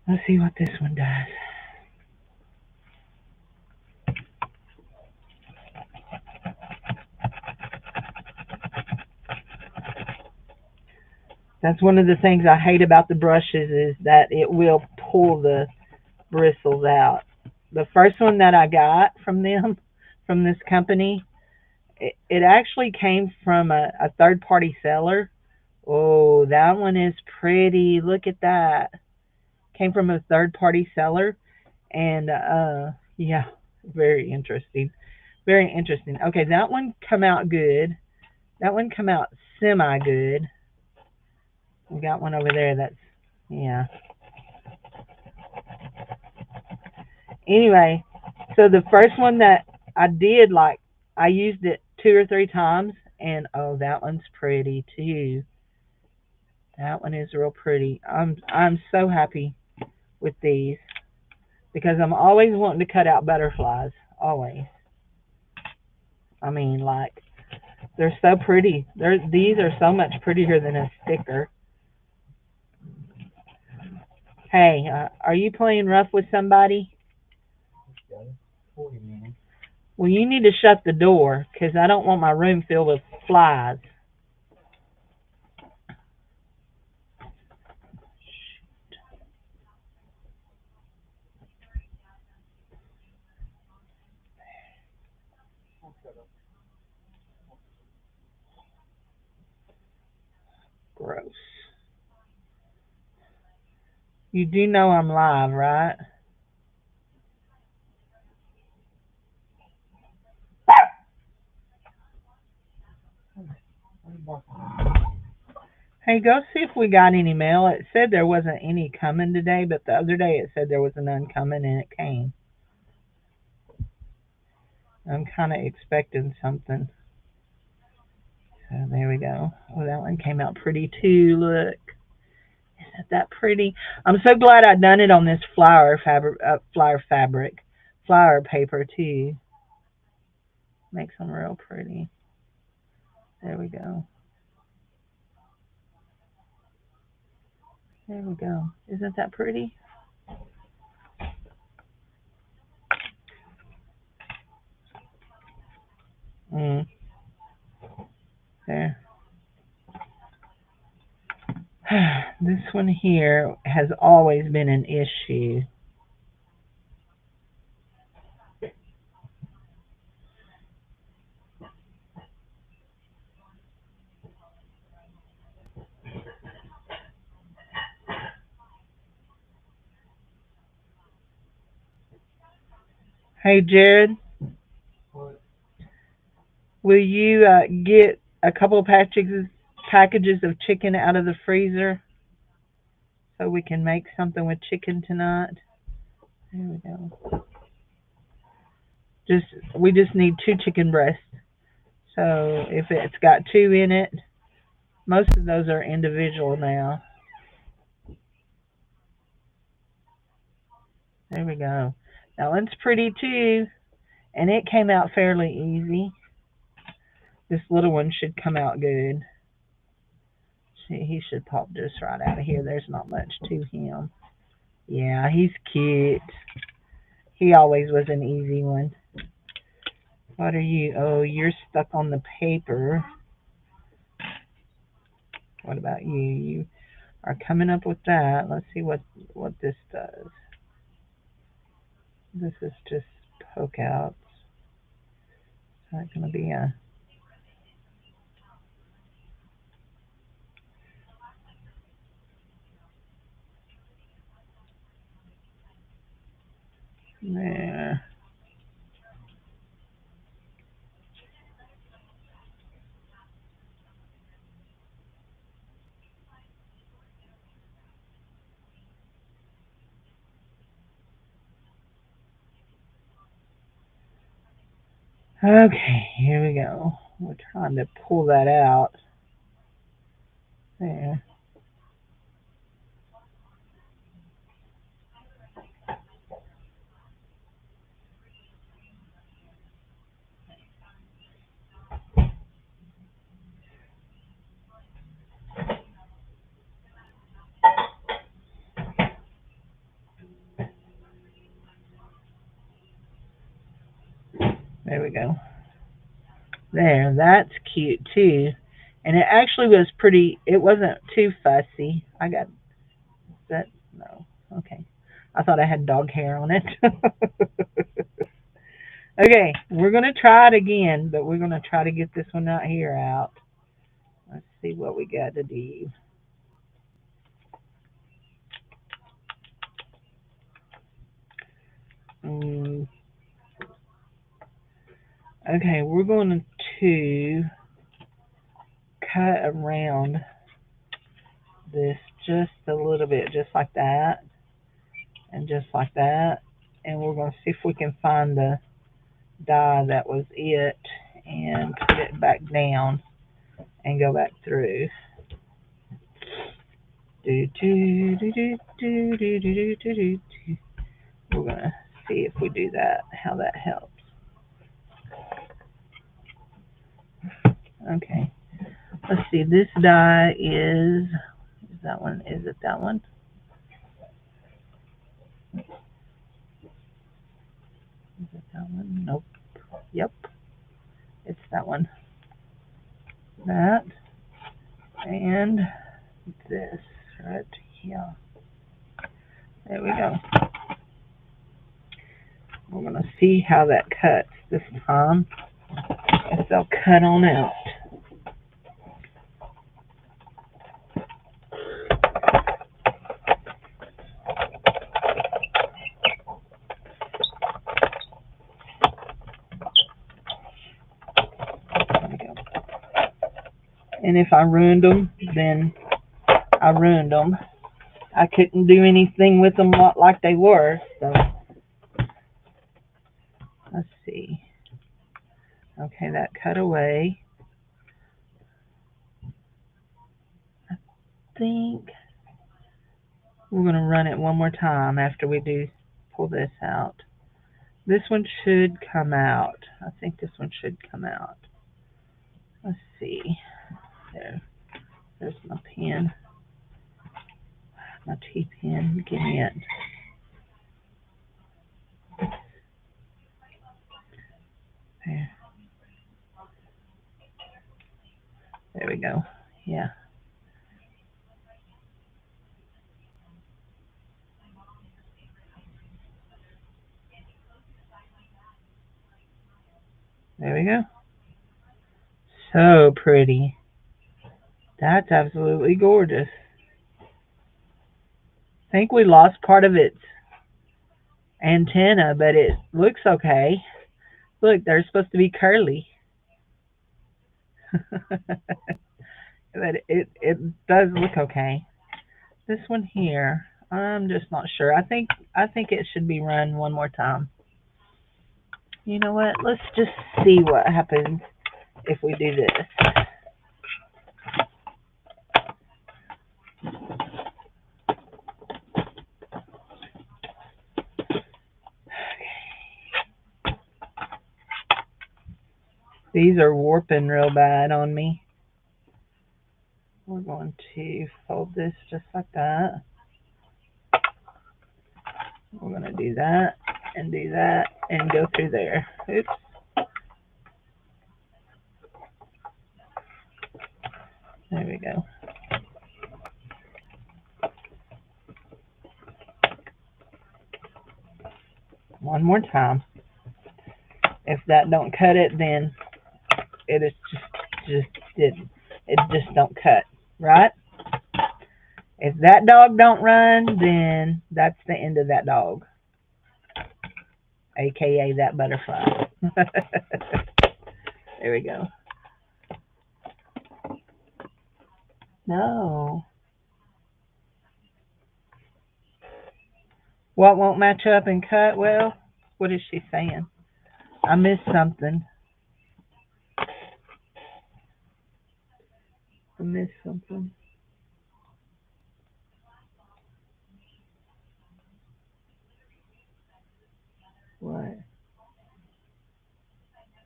S1: Let's see what this one does. That's one of the things I hate about the brushes is that it will pull the bristles out. The first one that I got from them, from this company, it actually came from a third-party seller. Oh, that one is pretty. Look at that. Came from a third-party seller. And, yeah, very interesting. Very interesting. Okay, that one come out good. That one come out semi-good. We got one over there that's, yeah. Anyway, so the first one that I did, like, I used it 2 or 3 times, and oh, that one's pretty too. That one is real pretty. I'm so happy with these because I'm always wanting to cut out butterflies. Always. I mean, like, they're so pretty. These are so much prettier than a sticker. Hey, are you playing rough with somebody?
S2: Got it. 40 minutes.
S1: Well, you need to shut the door because I don't want my room filled with flies. Gross. You do know I'm live, right? Hey, go see if we got any mail. It said there wasn't any coming today, but the other day it said there was none coming and it came. I'm kind of expecting something. So there we go. Oh, that one came out pretty too. Look. Isn't that pretty? I'm so glad I done it on this flower paper too. Makes them real pretty. There we go. There we go. Isn't that pretty? Mm. There. This one here has always been an issue. Hey, Jared,
S2: What?
S1: will you get a couple of packages of chicken out of the freezer so we can make something with chicken tonight? There we go. We just need 2 chicken breasts. So if it's got 2 in it, most of those are individual now. There we go. That one's pretty too, and it came out fairly easy. This little one should come out good. See, he should pop just right out of here. There's not much to him. Yeah, he's cute. He always was an easy one. What are you? Oh, you're stuck on the paper. What about you? You are coming up with that. Let's see what this does. This is just poke outs. It's not going to be a... There. Okay, here we go. We're trying to pull that out. There. There we go. There, that's cute too. And it actually was pretty, it wasn't too fussy. I got that, no, okay. I thought I had dog hair on it. Okay, we're going to try it again, but we're going to try to get this one out here out. Let's see what we got to do. Okay, we're going to cut around this just a little bit, just like that, and just like that. And we're going to see if we can find the die that was it and put it back down and go back through. Do, do, do, do, do, do, do, do, do, do. We're going to see if we do that, how that helps. Okay. Let's see, this die is that one? Is it that one? Is it that one? Nope. Yep. It's that one. That. And this right here. There we go. We're going to see how that cuts this time. If they'll cut on out. There we go. And if I ruined them, then I ruined them. I couldn't do anything with them like they were, so let's see. Okay, that cut away. I think we're going to run it one more time after we do pull this out. This one should come out. I think this one should come out. Let's see. There's my pen. My T-pen. Give me it. There. There we go. Yeah. There we go. So pretty. That's absolutely gorgeous. I think we lost part of its antenna, but it looks okay. Look, they're supposed to be curly. But it does look okay. This one here, I'm just not sure. I think it should be run one more time. You know what? Let's just see what happens if we do this. These are warping real bad on me. We're going to fold this just like that. We're going to do that and go through there. Oops. There we go. One more time. If that don't cut it, then it is just didn't. It just don't cut, right? If that dog don't run, then that's the end of that dog, aka that butterfly. There we go. No. What won't match up and cut? Well, what is she saying? I missed something. I missed something. What?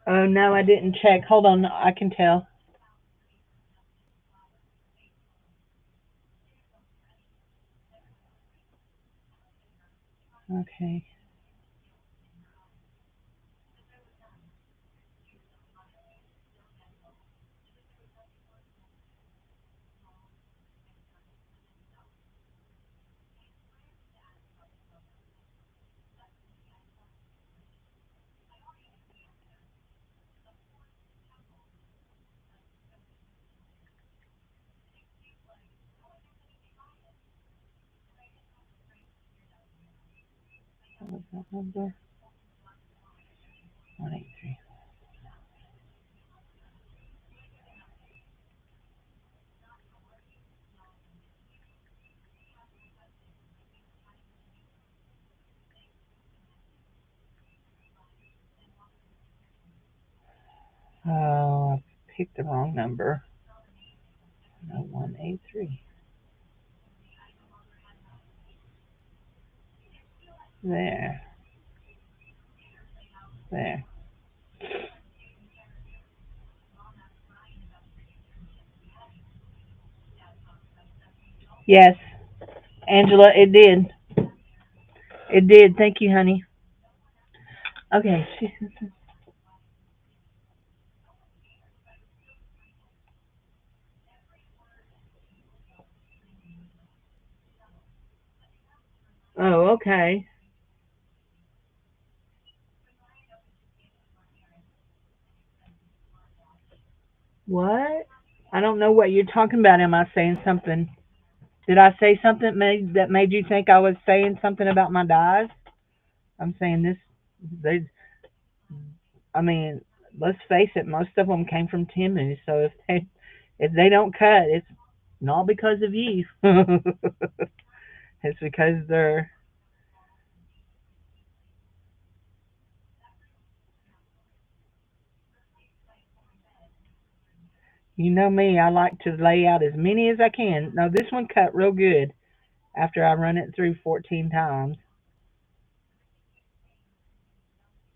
S1: Oh, no, I didn't check. Hold on, I can tell. Okay. What was that number? 183. Oh, I picked the wrong number. No, 183. There. There. Yes, Angela, it did. It did. Thank you, honey. Okay. Oh, okay. What? I don't know what you're talking about. Am I saying something? Did I say something that made you think I was saying something about my dyes? I'm saying this. They. I mean, let's face it. Most of them came from Timu. So if they don't cut, it's not because of you. It's because they're. You know me. I like to lay out as many as I can. Now this one cut real good after I run it through 14 times.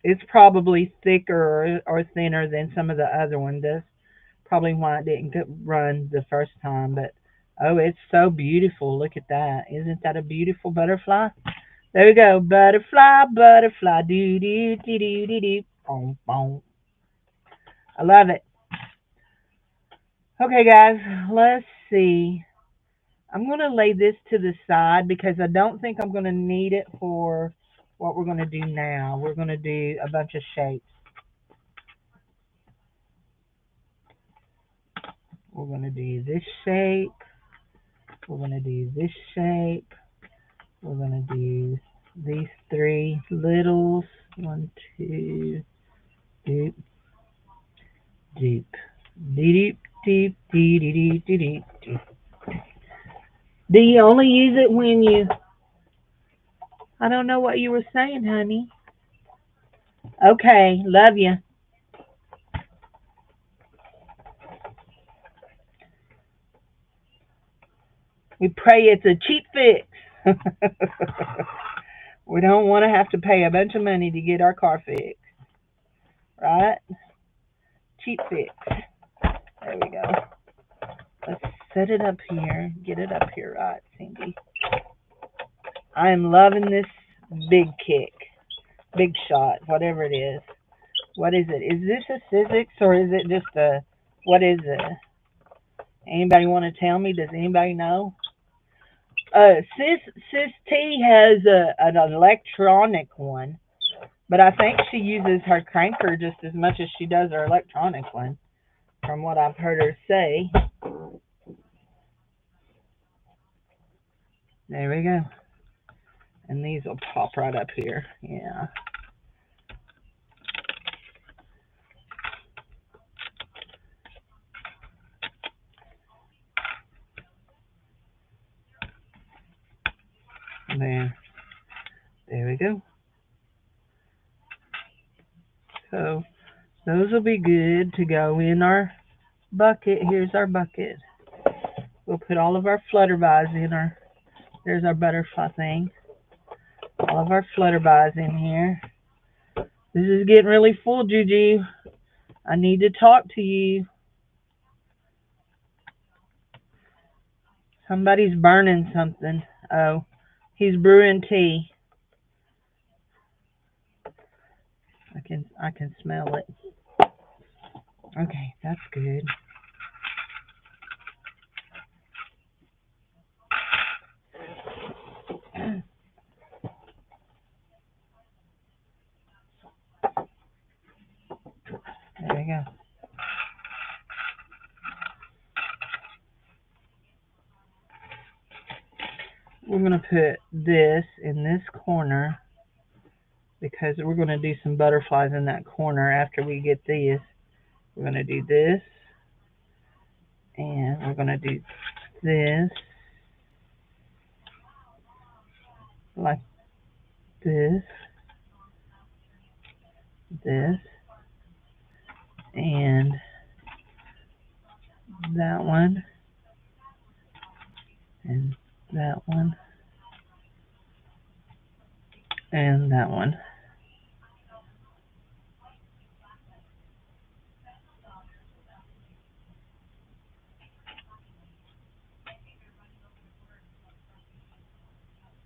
S1: It's probably thicker or thinner than some of the other ones. That's probably why it didn't run the first time. But oh, it's so beautiful. Look at that. Isn't that a beautiful butterfly? There we go. Butterfly, butterfly. Do do do do do do. Boom, boom. I love it. Okay, guys. Let's see. I'm gonna lay this to the side because I don't think I'm gonna need it for what we're gonna do now. We're gonna do a bunch of shapes. We're gonna do this shape. We're gonna do this shape. We're gonna do these three littles. One, two, doop, doop, deep, deep, deep, deep, deep, deep, deep. Do you only use it when you? I don't know what you were saying, honey. Okay, love you. We pray it's a cheap fix. We don't want to have to pay a bunch of money to get our car fixed, right? Cheap fix. There we go. Let's set it up here. Get it up here, right, Cindy? I am loving this big kick, big shot, whatever it is. What is it? Is this a physics or is it just a? What is it? Anybody want to tell me? Does anybody know? Sis T has an electronic one, but I think she uses her cranker just as much as she does her electronic one, from what I've heard her say. There we go. And these will pop right up here. Yeah. There. There we go. So those will be good to go in our bucket. Here's our bucket. We'll put all of our flutterbies in our. There's our butterfly thing. All of our flutterbies in here. This is getting really full, Juju. I need to talk to you. Somebody's burning something. Oh, he's brewing tea. I can smell it. Okay, that's good. There we go. We're gonna put this in this corner because we're gonna do some butterflies in that corner after we get this. We're gonna do this and we're gonna do this like this, this, and that one, and that one, and that one.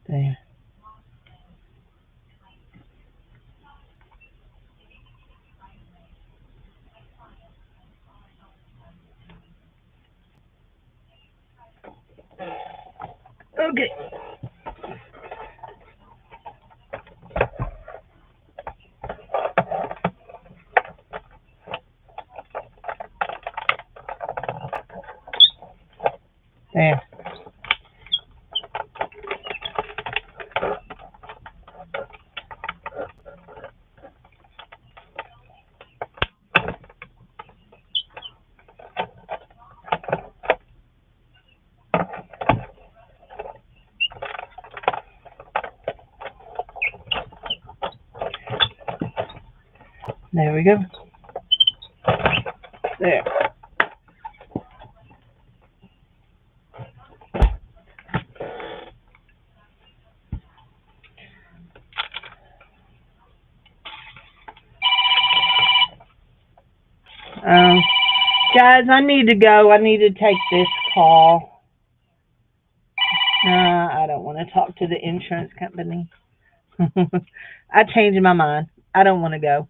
S1: There. Okay. There. There we go. There. Um, Guys, I need to go. I need to take this call. I don't want to talk to the insurance company. I changed my mind. I don't want to go.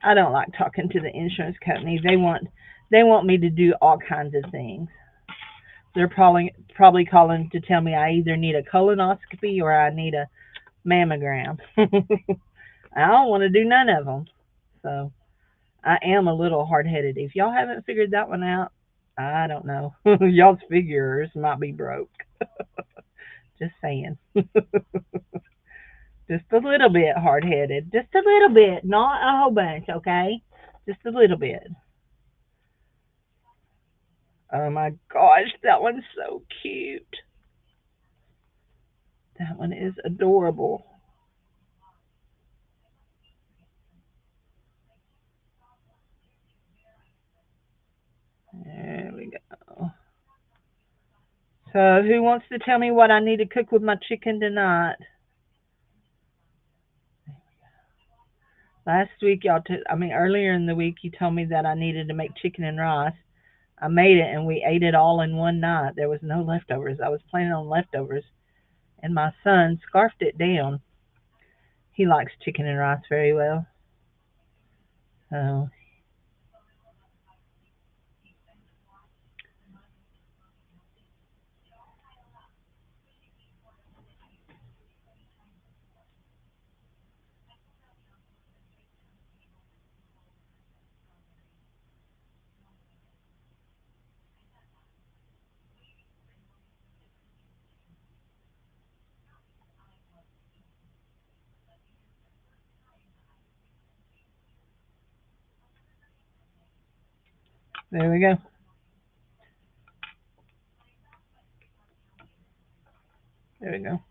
S1: I don't like talking to the insurance company. They want me to do all kinds of things. They're probably calling to tell me I either need a colonoscopy or I need a mammogram. I don't want to do none of them. So I am a little hard headed. If y'all haven't figured that one out, I don't know. Y'all's figures might be broke. Just saying. Just a little bit hard headed. Just a little bit. Not a whole bunch, okay? Just a little bit. Oh my gosh, that one's so cute. That one is adorable. There we go. So, who wants to tell me what I need to cook with my chicken tonight? Last week, earlier in the week, you told me that I needed to make chicken and rice. I made it and we ate it all in one night. There was no leftovers. I was planning on leftovers, and my son scarfed it down. He likes chicken and rice very well. So, there we go. There we go.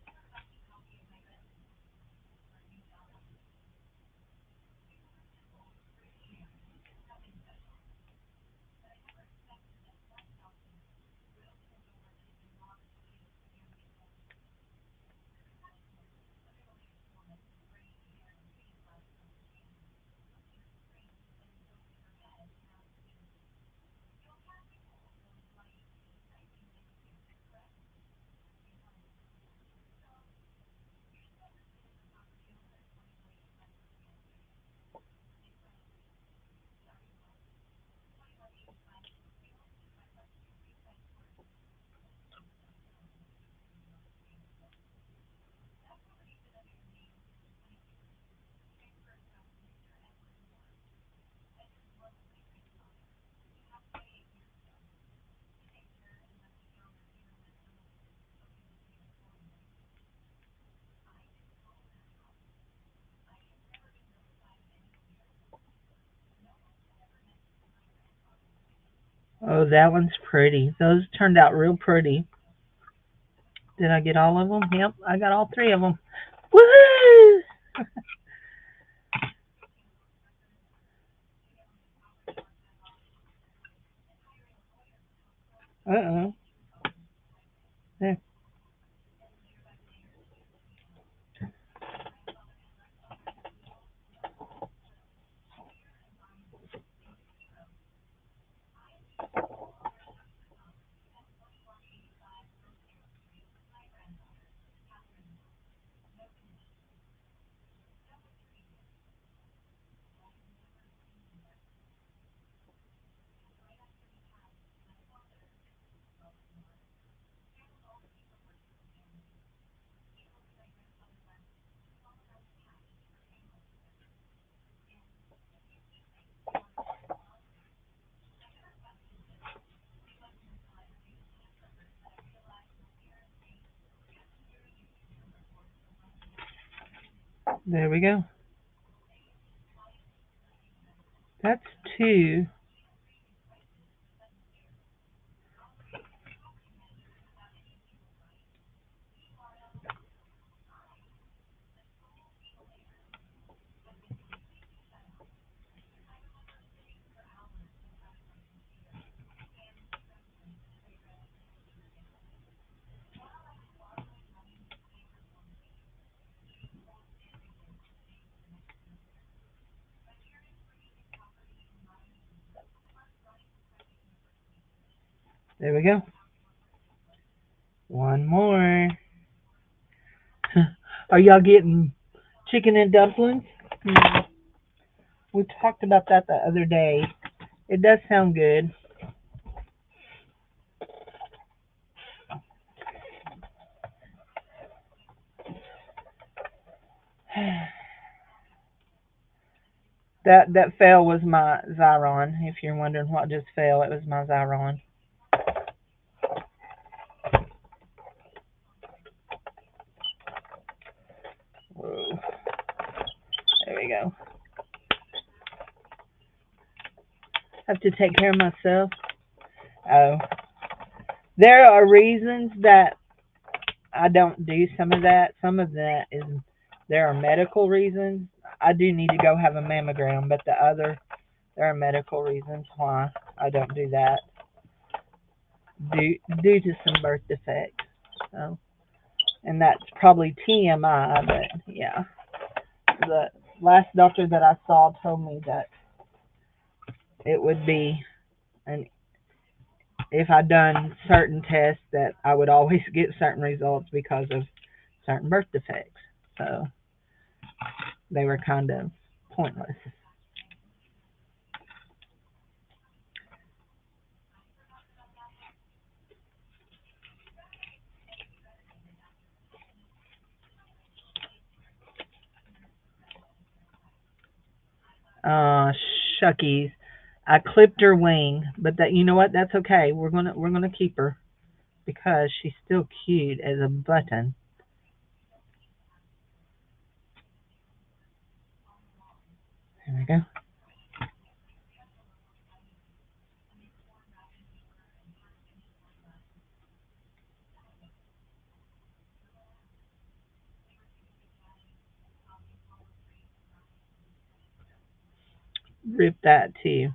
S1: Oh, that one's pretty. Those turned out real pretty. Did I get all of them? Yep, I got all three of them. Woohoo! Uh-uh. There, there we go. That's two. There we go. One more. Are y'all getting chicken and dumplings? Hmm. We talked about that the other day. It does sound good. That fell was my Zyron. If you're wondering what just fell, it was my Zyron. Whoa. There we go. Have to take care of myself. Oh, there are reasons that I don't do some of that. Some of that is there are medical reasons. I do need to go have a mammogram, but there are medical reasons why I don't do that due to some birth defects. So, and that's probably TMI, but yeah, the last doctor that I saw told me that it would be an if I'd done certain tests that I would always get certain results because of certain birth defects. So they were kind of pointless. Uh, Shuckies. I clipped her wing, but that you know what? That's okay. We're gonna keep her because she's still cute as a button. There we go. Rip that too.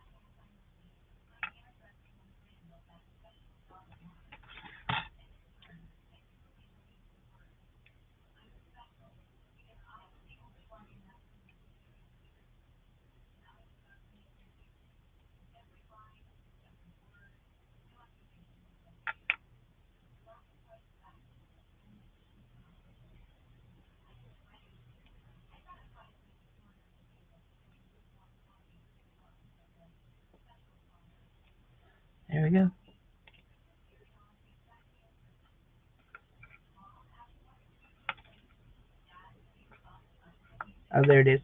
S1: There we go. Oh, there it is.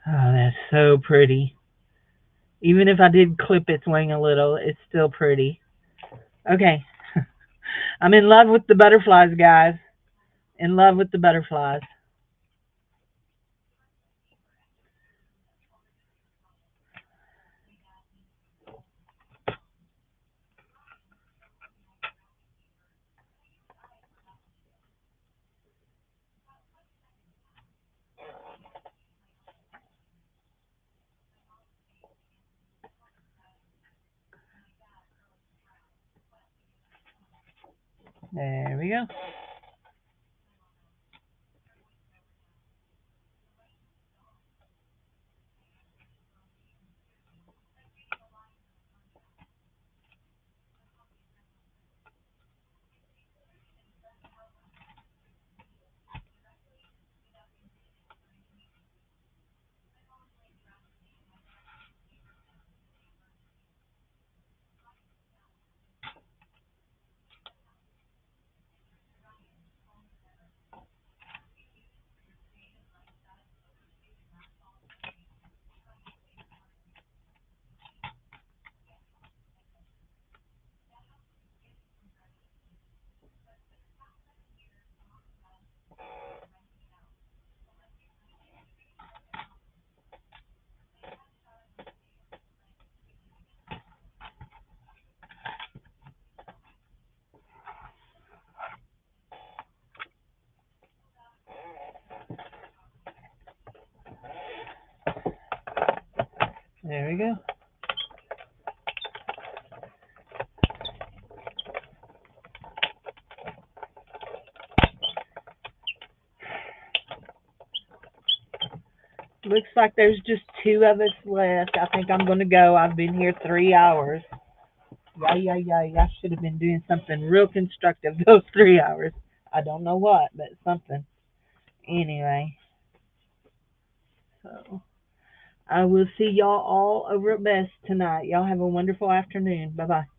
S1: Oh, that's so pretty. Even if I did clip its wing a little, it's still pretty. Okay. I'm in love with the butterflies, guys. In love with the butterflies. There we go. There we go. Looks like there's just two of us left. I think I'm going to go. I've been here 3 hours. Yeah. I should have been doing something real constructive those 3 hours. I don't know what, but something. Anyway, so I will see y'all all over at Best tonight. Y'all have a wonderful afternoon. Bye bye.